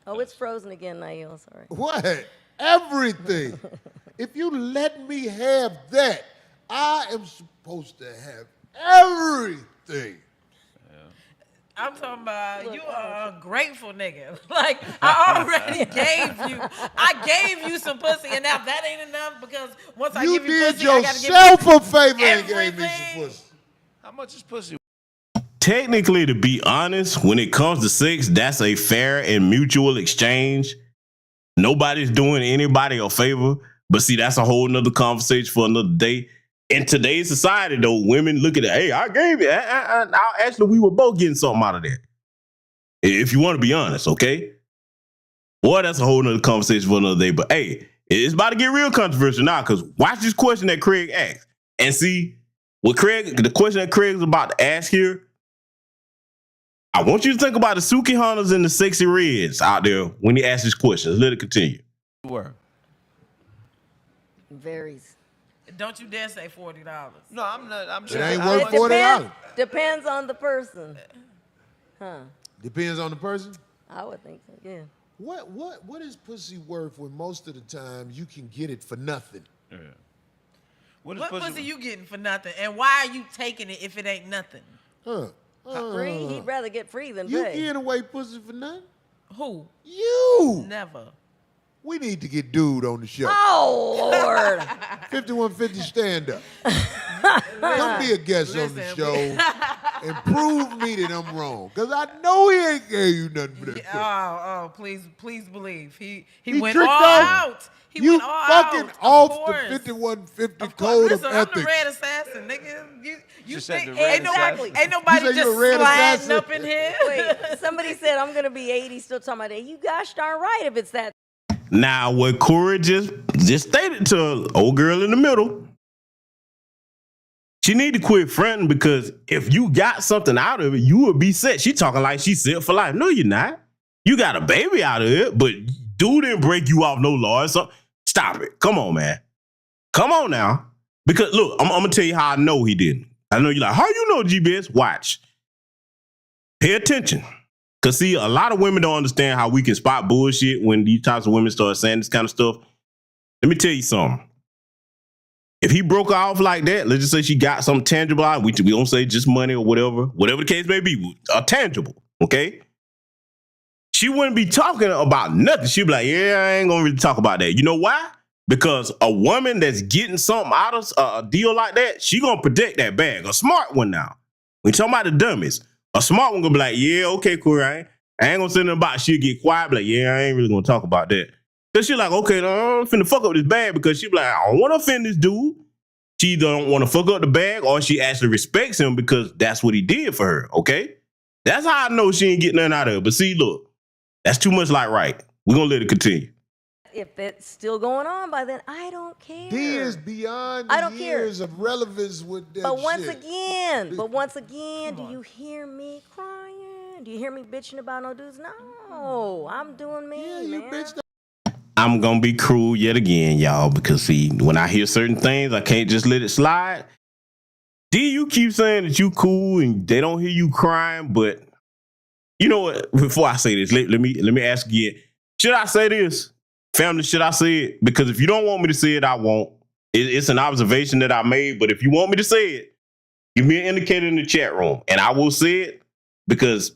Oh, it's frozen again, Nail. Sorry. What? Everything. If you let me have that, I am supposed to have everything. I'm talking about you are a grateful nigga. Like, I already gave you some pussy, and now that ain't enough because once I give you pussy, I gotta give you yourself a favor and gave me some pussy. How much is pussy? Technically, to be honest, when it comes to sex, that's a fair and mutual exchange. Nobody's doing anybody a favor. But see, that's a whole nother conversation for another day. In today's society, though, women look at it, hey, I gave it. Actually, we were both getting something out of that. If you want to be honest, okay? Boy, that's a whole nother conversation for another day. But hey, it's about to get real controversial now because watch this question that Craig asked. And see, the question that Craig is about to ask here, I want you to think about the Suki Hunters and the Sexy Reds out there when he asks this question. Let it continue. Where? Varies. Don't you dare say $40. No, I'm not. I'm it ain't worth $40. Depends on the person. Huh? Depends on the person? I would think so, yeah. What is pussy worth when most of the time you can get it for nothing? Yeah. What pussy you getting for nothing? And why are you taking it if it ain't nothing? Free? He'd rather get free than you pay. You getting away pussy for nothing? Who? You. Never. We need to get Dude on the show. Oh, Lord. 5150 stand up. Come be a guest on the show and prove me that I'm wrong. Because I know he ain't gave you nothing but that. Please believe. He went all out. He you went all fucking out. off the 5150 code of ethics. I'm the red assassin, nigga. You said think the red ain't nobody just sliding up in here? Wait, somebody said I'm going to be 80 still talking about that. You gosh darn right if it's that. Now, what Corey just stated to old girl in the middle, she need to quit fronting because if you got something out of it, you would be set. She talking like she's set for life. No, you're not. You got a baby out of it, but dude didn't break you off no law. So stop it. Come on, man. Come on now. Because look, I'm going to tell you how I know he didn't. I know you're like, how you know, GBS? Watch. Pay attention. Because, see, a lot of women don't understand how we can spot bullshit when these types of women start saying this kind of stuff. Let me tell you something. If he broke her off like that, let's just say she got something tangible out. We don't say just money or whatever the case may be, tangible, okay? She wouldn't be talking about nothing. She'd be like, yeah, I ain't going to really talk about that. You know why? Because a woman that's getting something out of a deal like that, she gonna protect that bag. A smart one now. We talking about the dummies. A smart one gonna be like, yeah, okay, cool, I ain't gonna say nothing about it. She'll get quiet, be like, yeah, I ain't really gonna talk about that. Cause she like, okay, no, I'm finna fuck up this bag because she be like, I don't wanna offend this dude. She don't wanna fuck up the bag, or she actually respects him because that's what he did for her, okay? That's how I know she ain't getting nothing out of it. But see, look, that's too much like right. We're gonna let it continue. If it's still going on by then, I don't care. D is beyond the years of relevance with that But shit. once again, do you hear me crying? Do you hear me bitching about no dudes? No, I'm doing me, Yeah, you man. bitch. I'm gonna be cruel yet again, y'all, because see, when I hear certain things, I can't just let it slide. D, you keep saying that you cool and they don't hear you crying, but you know what? Before I say this, let me ask again. Should I say this? Family, should I say it? Because if you don't want me to say it, I won't. It's an observation that I made, but if you want me to say it, give me an indicator in the chat room, and I will say it because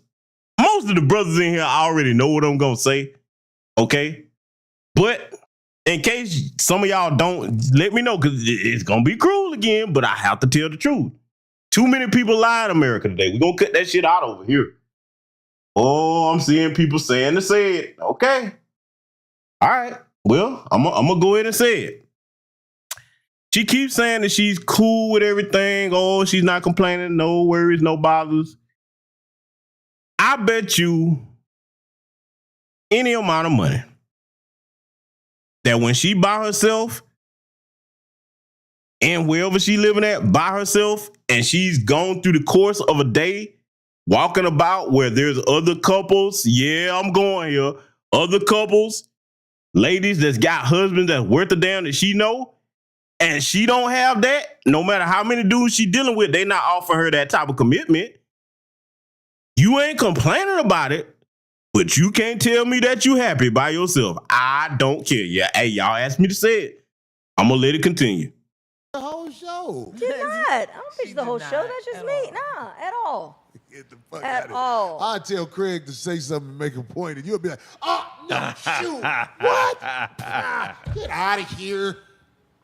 most of the brothers in here already know what I'm gonna say, okay? But in case some of y'all don't, let me know because it's gonna be cruel again, but I have to tell the truth. Too many people lie in America today. We're gonna cut that shit out over here. Oh, I'm seeing people saying to say it. Okay. All right. Well, I'm gonna go ahead and say it. She keeps saying that she's cool with everything. Oh, she's not complaining. No worries, no bothers. I bet you any amount of money that when she by herself and wherever she living at by herself and she's gone through the course of a day walking about where there's other couples, yeah, I'm going here, other couples, ladies that's got husbands that's worth a damn that she know, and she don't have that, no matter how many dudes she dealing with, they not offering her that type of commitment. You ain't complaining about it, but you can't tell me that you happy by yourself. I don't care. Yeah, hey, y'all asked me to say it. I'm gonna let it continue. The whole show. Did not. I don't bitch the whole show. That's just me. Nah, at all. Get the fuck At out of all. I tell Craig to say something and make a point, and you'll be like, oh, no, shoot. What? Get out of here.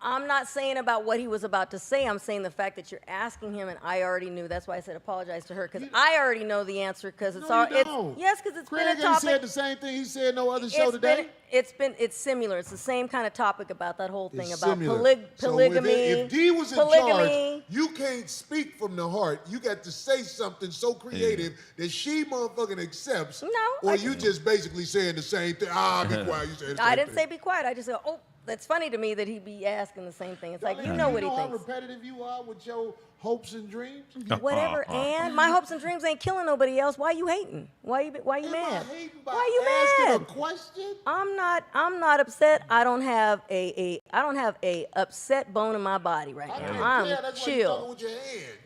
I'm not saying about what he was about to say. I'm saying the fact that you're asking him, and I already knew. That's why I said apologize to her, because I already know the answer. Because it's all. Yes, because it's Craig been a topic. said the same thing he said no other show today. It's similar. It's the same kind of topic about that whole thing about polygamy. So if D was in charge, you can't speak from the heart. You got to say something so creative that she motherfucking accepts. No. Or you just basically saying the same thing. Ah, be quiet. You said the same I didn't thing. say be quiet. I just said, oh. That's funny to me that he be asking the same thing. It's like, you know what he thinks. You know how repetitive you are with your hopes and dreams? Whatever, and my hopes and dreams ain't killing nobody else. Why you hating? Why you mad? Why you mad? Asking a question? I'm not upset. I don't have a upset bone in my body right now. I'm chill.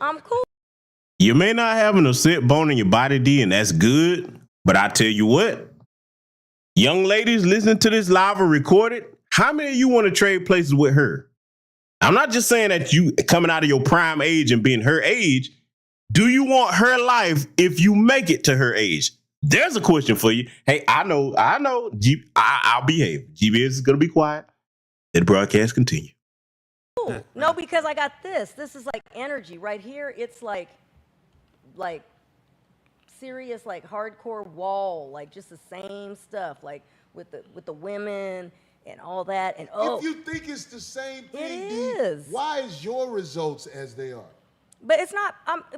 I'm cool. You may not have an upset bone in your body, D, and that's good. But I tell you what, young ladies, listen to this live or record it. How many of you want to trade places with her? I'm not just saying that you coming out of your prime age and being her age. Do you want her life if you make it to her age? There's a question for you. Hey, I know. I'll behave. GBS is going to be quiet. Let the broadcast continue. No, because I got this. This is like energy right here. It's like serious, like hardcore wall, like just the same stuff, like with the women and all that. And if you think it's the same thing, it is. Why is your results as they are? But it's not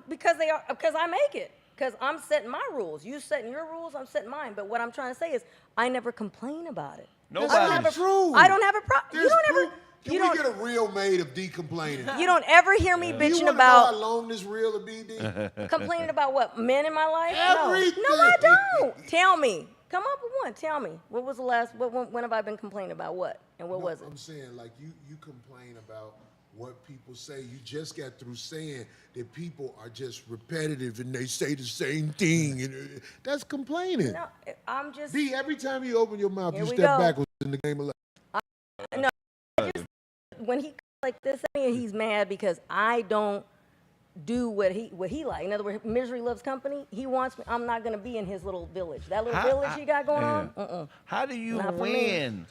because I make it. Because I'm setting my rules. You setting your rules, I'm setting mine. But what I'm trying to say is I never complain about it. Nobody. That's true. I don't have a problem. Can we get a reel made of D complaining? You don't ever hear me bitching you about. Know how long this reel will be, D? Complaining about what? Men in my life? Everything. No, I don't. Tell me. Come up with one. Tell me. What was the last? When have I been complaining about what? And what was it? I'm saying, like, you complain about what people say. You just got through saying that people are just repetitive and they say the same thing. And that's complaining. No, I'm just. D, every time you open your mouth, you step backwards in the game of life. No, when he like this, he's mad because I don't do what he like. In other words, misery loves company. He wants me. I'm not gonna be in his little village. That little village he got going on. How do you win?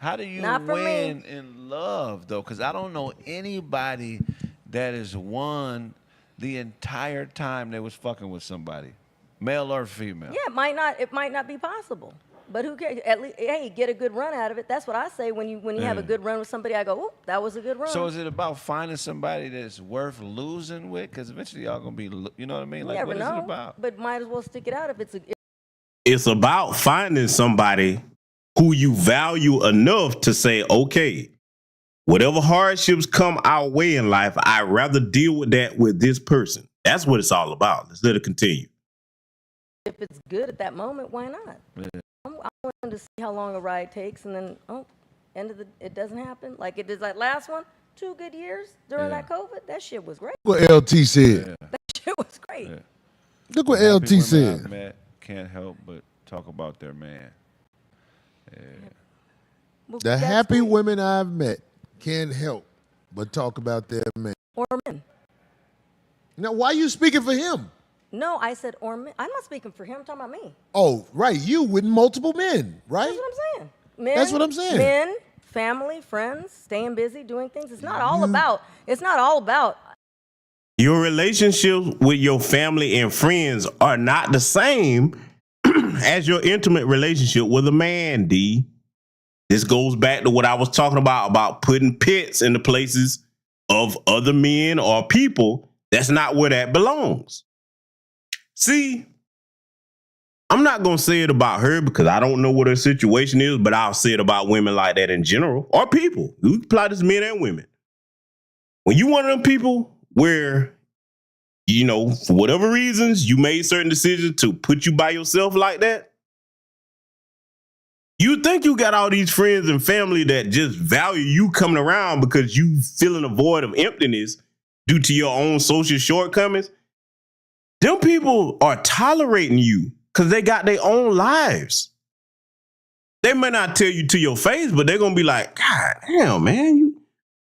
How do you Not for win me. in love, though? Because I don't know anybody that has won the entire time they was fucking with somebody, male or female. Yeah, it might not be possible. But who cares? At least, hey, get a good run out of it. That's what I say when you have a good run with somebody. I go, "Ooh, that was a good run." So is it about finding somebody that's worth losing with? Because eventually y'all gonna be, you know what I mean? Like, what is it about? But might as well stick it out if it's It's about finding somebody who you value enough to say, okay, whatever hardships come our way in life, I'd rather deal with that with this person. That's what it's all about. Let's let it continue. If it's good at that moment, why not? Yeah. I'm willing to see how long a ride takes, and then it doesn't happen. Like it is that last one, 2 good years during that COVID. That shit was great. What LT said. Yeah. That shit was great. Yeah. Look what LT said. I've met can't help but talk about their man. Yeah. Well, the happy women I've met can't help but talk about their man. Or men. Now, why are you speaking for him? No, I said or men. I'm not speaking for him. I'm talking about me. Oh, right. You with multiple men, right? That's what I'm saying. Men, that's what I'm saying. Men, family, friends, staying busy, doing things. It's not all about. Your relationships with your family and friends are not the same as your intimate relationship with a man, D. This goes back to what I was talking about putting pits in the places of other men or people. That's not where that belongs. See, I'm not going to say it about her because I don't know what her situation is, but I'll say it about women like that in general, or people. We apply this to men and women. When you one of them people where, you know, for whatever reasons, you made certain decisions to put you by yourself like that, you think you got all these friends and family that just value you coming around because you feeling a void of emptiness due to your own social shortcomings. Them people are tolerating you because they got their own lives. They may not tell you to your face, but they're going to be like, God damn, man,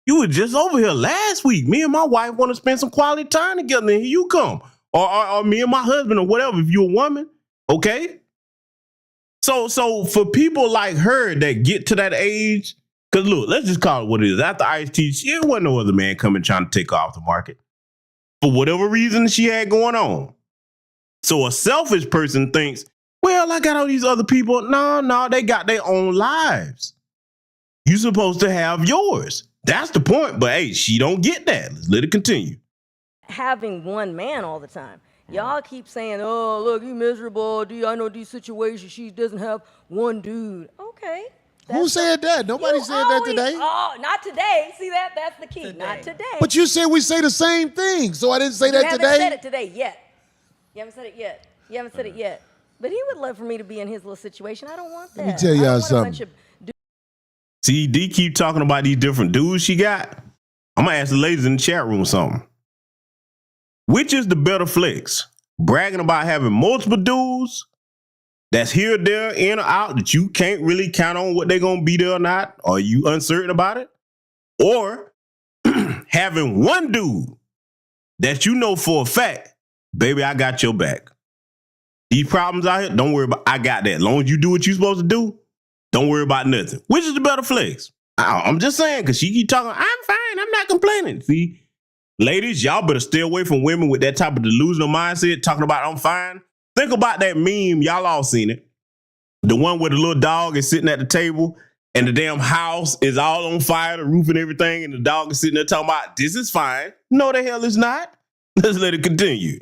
you were just over here last week. Me and my wife want to spend some quality time together, and here you come. Or me and my husband or whatever, if you're a woman, okay? So for people like her that get to that age, because look, let's just call it what it is. After Ice-T, there wasn't no other man coming trying to take her off the market. For whatever reason she had going on. So a selfish person thinks, well, I got all these other people. No, they got their own lives. You're supposed to have yours. That's the point. But hey, she don't get that. Let's let it continue. Having one man all the time. Y'all keep saying, oh, look, you miserable. I know these situations. She doesn't have one dude. Okay. Who said that? Nobody said that today. Oh, not today. See that? That's the key. Not today. But you said we say the same thing, so I didn't say that today. You haven't said it today yet. You haven't said it yet. But he would love for me to be in his little situation. I don't want that. Let me tell y'all something. See, D keep talking about these different dudes she got. I'm going to ask the ladies in the chat room something. Which is the better flex? Bragging about having multiple dudes that's here, there, in or out that you can't really count on what they're going to be there or not? Are you uncertain about it? Or having one dude that you know for a fact, baby, I got your back. These problems out here, don't worry about, I got that. As long as you do what you're supposed to do, don't worry about nothing. Which is the better flex? I'm just saying, because she keep talking, I'm fine, I'm not complaining. See, ladies, y'all better stay away from women with that type of delusional mindset, talking about I'm fine. Think about that meme, y'all all seen it. The one where the little dog is sitting at the table and the damn house is all on fire, the roof and everything, and the dog is sitting there talking about, this is fine. No, the hell it's not. Let's let it continue.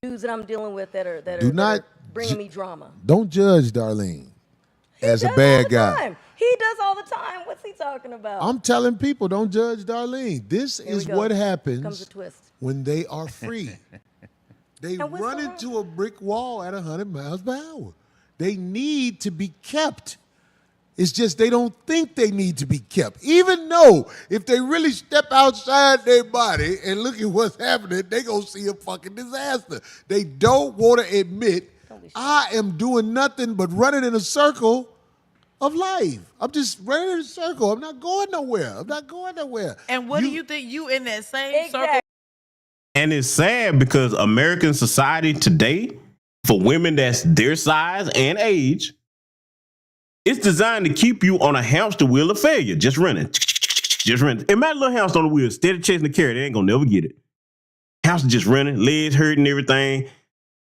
Dudes that I'm dealing with that are bringing me drama. Don't judge Darlene as a bad guy. He does all the time. What's he talking about? I'm telling people, don't judge Darlene. This is what happens comes a twist. When they are free. They run into a brick wall at 100 miles per hour. They need to be kept. It's just they don't think they need to be kept. Even though if they really step outside their body and look at what's happening, they gonna see a fucking disaster. They don't want to admit, I am doing nothing but running in a circle of life. I'm just running in a circle. I'm not going nowhere. And what do you think? You in that same circle? And it's sad because American society today, for women that's their size and age, It's designed to keep you on a hamster wheel of failure, just running. Just running. Imagine a little hamster on the wheel, steady chasing the carrot. They ain't gonna never get it. Hamster just running, legs hurting, everything.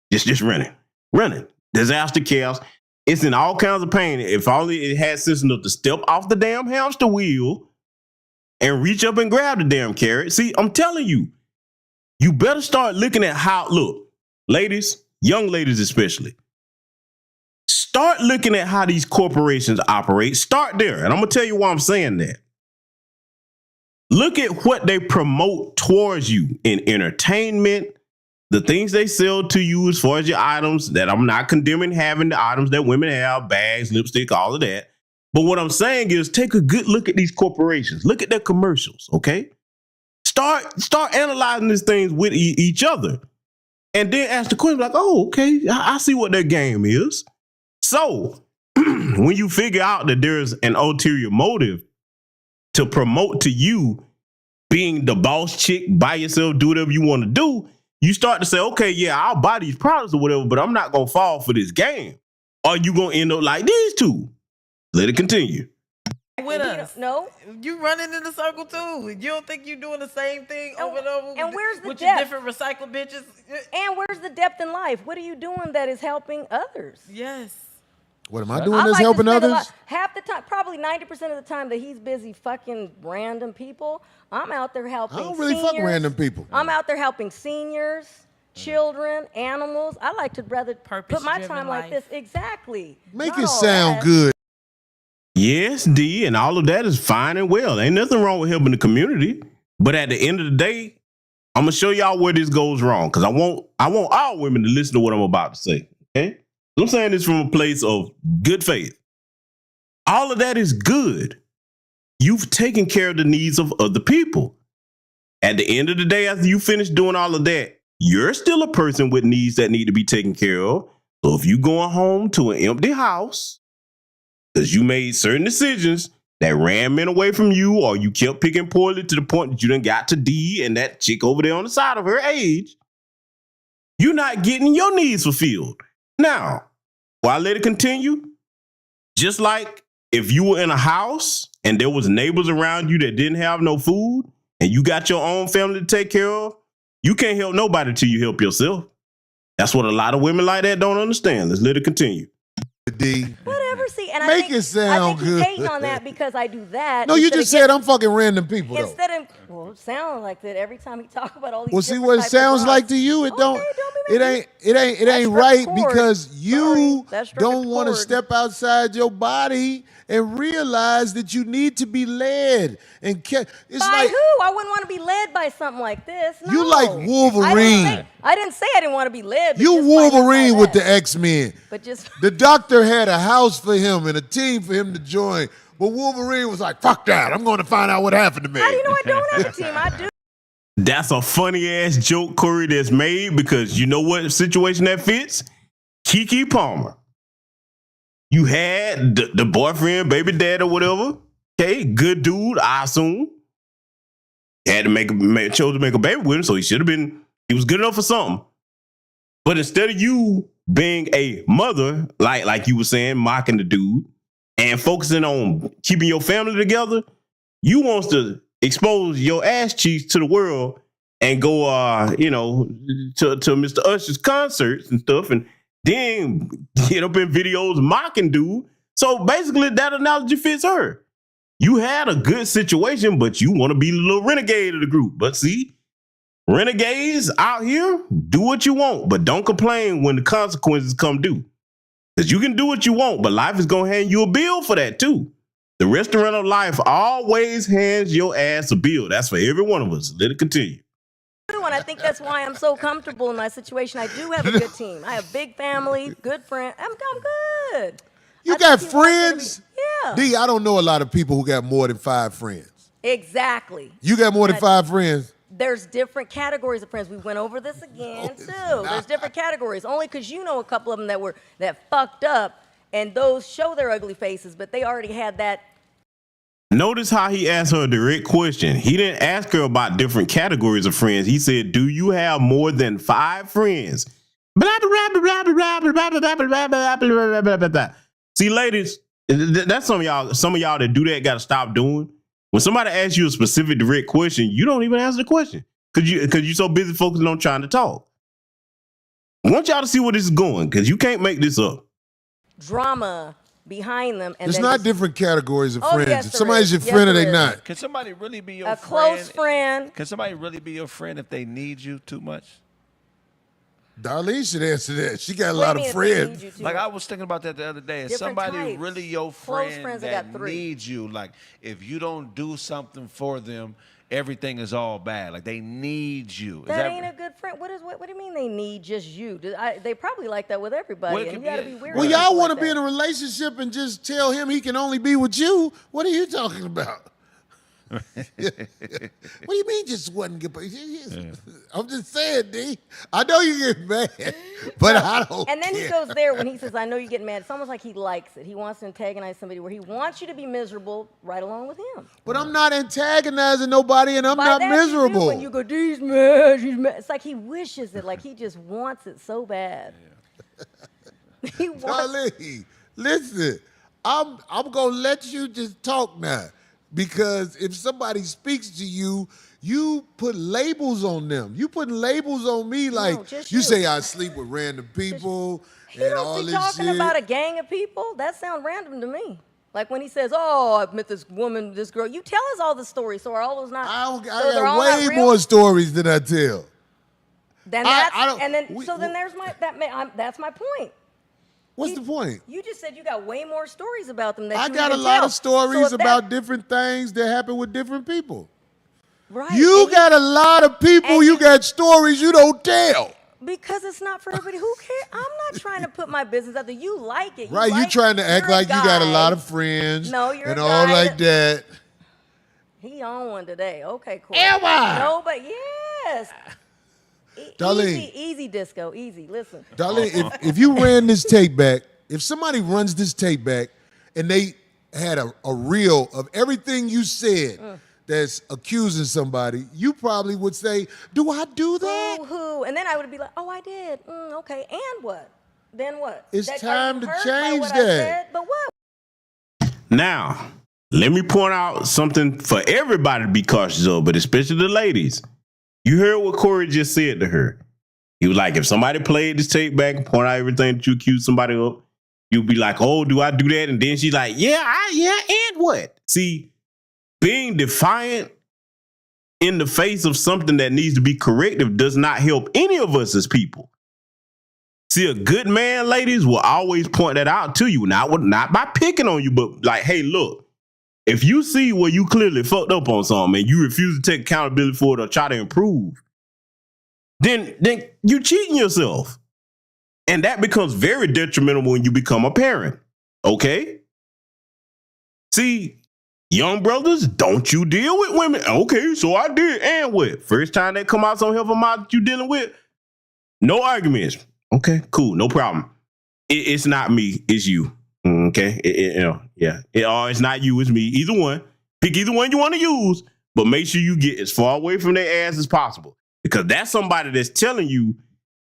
Just running. Running. Disaster, chaos. It's in all kinds of pain. If only it had sense enough to step off the damn hamster wheel and reach up and grab the damn carrot. See, I'm telling you, you better start looking at how, look, ladies, young ladies especially, start looking at how these corporations operate. Start there. And I'm going to tell you why I'm saying that. Look at what they promote towards you in entertainment, the things they sell to you as far as your items, that I'm not condemning having the items that women have, bags, lipstick, all of that. But what I'm saying is take a good look at these corporations. Look at their commercials, okay? Start analyzing these things with each other. And then ask the question like, oh, okay, I see what their game is. So when you figure out that there's an ulterior motive to promote to you being the boss chick by yourself, do whatever you want to do, you start to say, okay, yeah, I'll buy these products or whatever, but I'm not going to fall for this game. Or you going to end up like these two. Let it continue. With us. No. You running in the circle too. You don't think you're doing the same thing over and over and where's the with depth? your different recycled bitches? And where's the depth in life? What are you doing that is helping others? Yes. What am I doing that's helping others? Half the time, probably 90% of the time that he's busy fucking random people, I'm out there helping I don't really seniors. fuck random people. I'm out there helping seniors, children, animals. I like to rather put my time like this. Exactly. Make Not it all sound that. good. Yes, D, and all of that is fine and well. Ain't nothing wrong with helping the community. But at the end of the day, I'm gonna show y'all where this goes wrong. Because I want all women to listen to what I'm about to say. Okay? I'm saying this from a place of good faith. All of that is good. You've taken care of the needs of other people. At the end of the day, after you finish doing all of that, you're still a person with needs that need to be taken care of. So if you going home to an empty house, because you made certain decisions that ran men away from you, or you kept picking poorly to the point that you done got to D and that chick over there on the side of her age, you're not getting your needs fulfilled. Now, while I let it continue, just like if you were in a house and there was neighbors around you that didn't have no food and you got your own family to take care of, you can't help nobody till you help yourself. That's what a lot of women like that don't understand. Let's let it continue. D. Whatever, see, and Make it sound he's good. hating on that because I do that. No, you just said I'm fucking random people, though. Instead of, well, it sounds like that every time he talk about all these. Well, see different what it types sounds of like to you. It Okay, don't. be mad. It ain't right because you That's struck don't a want to chord. step outside your body and realize that you need to be led. And it's By like who? I wouldn't want to be led by something like this. No. You like Wolverine. I didn't say I didn't want to be led. But you just by Wolverine that. with the X-Men. But just The doctor had a house for him and a team for him to join. But Wolverine was like, fuck that. I'm going to find out what happened to me. how do you know I don't have a team? I do. That's a funny ass joke, Corey, that's made because you know what situation that fits? Keke Palmer. You had the boyfriend, baby dad, or whatever. Okay, good dude, I assume. Had to chose to make a baby with him, so he was good enough for something. But instead of you being a mother, like you were saying, mocking the dude, and focusing on keeping your family together, you wants to expose your ass cheeks to the world and go, to Mr. Usher's concerts and stuff, and then get up in videos mocking dude. So basically, that analogy fits her. You had a good situation, but you want to be the little renegade of the group. But see, renegades out here, do what you want, but don't complain when the consequences come due. Because you can do what you want, but life is going to hand you a bill for that too. The restaurant of life always hands your ass a bill. That's for every one of us. Let it continue. And I think that's why I'm so comfortable in my situation. I do have a good team. I have big family, good friends. I'm good. You got friends? Yeah. D, I don't know a lot of people who got more than 5 friends. Exactly. You got more than 5 friends? There's different categories of friends. We went over this again, too. There's different categories. Only because you know a couple of them that fucked up, and those show their ugly faces, but they already had that. Notice how he asked her a direct question. He didn't ask her about different categories of friends. He said, do you have more than 5 friends? Blah, blah, blah, blah, blah, blah, blah, blah, blah, blah, blah, blah, blah, blah. See, ladies, That's some of y'all that do that got to stop doing. When somebody asks you a specific direct question, you don't even answer the question because you're so busy focusing on trying to talk. I want y'all to see where this is going because you can't make this up. Drama behind them. And there's not different categories of friends. Yes, if somebody's your friend or they not. Can somebody really be your friend? A close friend. Can somebody really be your friend if they need you too much? Darlene should answer that. She got a lot of friends. Like I was thinking about that the other day. Is somebody really your friend that needs you? Like if you don't do something for them, everything is all bad. Like they need you. That ain't a good friend. What do you mean they need just you? They probably like that with everybody. And you gotta be weird. Well, y'all want to be in a relationship and just tell him he can only be with you? What are you talking about? What do you mean just wasn't good? I'm just saying, D. I know you get mad, but I don't And then he goes there when he says, I know you get mad. It's almost like he likes it. He wants to antagonize somebody where he wants you to be miserable right along with him. But I'm not antagonizing nobody and I'm not miserable. You do when you go, D's mad, she's mad. It's like he wishes it, like he just wants it so bad. He wants Darlene, listen, I'm going to let you just talk now. Because if somebody speaks to you, you put labels on them. You putting labels on me like you say I sleep with random people and all this shit. He don't be talking about a gang of people. That sounds random to me. Like when he says, "Oh, I've met this woman, this girl." You tell us all the stories, so are all those not? I got way more stories than I tell. Then that's my point. What's the point? You just said you got way more stories about them. I got a lot of stories about different things that happen with different people. Right. You got a lot of people, you got stories you don't tell. Because it's not for everybody. Who cares? I'm not trying to put my business out there. You like it. Right, you trying to act like you got a lot of friends. No, you're and all like that. He on one today. Okay, cool. Am I? No, but yes. Darlene, easy disco, easy. Listen, Darlene, if you ran this tape back, if somebody runs this tape back and they had a reel of everything you said that's accusing somebody, you probably would say, "Do I do that?" Who? And then I would be like, "Oh, I did. Okay, and what? Then what?" It's time to change that. But what? Now, let me point out something for everybody to be cautious of, but especially the ladies. You heard what Corey just said to her. He was like, if somebody played this tape back and point out everything that you accused somebody of, you'd be like, "Oh, do I do that?" And then she's like, yeah, and what? See, being defiant in the face of something that needs to be corrective does not help any of us as people. See, a good man, ladies, will always point that out to you, not by picking on you, but like, hey, look. If you see where you clearly fucked up on something and you refuse to take accountability for it or try to improve, then you cheating yourself. And that becomes very detrimental when you become a parent. Okay? See, young brothers, don't you deal with women. Okay, so I did. And what? First time they come out some help them out that you dealing with, no arguments. Okay, cool, no problem. It's not me, it's you. Okay, it's not you, it's me. Either one. Pick either one you want to use, but make sure you get as far away from their ass as possible. Because that's somebody that's telling you,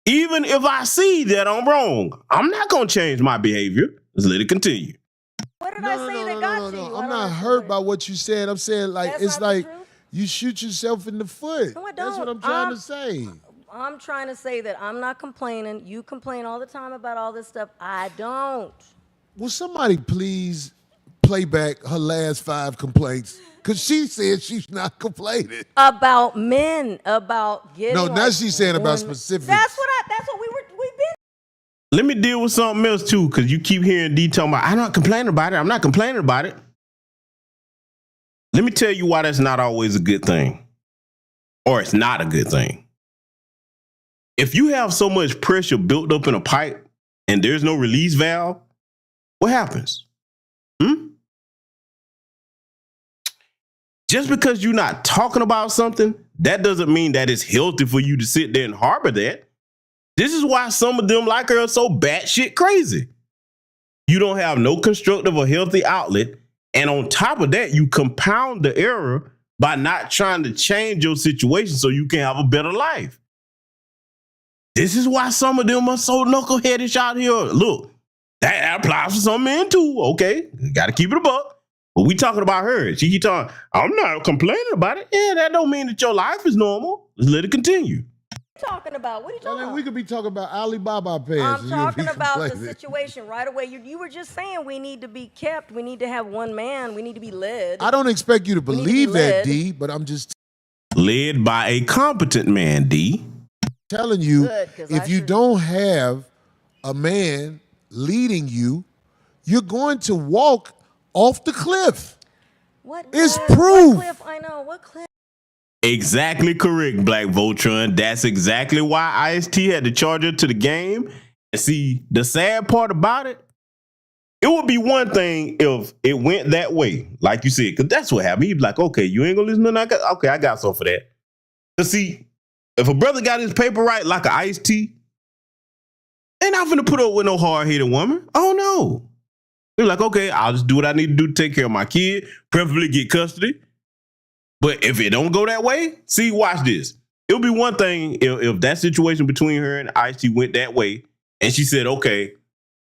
even if I see that I'm wrong, I'm not going to change my behavior. Let's let it continue. What did I say that got you? I'm not hurt by what you said. I'm saying like it's like you shoot yourself in the foot. No, I don't. That's what I'm trying to say. I'm trying to say that I'm not complaining. You complain all the time about all this stuff. I don't. Will somebody please play back her last 5 complaints? Because she said she's not complaining. About men, about getting. No, now she's saying about specifics. That's what we've been. Let me deal with something else too, because you keep hearing D talking about, I'm not complaining about it. Let me tell you why that's not always a good thing. Or it's not a good thing. If you have so much pressure built up in a pipe and there's no release valve, what happens? Just because you're not talking about something, that doesn't mean that it's healthy for you to sit there and harbor that. This is why some of them like her are so batshit crazy. You don't have no constructive or healthy outlet. And on top of that, you compound the error by not trying to change your situation so you can have a better life. This is why some of them are so knuckleheadish out here. Look, That applies for some men too. Okay, got to keep it a buck. But we talking about her. She keep talking. I'm not complaining about it. Yeah, that don't mean that your life is normal. Let's let it continue. Talking about? What are you talking about? We could be talking about Alibaba pants. I'm talking about the situation right away. You were just saying we need to be kept. We need to have one man. We need to be led. I don't expect you to believe that, D, but I'm just led by a competent man, D. Telling you, if you don't have a man leading you, you're going to walk off the cliff. What? It's proof. What cliff? I know. What cliff? Exactly correct, Black Voltron. That's exactly why Ice-T had to charge her to the game. And see, the sad part about it, it would be one thing if it went that way, like you said, because that's what happened. He'd be like, okay, you ain't gonna listen to nothing. Okay, I got some for that. But see, if a brother got his paper right like an Ice-T, ain't not finna put up with no hard-headed woman. Oh no. They're like, okay, I'll just do what I need to do to take care of my kid, preferably get custody. But if it don't go that way, see, watch this. It'll be one thing if that situation between her and Ice-T went that way, and she said, okay,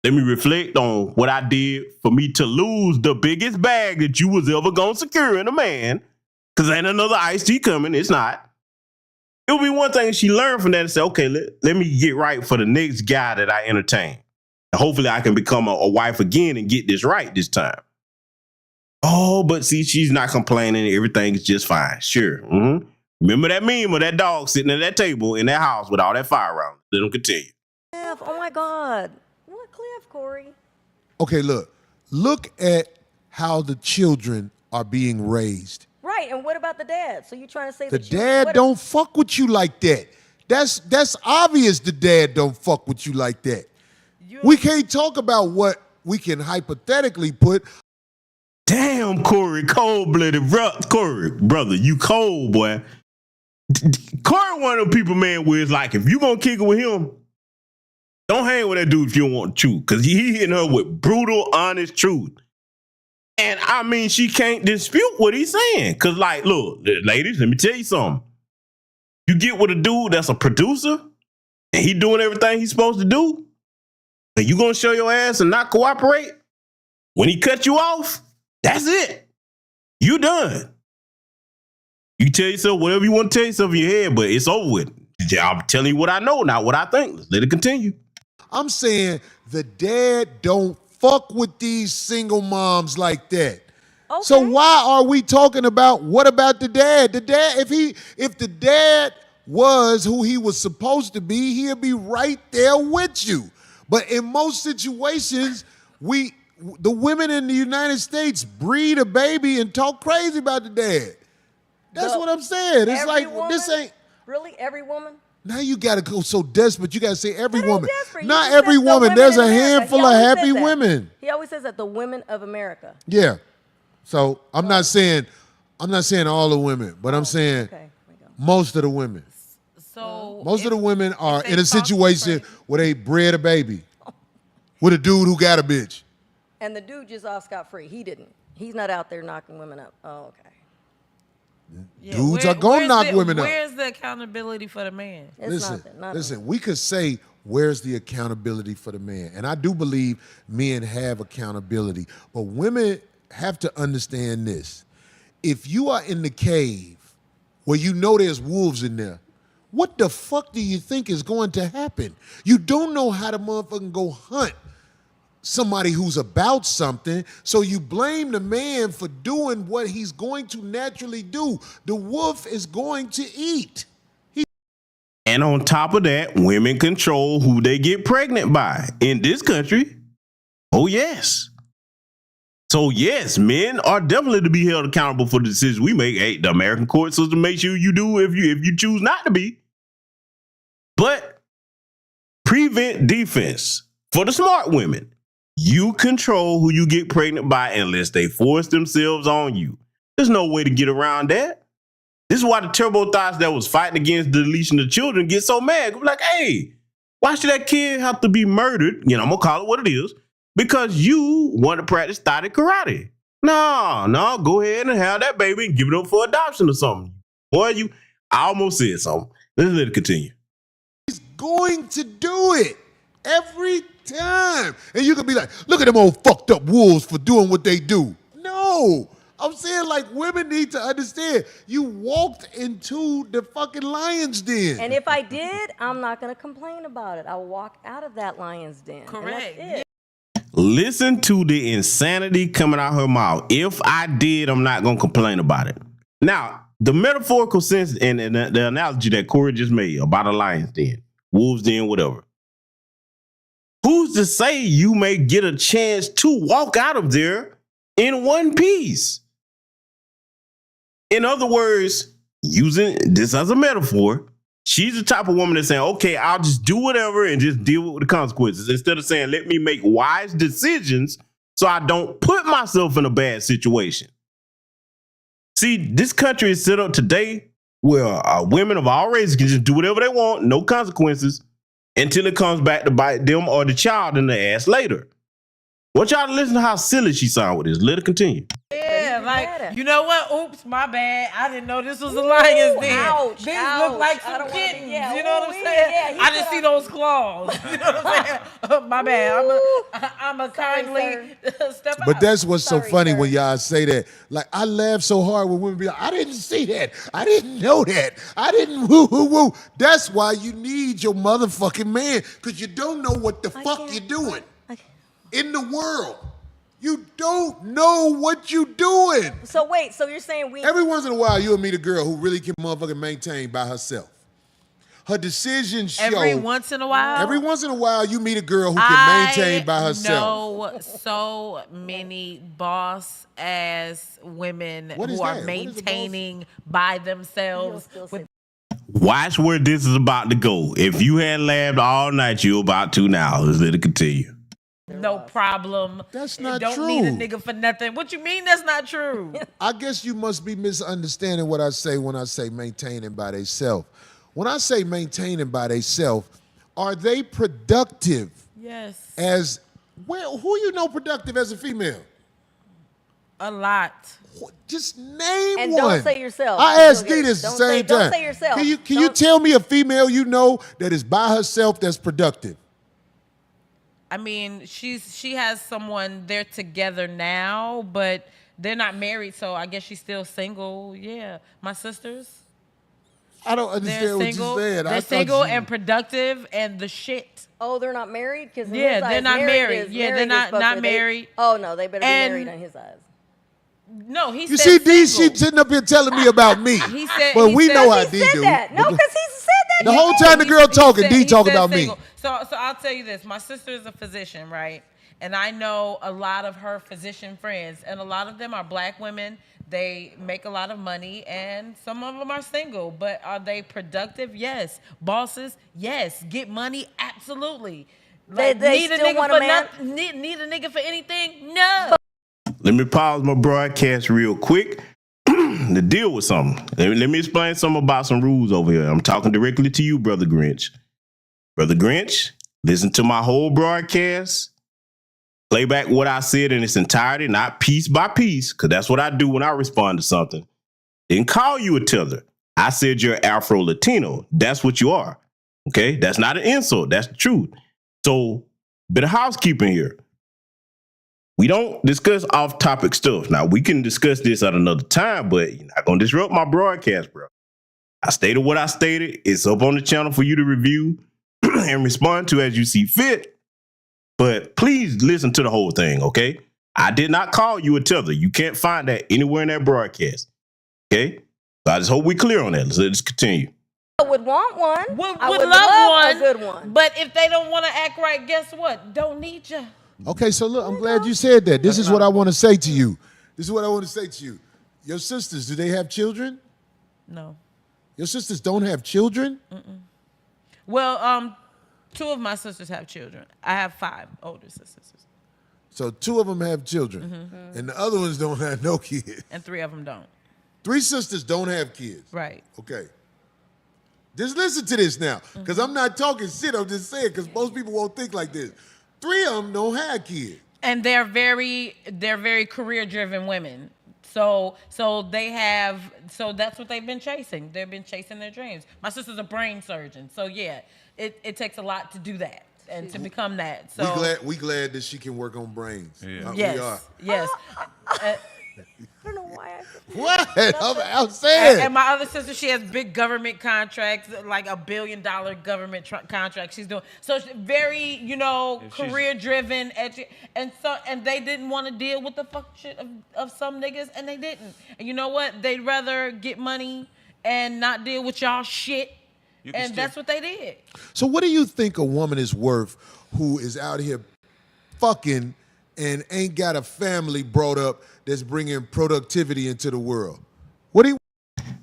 let me reflect on what I did for me to lose the biggest bag that you was ever gonna secure in a man, because ain't another Ice-T coming. It's not. It'll be one thing she learned from that and say, okay, let me get right for the next guy that I entertain. And hopefully I can become a wife again and get this right this time. Oh, but see, she's not complaining. Everything is just fine. Sure. Mm-hmm. Remember that meme of that dog sitting at that table in that house with all that fire around? Let him continue. Cliff, oh my God. What cliff, Corey? Okay, look at how the children are being raised. Right, and what about the dad? So you trying to say the dad don't fuck with you like that? That's obvious. The dad don't fuck with you like that. We can't talk about what we can hypothetically put. Damn, Corey, cold-blooded, Corey, brother, you cold, boy. Corey one of the people, man, where it's like, if you gonna kick it with him, don't hang with that dude if you don't want to chew, because he hitting her with brutal, honest truth. And I mean, she can't dispute what he's saying, because like, look, ladies, let me tell you something. You get with a dude that's a producer, and he doing everything he's supposed to do, and you gonna show your ass and not cooperate? When he cut you off, that's it. You done. You tell yourself whatever you want to tell yourself in your head, but it's over with. I'm telling you what I know, not what I think. Let it continue. I'm saying the dad don't fuck with these single moms like that. Okay. So why are we talking about what about the dad? The dad, if the dad was who he was supposed to be, he'll be right there with you. But in most situations, the women in the United States breed a baby and talk crazy about the dad. That's what I'm saying. It's like, woman? This ain't... Really? Every woman? Now you got to go so desperate. You got to say every woman. Not every woman. There's a handful of happy women. He always says that, the women of America. Yeah. So I'm not saying all the women, but I'm saying most of the women. So most of the women are in a situation where they bred a baby with a dude who got a bitch. And the dude just off scot-free. He didn't. He's not out there knocking women up. Oh, okay. Yeah, dudes are going to knock women up. Where's the accountability for the man? Listen, we could say, where's the accountability for the man? And I do believe men have accountability. But women have to understand this. If you are in the cave where you know there's wolves in there, what the fuck do you think is going to happen? You don't know how to motherfucking go hunt somebody who's about something, so you blame the man for doing what he's going to naturally do. The wolf is going to eat. And on top of that, women control who they get pregnant by in this country. Oh, yes. So, yes, men are definitely to be held accountable for the decisions we make. Hey, the American court system makes sure you do if you choose not to be. But prevent defense for the smart women. You control who you get pregnant by unless they force themselves on you. There's no way to get around that. This is why the turbo thoughts that was fighting against the deletion of children get so mad. We're like, hey, why should that kid have to be murdered? You know, I'm going to call it what it is. Because you want to practice static karate. No, go ahead and have that baby and give it up for adoption or something. Boy, I almost said something. Let's let it continue. He's going to do it. Every time. And you could be like, look at them old fucked up wolves for doing what they do. No. I'm saying, like, women need to understand. You walked into the fucking lion's den. And if I did, I'm not going to complain about it. I'll walk out of that lion's den. Correct. And that's it. Listen to the insanity coming out her mouth. If I did, I'm not going to complain about it. Now, the metaphorical sense and the analogy that Corey just made about a lion's den, wolves den, whatever. Who's to say you may get a chance to walk out of there in one piece? In other words, using this as a metaphor, she's the type of woman that's saying, okay, I'll just do whatever and just deal with the consequences instead of saying, let me make wise decisions so I don't put myself in a bad situation. See, this country is set up today where women of all races can just do whatever they want, no consequences, until it comes back to bite them or the child in the ass later. Want y'all to listen to how silly she sound with this. Let her continue. Yeah, like, you know what? Oops, my bad. I didn't know this was a lion's den. Ouch, These ouch. look like I some don't wanna kittens. be- yeah, You know what I'm ooh, saying? yeah, I just see those claws. You know what I'm saying? My bad. I'm a kindly step out. But that's what's so Sorry, funny sir. when y'all say that. Like, I laugh so hard when women be like, I didn't see that. I didn't know that. I didn't woo, woo, woo. That's why you need your motherfucking man, because you don't know what the fuck can't- you're doing I- in the world. You don't know what you doing. So wait, so you're saying we... Every once in a while, you'll meet a girl who really can motherfucking maintain by herself. Her decisions show. Every once in a while? Every once in a while, you meet a girl who can maintain by herself. I know so many boss-ass women What is who are that? What is a boss? maintaining by themselves. He'll still With Watch where this is about to go. If you had laughed all night, you're about to now. Let's let it continue. no problem. That's not Don't true. need a nigga for nothing. What you mean that's not true? I guess you must be misunderstanding what I say when I say maintaining by themselves. When I say maintaining by themselves, are they productive Yes. as, well, who you know productive as a female? A lot. Just name And one. don't say yourself. I asked Don't D this the say- same time. don't say yourself. Can you Don't- tell me a female you know that is by herself that's productive? I mean, she has someone, they're together now, but they're not married, so I guess she's still single. Yeah. My sisters, I don't they're understand what single. you're saying. They're single and productive and the shit. Oh, they're not married? Because Yeah, they're not married. Yeah, they're not married. Oh, no, they better And- be married on his eyes. No, he You said see, D, single. she sitting up here telling me about me. He said, But he we said- know how He D said do. that. No, because he said that. The He whole did. time the girl talking, said- D he talking said about single. me. So I'll tell you this. My sister is a physician, right? And I know a lot of her physician friends, and a lot of them are black women. They make a lot of money, and some of them are single. But are they productive? Yes. Bosses? Yes. Get money? Absolutely. Like, They need a still nigga want a for man? nothing? Need a nigga for anything? No. Let me pause my broadcast real quick to deal with something. Let me explain something about some rules over here. I'm talking directly to you, Brother Grinch. Brother Grinch, listen to my whole broadcast. Play back what I said in its entirety, not piece by piece, because that's what I do when I respond to something. Didn't call you a tether. I said you're Afro-Latino. That's what you are. Okay? That's not an insult. That's the truth. So, bit of housekeeping here. We don't discuss off-topic stuff. Now, we can discuss this at another time, but you're not going to disrupt my broadcast, bro. I stated what I stated. It's up on the channel for you to review and respond to as you see fit. But please listen to the whole thing, okay? I did not call you a tether. You can't find that anywhere in that broadcast, okay? So I just hope we're clear on that. Let's continue. I would want one. I Would would love love one. a good one. But if they don't want to act right, guess what? Don't need you. Okay, so look, I'm glad you said that. This is what I want to say to you. This is what I want to say to you. Your sisters, do they have children? No. Your sisters don't have children? Well, two of my sisters have children. I have 5 older sisters, So 2 of them have children, and the other ones don't have no kids. and 3 of them don't. 3 sisters don't have kids. Right. Okay. Just listen to this now, because I'm not talking shit. I'm just saying, because most people won't think like this. 3 of them don't have kids. And they're very career-driven women. So that's what they've been chasing. They've been chasing their dreams. My sister's a brain surgeon. So yeah, it takes a lot to do that. and to become that. So we glad that she can work on brains. Yeah. yes, We are. yes. I don't know why. What? I'm saying. And my other sister, she has big government contracts, like $1 billion government contract she's doing. So she's very, career driven, and they didn't want to deal with the fuck shit of some niggas, and they didn't. And you know what? They'd rather get money and not deal with y'all shit. And that's what they did. So what do you think a woman is worth who is out here fucking and ain't got a family brought up that's bringing productivity into the world? What do you...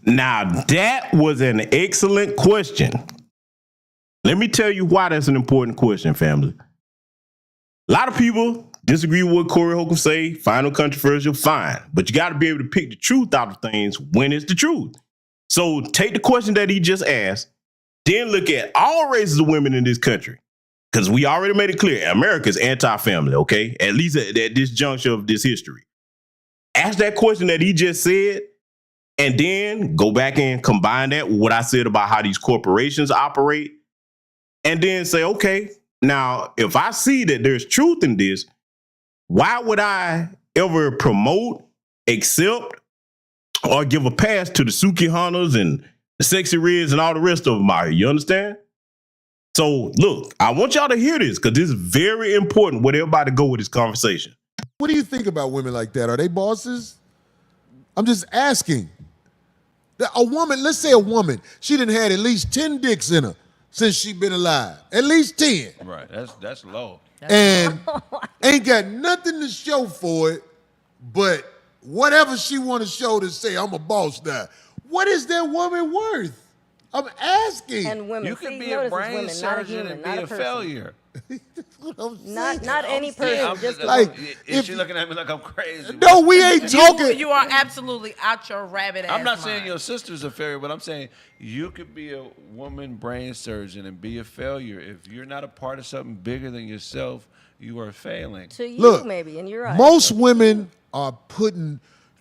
Now, that was an excellent question. Let me tell you why that's an important question, family. A lot of people disagree with what Corey Holcomb say, final controversial, fine. But you got to be able to pick the truth out of things when it's the truth. So take the question that he just asked, then look at all races of women in this country. Because we already made it clear, America's anti-family, okay? At least at this juncture of this history. Ask that question that he just said, and then go back and combine that with what I said about how these corporations operate, and then say, okay, now, if I see that there's truth in this, why would I ever promote, accept, or give a pass to the Suki Hunters and the Sexy Reds and all the rest of them out here? You understand? So, look, I want y'all to hear this because this is very important where everybody go with this conversation. What do you think about women like that? Are they bosses? I'm just asking. A woman, let's say a woman, she done had at least 10 dicks in her since she been alive. At least 10. Right, that's low. And ain't got nothing to show for it, but whatever she want to show to say, I'm a boss now. What is that woman worth? I'm asking. And women, You could be a brain surgeon and be a failure. Not any person. Just like, is she looking at me like I'm crazy? No, we ain't talking. You are absolutely out your rabbit ass. I'm not mind. saying your sister's a failure, but I'm saying you could be a woman brain surgeon and be a failure. If you're not a part of something bigger than yourself, you are failing. To you, Look, maybe, and you're right. Most women are putting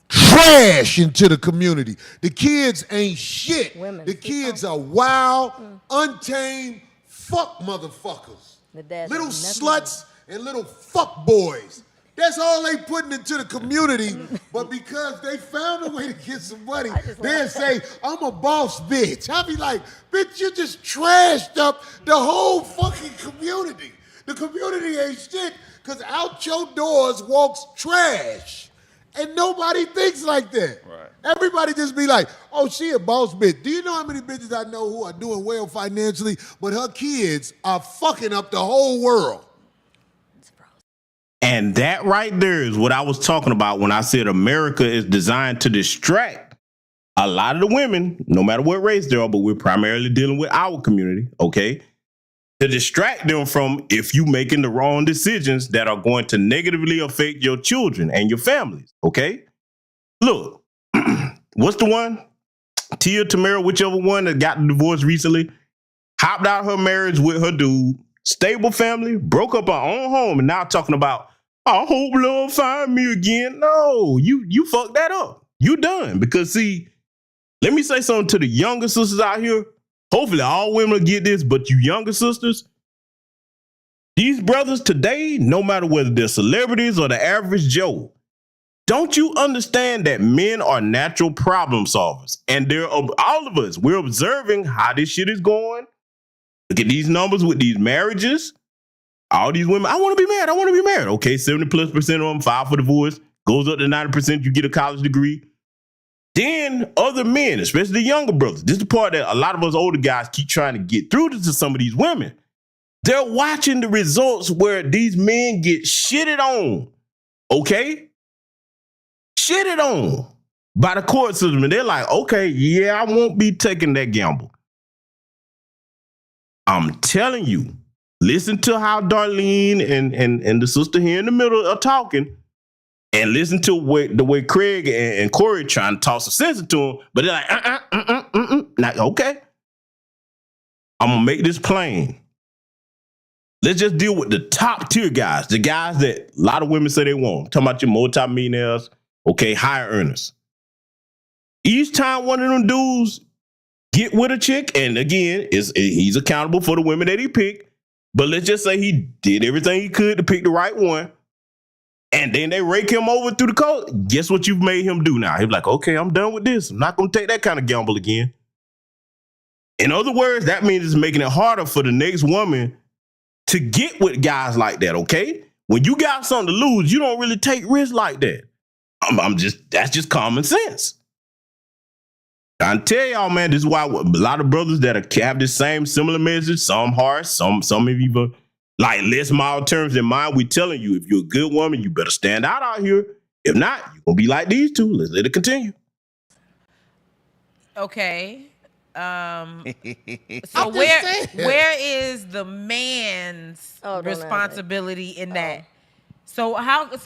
trash into the community. The kids ain't shit. The kids are wild, untamed, fuck motherfuckers. Little sluts and little fuck boys. That's all they putting into the community. But because they found a way to get some money, they'll say, I'm a boss bitch. I'll be like, bitch, you just trashed up the whole fucking community. The community ain't shit because out your doors walks trash. And nobody thinks like that. Right. Everybody just be like, oh, she a boss bitch. Do you know how many bitches I know who are doing well financially, but her kids are fucking up the whole world? And that right there is what I was talking about when I said America is designed to distract a lot of the women, no matter what race they are, but we're primarily dealing with our community, okay? To distract them from if you making the wrong decisions that are going to negatively affect your children and your families, okay? Look, what's the one? Tia, Tamara, whichever one that got the divorce recently, hopped out her marriage with her dude, stable family, broke up her own home, and now talking about, I hope love find me again. No, you fucked that up. You done. Because see, let me say something to the younger sisters out here. Hopefully all women will get this, but you younger sisters, these brothers today, no matter whether they're celebrities or the average Joe, don't you understand that men are natural problem solvers? And they're all of us, we're observing how this shit is going. Look at these numbers with these marriages. All these women, I want to be married. I want to be married. Okay, 70+% of them file for divorce. Goes up to 90%, you get a college degree. Then other men, especially the younger brothers, this is the part that a lot of us older guys keep trying to get through to some of these women. They're watching the results where these men get shitted on, okay? Shitted on by the court system. And they're like, okay, yeah, I won't be taking that gamble. I'm telling you, listen to how Darlene and the sister here in the middle are talking. And listen to the way Craig and Corey trying to toss a sense into them, but they're like, Like, okay. I'm going to make this plain. Let's just deal with the top tier guys, the guys that a lot of women say they want. I'm talking about your multi-millionaires, okay, higher earners. Each time one of them dudes get with a chick, and again, he's accountable for the women that he picked, But let's just say he did everything he could to pick the right one. And then they rake him over through the coast. Guess what you've made him do now? He's like, okay, I'm done with this. I'm not going to take that kind of gamble again. In other words, that means it's making it harder for the next woman to get with guys like that, okay? When you got something to lose, you don't really take risks like that. That's just common sense. I tell y'all, man, this is why a lot of brothers that have this same similar message, some harsh, some even like less mild terms than mine, we telling you, if you're a good woman, you better stand out here. If not, you're going to be like these two. Let's let it continue. Okay. So where is the man's responsibility in that? So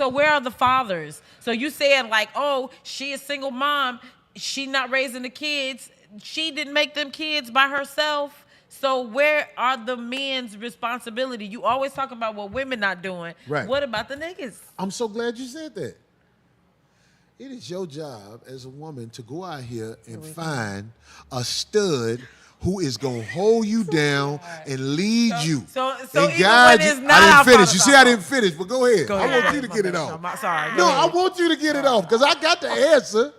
where are the fathers? So you said like, oh, she a single mom, she not raising the kids, she didn't make them kids by herself. So where are the men's responsibility? You always talk about what women not doing. Right. What about the niggas? I'm so glad you said that. It is your job as a woman to go out here and find a stud who is going to hold you down and lead you. So and even guide when you. it's not I our didn't finish. You see, I fault. didn't finish, but go ahead. I want you to get it off. Sorry. No, I want you to get it off because I got the answer.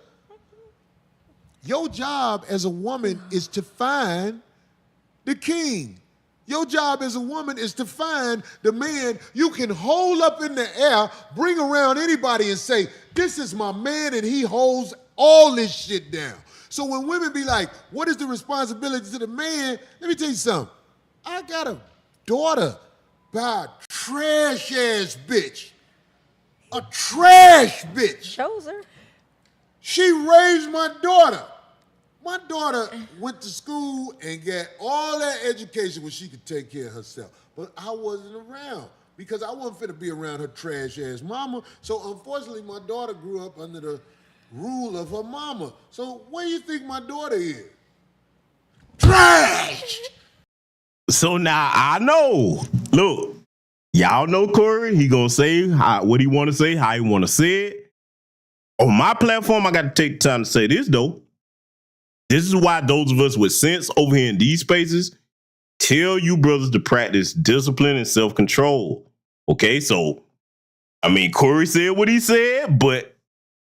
Your job as a woman is to find the king. Your job as a woman is to find the man you can hold up in the air, bring around anybody and say, this is my man and he holds all this shit down. So when women be like, what is the responsibility to the man? Let me tell you something. I got a daughter by a trash ass bitch. A trash bitch. Shows her. She raised my daughter. My daughter went to school and got all that education where she could take care of herself. But I wasn't around because I wasn't fit to be around her trash-ass mama. So unfortunately, my daughter grew up under the rule of her mama. So where do you think my daughter is? Trash! So now I know. Look, y'all know Corey. He gonna say what he want to say, how he want to say it. On my platform, I got to take the time to say this, though. This is why those of us with sense over here in these spaces tell you brothers to practice discipline and self-control. Okay, so, I mean, Corey said what he said, but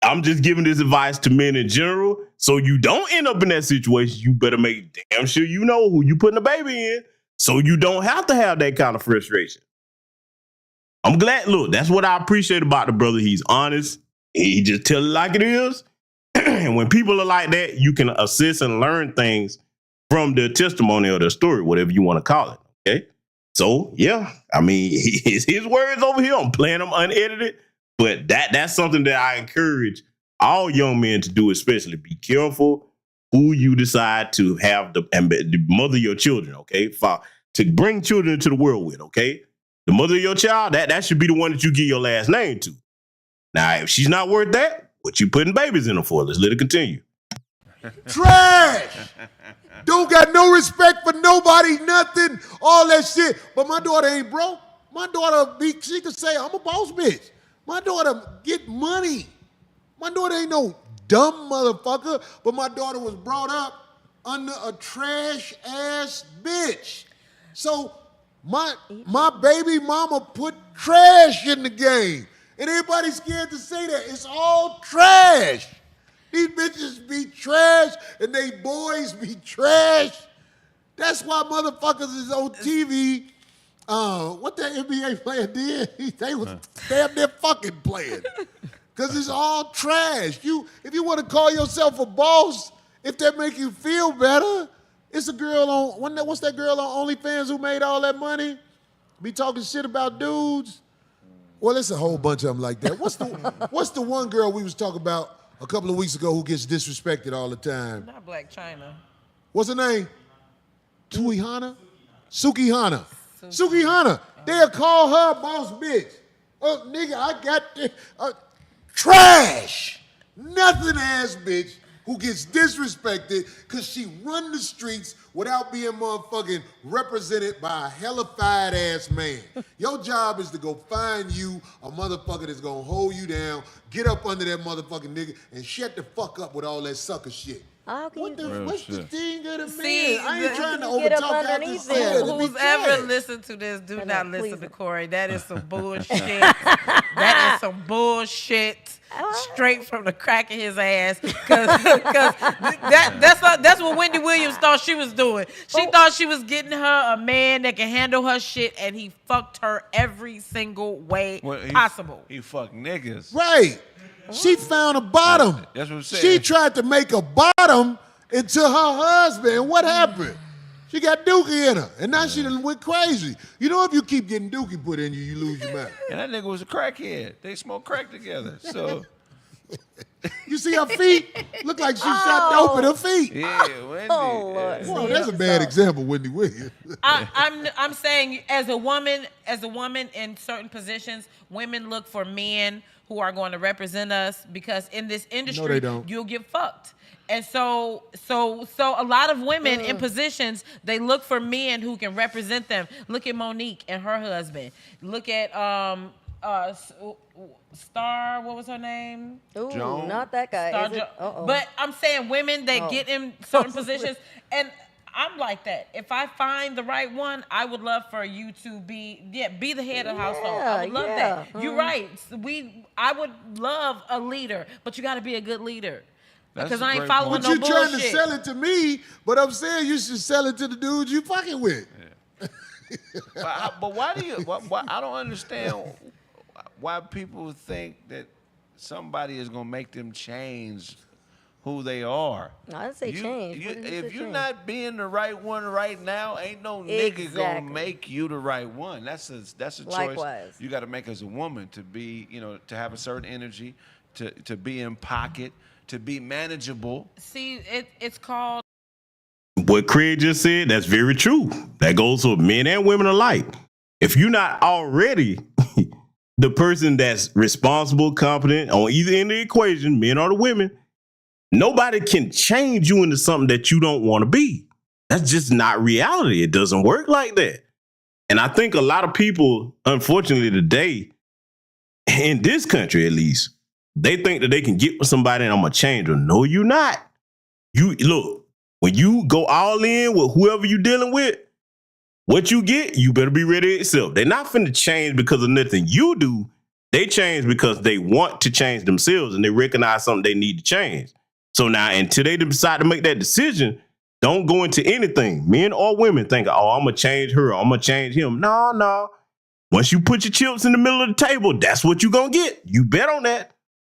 I'm just giving this advice to men in general. So you don't end up in that situation. You better make damn sure you know who you putting the baby in so you don't have to have that kind of frustration. I'm glad. Look, that's what I appreciate about the brother. He's honest. He just tell it like it is. And when people are like that, you can assess and learn things from their testimony or their story, whatever you want to call it. Okay. So, yeah, I mean, his words over here, I'm playing them unedited, but that's something that I encourage all young men to do, especially be careful who you decide to have the mother of your children. Okay. To bring children into the world with. Okay. The mother of your child, that should be the one that you give your last name to. Now, if she's not worth that, what you putting babies in her for? Let's let it continue. Trash! Don't got no respect for nobody, nothing, all that shit. But my daughter ain't broke. My daughter, she could say, I'm a boss bitch. My daughter get money. My daughter ain't no dumb motherfucker, but my daughter was brought up under a trash ass bitch. So my baby mama put trash in the game. And everybody's scared to say that. It's all trash. These bitches be trash and they boys be trash. That's why motherfuckers is on TV. What that NBA player did, they was damn near fucking playing. Because it's all trash. If you want to call yourself a boss, if that make you feel better, it's a girl on, what's that girl on OnlyFans who made all that money? Be talking shit about dudes. Well, it's a whole bunch of them like that. What's the one girl we was talking about a couple of weeks ago who gets disrespected all the time? Not Black China. What's her name? Tui Hana? Suki Hana. Suki Hana. They'll call her boss bitch. Oh, nigga, I got trash. Nothing ass bitch who gets disrespected because she run the streets without being motherfucking represented by a hellified ass man. Your job is to go find you a motherfucker that's gonna hold you down, get up under that motherfucking nigga, and shut the fuck up with all that sucker shit. How can you What's the thing of the See, man? I ain't trying to get up overtalk after underneath said. there. Who's ever listened to this, do not listen please. to Corey. That is some bullshit. That is some bullshit. Straight from the crack of his ass. Cause that's what Wendy Williams thought she was doing. She thought she was getting her a man that can handle her shit, and he fucked her every single way possible. He fucked niggas. Right. She found a bottom. That's what I'm saying. She tried to make a bottom into her husband. What happened? She got dookie in her, and now she done went crazy. You know, if you keep getting dookie put in you, you lose your mind. And that nigga was a crackhead. They smoked crack together. So you see her feet? Look like she shot dope in her feet. yeah, Wendy. Oh, Lord. Well, that's a bad example, Wendy Williams. I'm saying as a woman in certain positions, women look for men who are going to represent us, because in this industry, they don't. you'll get fucked. And so a lot of women in positions, they look for men who can represent them. Look at Monique and her husband. Look at Star, what was her name? Ooh, Joan? not that guy. Star Is it? Jo- But I'm saying women that get in certain positions, and I'm like that. If I find the right one, I would love for you to be the head of the household. I would love that. You're right. I would love a leader, but you got to be a good leader. Because I ain't following But no you bullshit. trying to sell it to me, but I'm saying you should sell it to the dudes you fucking with. But why do you? Why, I don't understand why people think that somebody is gonna make them change who they are. No, I didn't say change. What did you If say you're change? not being the right one right now, ain't no nigga gonna make you the right one. That's a choice Likewise. you got to make as a woman, to be, to have a certain energy, to be in pocket, to be manageable. See, it's called. What Craig just said, that's very true. That goes for men and women alike. If you're not already the person that's responsible, competent on either end of the equation, men or the women, nobody can change you into something that you don't want to be. That's just not reality. It doesn't work like that. And I think a lot of people, unfortunately today, in this country at least, they think that they can get with somebody and I'm going to change them. No, you're not. You look, when you go all in with whoever you're dealing with, what you get, you better be ready to accept. They're not finna change because of nothing you do. They change because they want to change themselves and they recognize something they need to change. So now, until they decide to make that decision, don't go into anything. Men or women think, oh, I'm going to change her. I'm going to change him. No. Once you put your chips in the middle of the table, that's what you're going to get. You bet on that.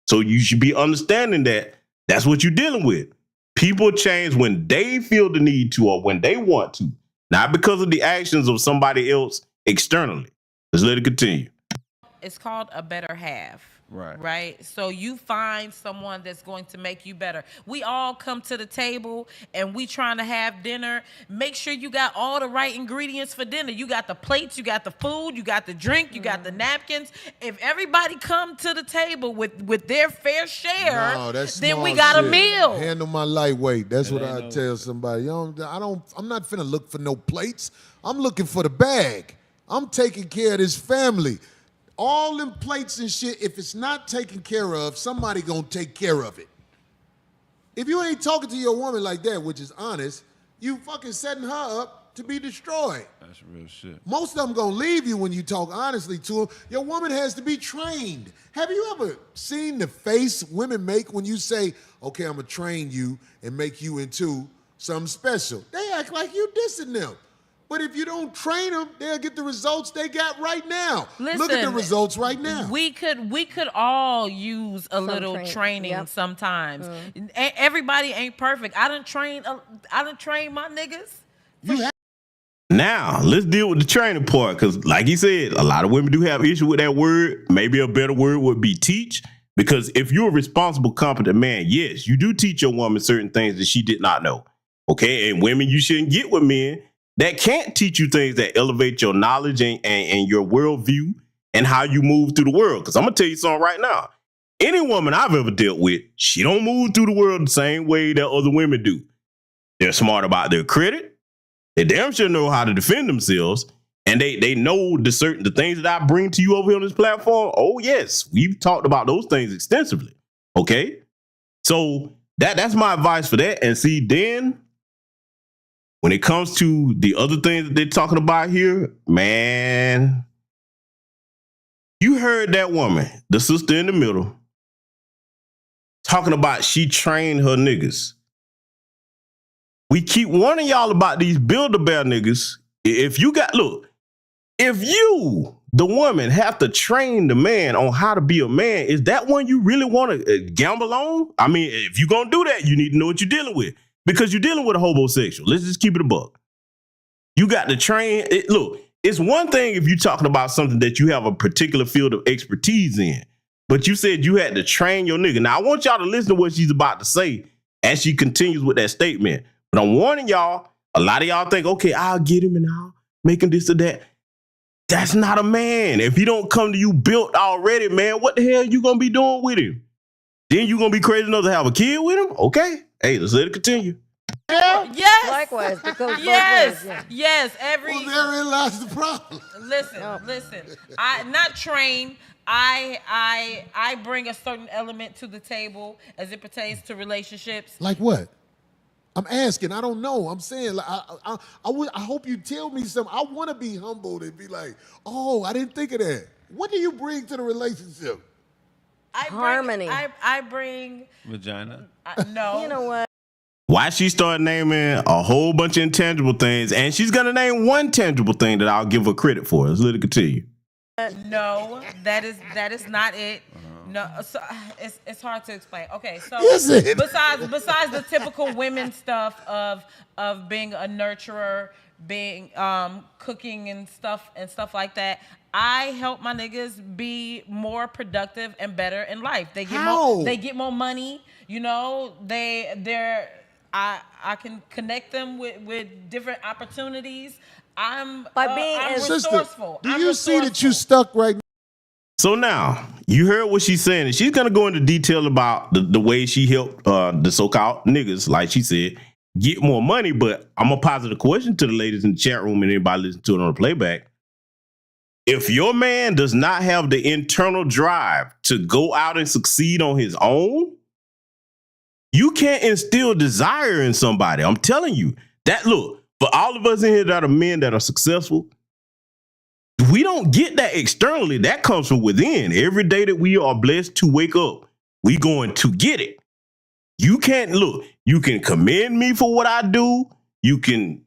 So you should be understanding that that's what you're dealing with. People change when they feel the need to or when they want to, not because of the actions of somebody else externally. Let's let it continue. It's called a better half. Right. So you find someone that's going to make you better. We all come to the table and we trying to have dinner. Make sure you got all the right ingredients for dinner. You got the plates, you got the food, you got the drink, you got the napkins. If everybody come to the table with their fair share, then we got a meal. Handle my lightweight. That's what I tell somebody. I'm not finna look for no plates. I'm looking for the bag. I'm taking care of this family. All them plates and shit, if it's not taken care of, somebody gonna take care of it. If you ain't talking to your woman like that, which is honest, you fucking setting her up to be destroyed. That's real shit. Most of them gonna leave you when you talk honestly to them. Your woman has to be trained. Have you ever seen the face women make when you say, okay, I'm gonna train you and make you into something special? They act like you dissing them. But if you don't train them, they'll get the results they got right now. Listen, look at the results right now. We could all use a little training sometimes. Everybody ain't perfect. I done train my niggas. Now, let's deal with the training part, because like he said, a lot of women do have issue with that word. Maybe a better word would be teach, because if you're a responsible, competent man, yes, you do teach your woman certain things that she did not know. Okay, and women, you shouldn't get with men that can't teach you things that elevate your knowledge and your worldview and how you move through the world. Because I'm going to tell you something right now. Any woman I've ever dealt with, she don't move through the world the same way that other women do. They're smart about their credit. They damn sure know how to defend themselves. And they know the things that I bring to you over here on this platform. Oh, yes, we've talked about those things extensively. Okay? So That's my advice for that. And see, then when it comes to the other things that they're talking about here, man, you heard that woman, the sister in the middle, talking about she trained her niggas. We keep warning y'all about these Build-A-Bear niggas. If you, the woman, have to train the man on how to be a man, is that one you really want to gamble on? I mean, if you're going to do that, you need to know what you're dealing with, because you're dealing with a homosexual. Let's just keep it a buck. You got to train. It's one thing if you're talking about something that you have a particular field of expertise in, but you said you had to train your nigga. Now, I want y'all to listen to what she's about to say as she continues with that statement. But I'm warning y'all, a lot of y'all think, okay, I'll get him and I'll make him this or that. That's not a man. If he don't come to you built already, man, what the hell you gonna be doing with him? Then you gonna be crazy enough to have a kid with him? Okay. Hey, let's let it continue. Yeah. Yes. Likewise, because yes. Ways, yeah. Yes. Well, therein lies the problem. Listen. I not trained. I bring a certain element to the table as it pertains to relationships. Like what? I'm asking. I don't know. I'm saying, like, I hope you tell me something. I want to be humbled and be like, oh, I didn't think of that. What do you bring to the relationship? Harmony. I bring vagina. No. You know what? Why she started naming a whole bunch of intangible things, and she's gonna name one tangible thing that I'll give her credit for. Let's let it continue. No, that is not it. No, so it's hard to explain. Okay, so besides the typical women stuff of being a nurturer, being cooking and stuff like that, I help my niggas be more productive and better in life. They get more money. You know, I can connect them with different opportunities. I'm resourceful. Do you see that you stuck right now? So now, you heard what she's saying, and she's going to go into detail about the way she helped the so-called niggas, like she said, get more money. But I'm going to posit a question to the ladies in the chat room and anybody listening to it on the playback. If your man does not have the internal drive to go out and succeed on his own, you can't instill desire in somebody. I'm telling you that. Look, for all of us in here that are men that are successful, we don't get that externally. That comes from within. Every day that we are blessed to wake up, we going to get it. You can't you can commend me for what I do. You can,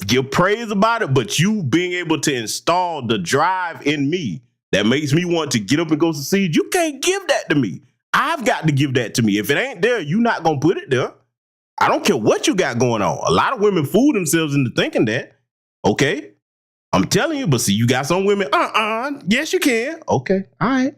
give praise about it, but you being able to install the drive in me that makes me want to get up and go succeed, you can't give that to me. I've got to give that to me. If it ain't there, you're not going to put it there. I don't care what you got going on. A lot of women fool themselves into thinking that. Okay. I'm telling you, but see, you got some women, yes, you can. Okay, all right.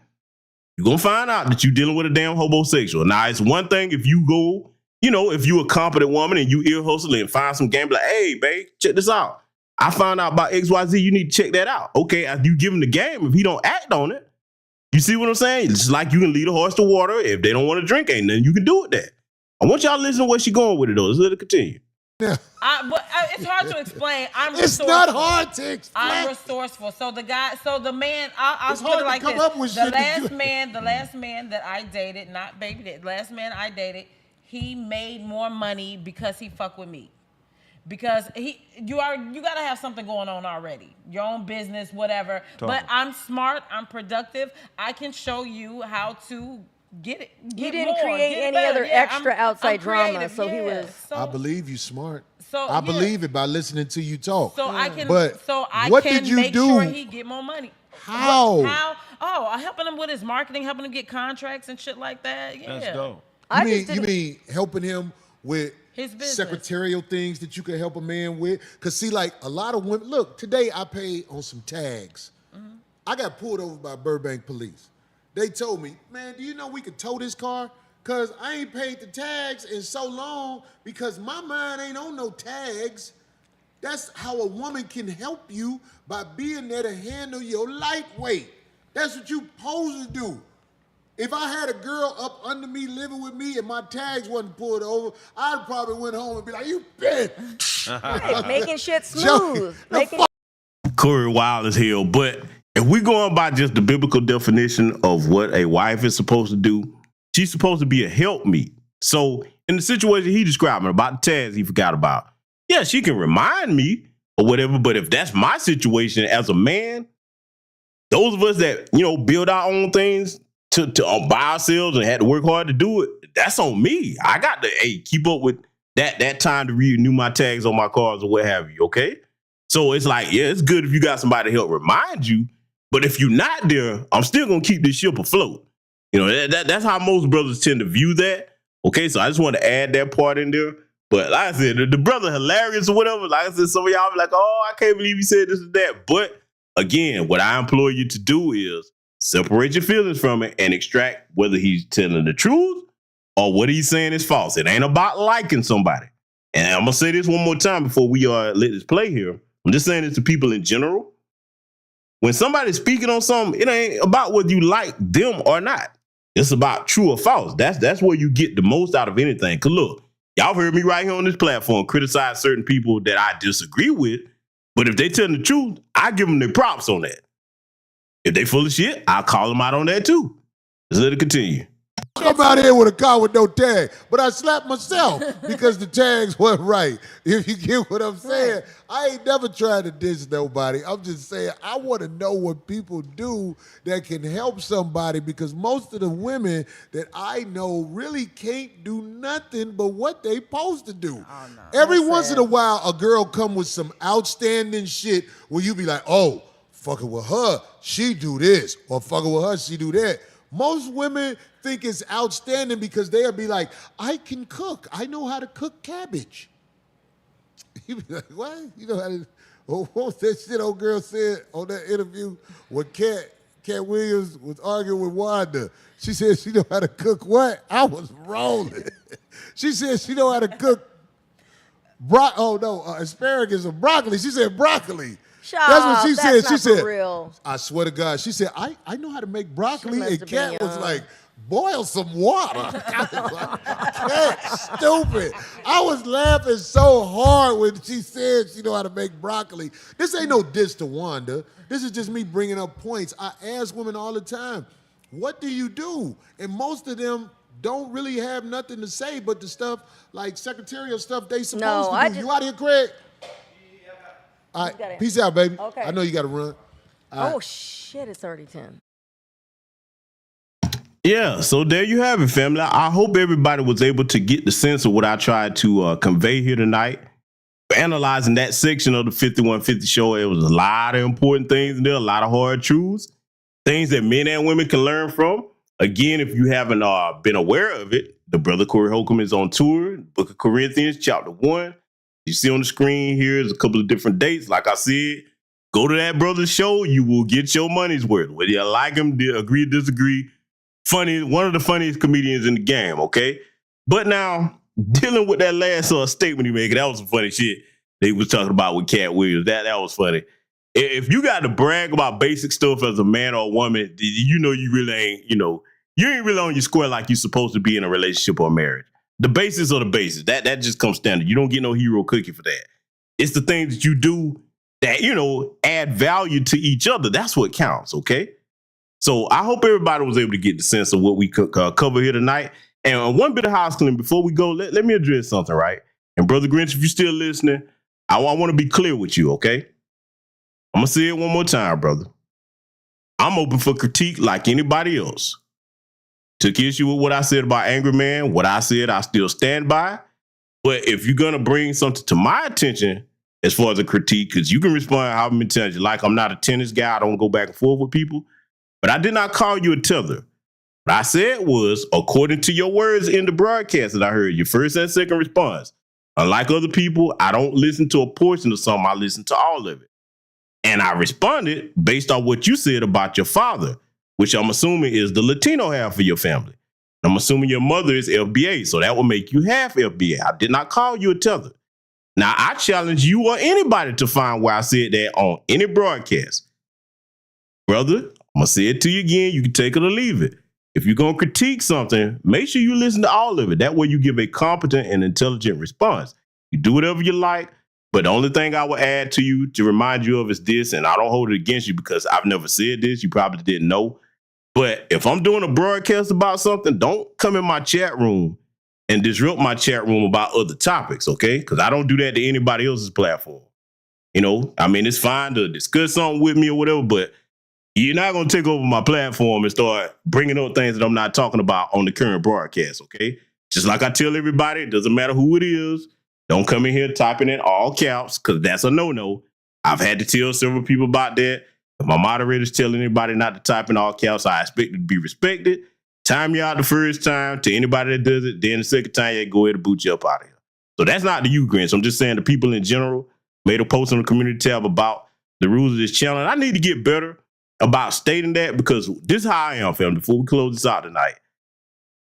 You're going to find out that you're dealing with a damn homosexual. Now, it's one thing if you go, if you're a competent woman and you ear hustle and find some game, like, hey, babe, check this out. I found out about XYZ, you need to check that out. Okay, you give him the game. If he don't act on it, you see what I'm saying? It's like you can lead a horse to water. If they don't want to drink, ain't nothing you can do with that. I want y'all to listen to where she going with it, though. Let's let it continue. Yeah. But it's hard to explain. It's not hard to explain. I'm resourceful. So the man, I'll put it like this. The last man that I dated, not baby dated, last man I dated, he made more money because he fucked with me. Because you gotta have something going on already. Your own business, whatever. But I'm smart, I'm productive. I can show you how to get it. He didn't create any other extra outside drama, so he was. I believe you smart. So I believe it by listening to you talk. So I can. But what did you make sure he get more money. How? Oh, helping him with his marketing, helping him get contracts and shit like that. Yeah. That's dope. You mean helping him with his business, secretarial things that you can help a man with? Because see, like a lot of women. Look, today I paid on some tags. Mm-hmm. I got pulled over by Burbank police. They told me, man, do you know we could tow this car? Because I ain't paid the tags in so long because my mind ain't on no tags. That's how a woman can help you, by being there to handle your lightweight. That's what you supposed to do. If I had a girl up under me living with me and my tags wasn't pulled over, I'd probably went home and be like, you bitch. Right, making shit smooth. Corey wild as hell, but if we're going by just the biblical definition of what a wife is supposed to do, she's supposed to be a helpmeet. So in the situation he described about the tags he forgot about, yeah, she can remind me or whatever. But if that's my situation as a man, those of us that, build our own things to by ourselves and had to work hard to do it, that's on me. I got to keep up with that time to renew my tags on my cars or what have you, okay? So it's like, yeah, it's good if you got somebody to help remind you, but if you're not there, I'm still going to keep this ship afloat. That's how most brothers tend to view that, okay? So I just want to add that part in there. But like I said, the brother hilarious or whatever, like I said, some of y'all be like, oh, I can't believe he said this and that. But again, what I implore you to do is separate your feelings from it and extract whether he's telling the truth or what he's saying is false. It ain't about liking somebody. And I'm going to say this one more time before we let this play here. I'm just saying this to people in general. When somebody's speaking on something, it ain't about whether you like them or not. It's about true or false. That's where you get the most out of anything. Because look, y'all heard me right here on this platform criticize certain people that I disagree with. But if they tell the truth, I give them their props on that. If they full of shit, I'll call them out on that too. Let's let it continue. Come out here with a car with no tag, but I slapped myself because the tags weren't right. If you get what I'm saying, I ain't never tried to diss nobody. I'm just saying I want to know what people do that can help somebody, because most of the women that I know really can't do nothing but what they supposed to do. Oh, no. Every once in a while, a girl come with some outstanding shit where you be like, oh, fucking with her, she do this, or fucking with her, she do that. Most women think it's outstanding because they'll be like, I can cook. I know how to cook cabbage. You be like, what? You know how to, what was that shit old girl said on that interview when Cat Williams was arguing with Wanda? She said she know how to cook what? I was rolling. She said she know how to cook asparagus or broccoli. She said broccoli. That's what she said. She said, real. I swear to God, she said, I know how to make broccoli. And Cat was like, boil some water. I was like, Cat, stupid. I was laughing so hard when she said she know how to make broccoli. This ain't no diss to Wanda. This is just me bringing up points. I ask women all the time, what do you do? And most of them don't really have nothing to say but the stuff, like secretarial stuff they supposed to do. You out here, Craig? All right, peace out, baby. Okay. I know you got to run. Oh, shit, it's already 10. Yeah, so there you have it, family. I hope everybody was able to get the sense of what I tried to convey here tonight. Analyzing that section of the 5150 show, it was a lot of important things in there, a lot of hard truths, things that men and women can learn from. Again, if you haven't been aware of it, the brother Corey Holcomb is on tour, Book of Corinthians, chapter 1. You see on the screen here is a couple of different dates. Like I said, go to that brother's show. You will get your money's worth. Whether you like him, agree, disagree. Funny, one of the funniest comedians in the game, okay? But now, dealing with that last statement he made, that was some funny shit they was talking about with Cat Williams. That was funny. If you got to brag about basic stuff as a man or a woman, you really ain't, you ain't really on your square like you're supposed to be in a relationship or a marriage. The basis are the basis. That just comes standard. You don't get no hero cookie for that. It's the things that you do that, add value to each other. That's what counts, okay? So I hope everybody was able to get the sense of what we could cover here tonight. And one bit of house cleaning before we go, let me address something, right? And Brother Grinch, if you're still listening, I want to be clear with you, okay? I'm going to say it one more time, brother. I'm open for critique like anybody else. Took issue with what I said about Angry Man. What I said, I still stand by. But if you're going to bring something to my attention as far as a critique, because you can respond how many times you like. I'm not a tennis guy. I don't go back and forth with people. But I did not call you a tether. What I said was, according to your words in the broadcast that I heard, your first and second response, unlike other people, I don't listen to a portion of something. I listen to all of it. And I responded based on what you said about your father, which I'm assuming is the Latino half of your family. I'm assuming your mother is FBA, so that will make you half FBA. I did not call you a tether. Now, I challenge you or anybody to find where I said that on any broadcast. Brother, I'm going to say it to you again. You can take it or leave it. If you're going to critique something, make sure you listen to all of it. That way you give a competent and intelligent response. You do whatever you like, but the only thing I will add to you to remind you of is this, and I don't hold it against you because I've never said this. You probably didn't know. But if I'm doing a broadcast about something, don't come in my chat room and disrupt my chat room about other topics, okay? Because I don't do that to anybody else's platform. You know, I mean, it's fine to discuss something with me or whatever, but you're not going to take over my platform and start bringing up things that I'm not talking about on the current broadcast, okay? Just like I tell everybody, it doesn't matter who it is. Don't come in here typing in all caps, because that's a no-no. I've had to tell several people about that. If my moderator's telling anybody not to type in all caps, I expect it to be respected. Time you out the first time. To anybody that does it, then the second time, you go ahead and boot you up out of here. So that's not the you, Grinch. I'm just saying the people in general made a post on the community tab about the rules of this channel. And I need to get better about stating that, because this is how I am, fam, before we close this out tonight.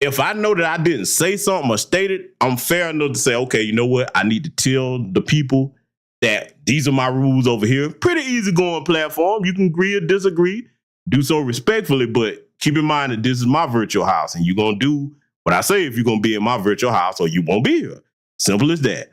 If I know that I didn't say something or state it, I'm fair enough to say, okay, you know what? I need to tell the people that these are my rules over here. Pretty easy going platform. You can agree or disagree. Do so respectfully, but keep in mind that this is my virtual house, and you're going to do what I say if you're going to be in my virtual house, or you won't be here. Simple as that.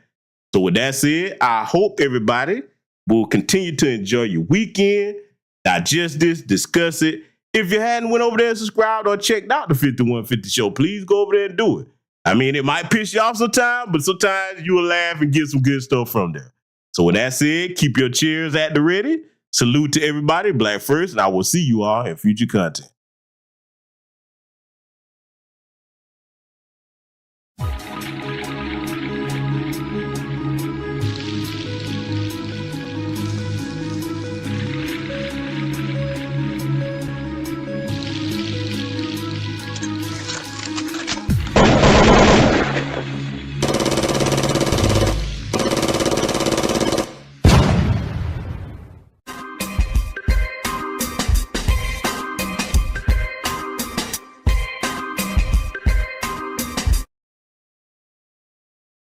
So with that said, I hope everybody will continue to enjoy your weekend, digest this, discuss it. If you hadn't went over there and subscribed or checked out the 5150 show, please go over there and do it. I mean, it might piss you off sometimes, but sometimes you will laugh and get some good stuff from there. So with that said, keep your cheers at the ready. Salute to everybody, Black first, and I will see you all in future content.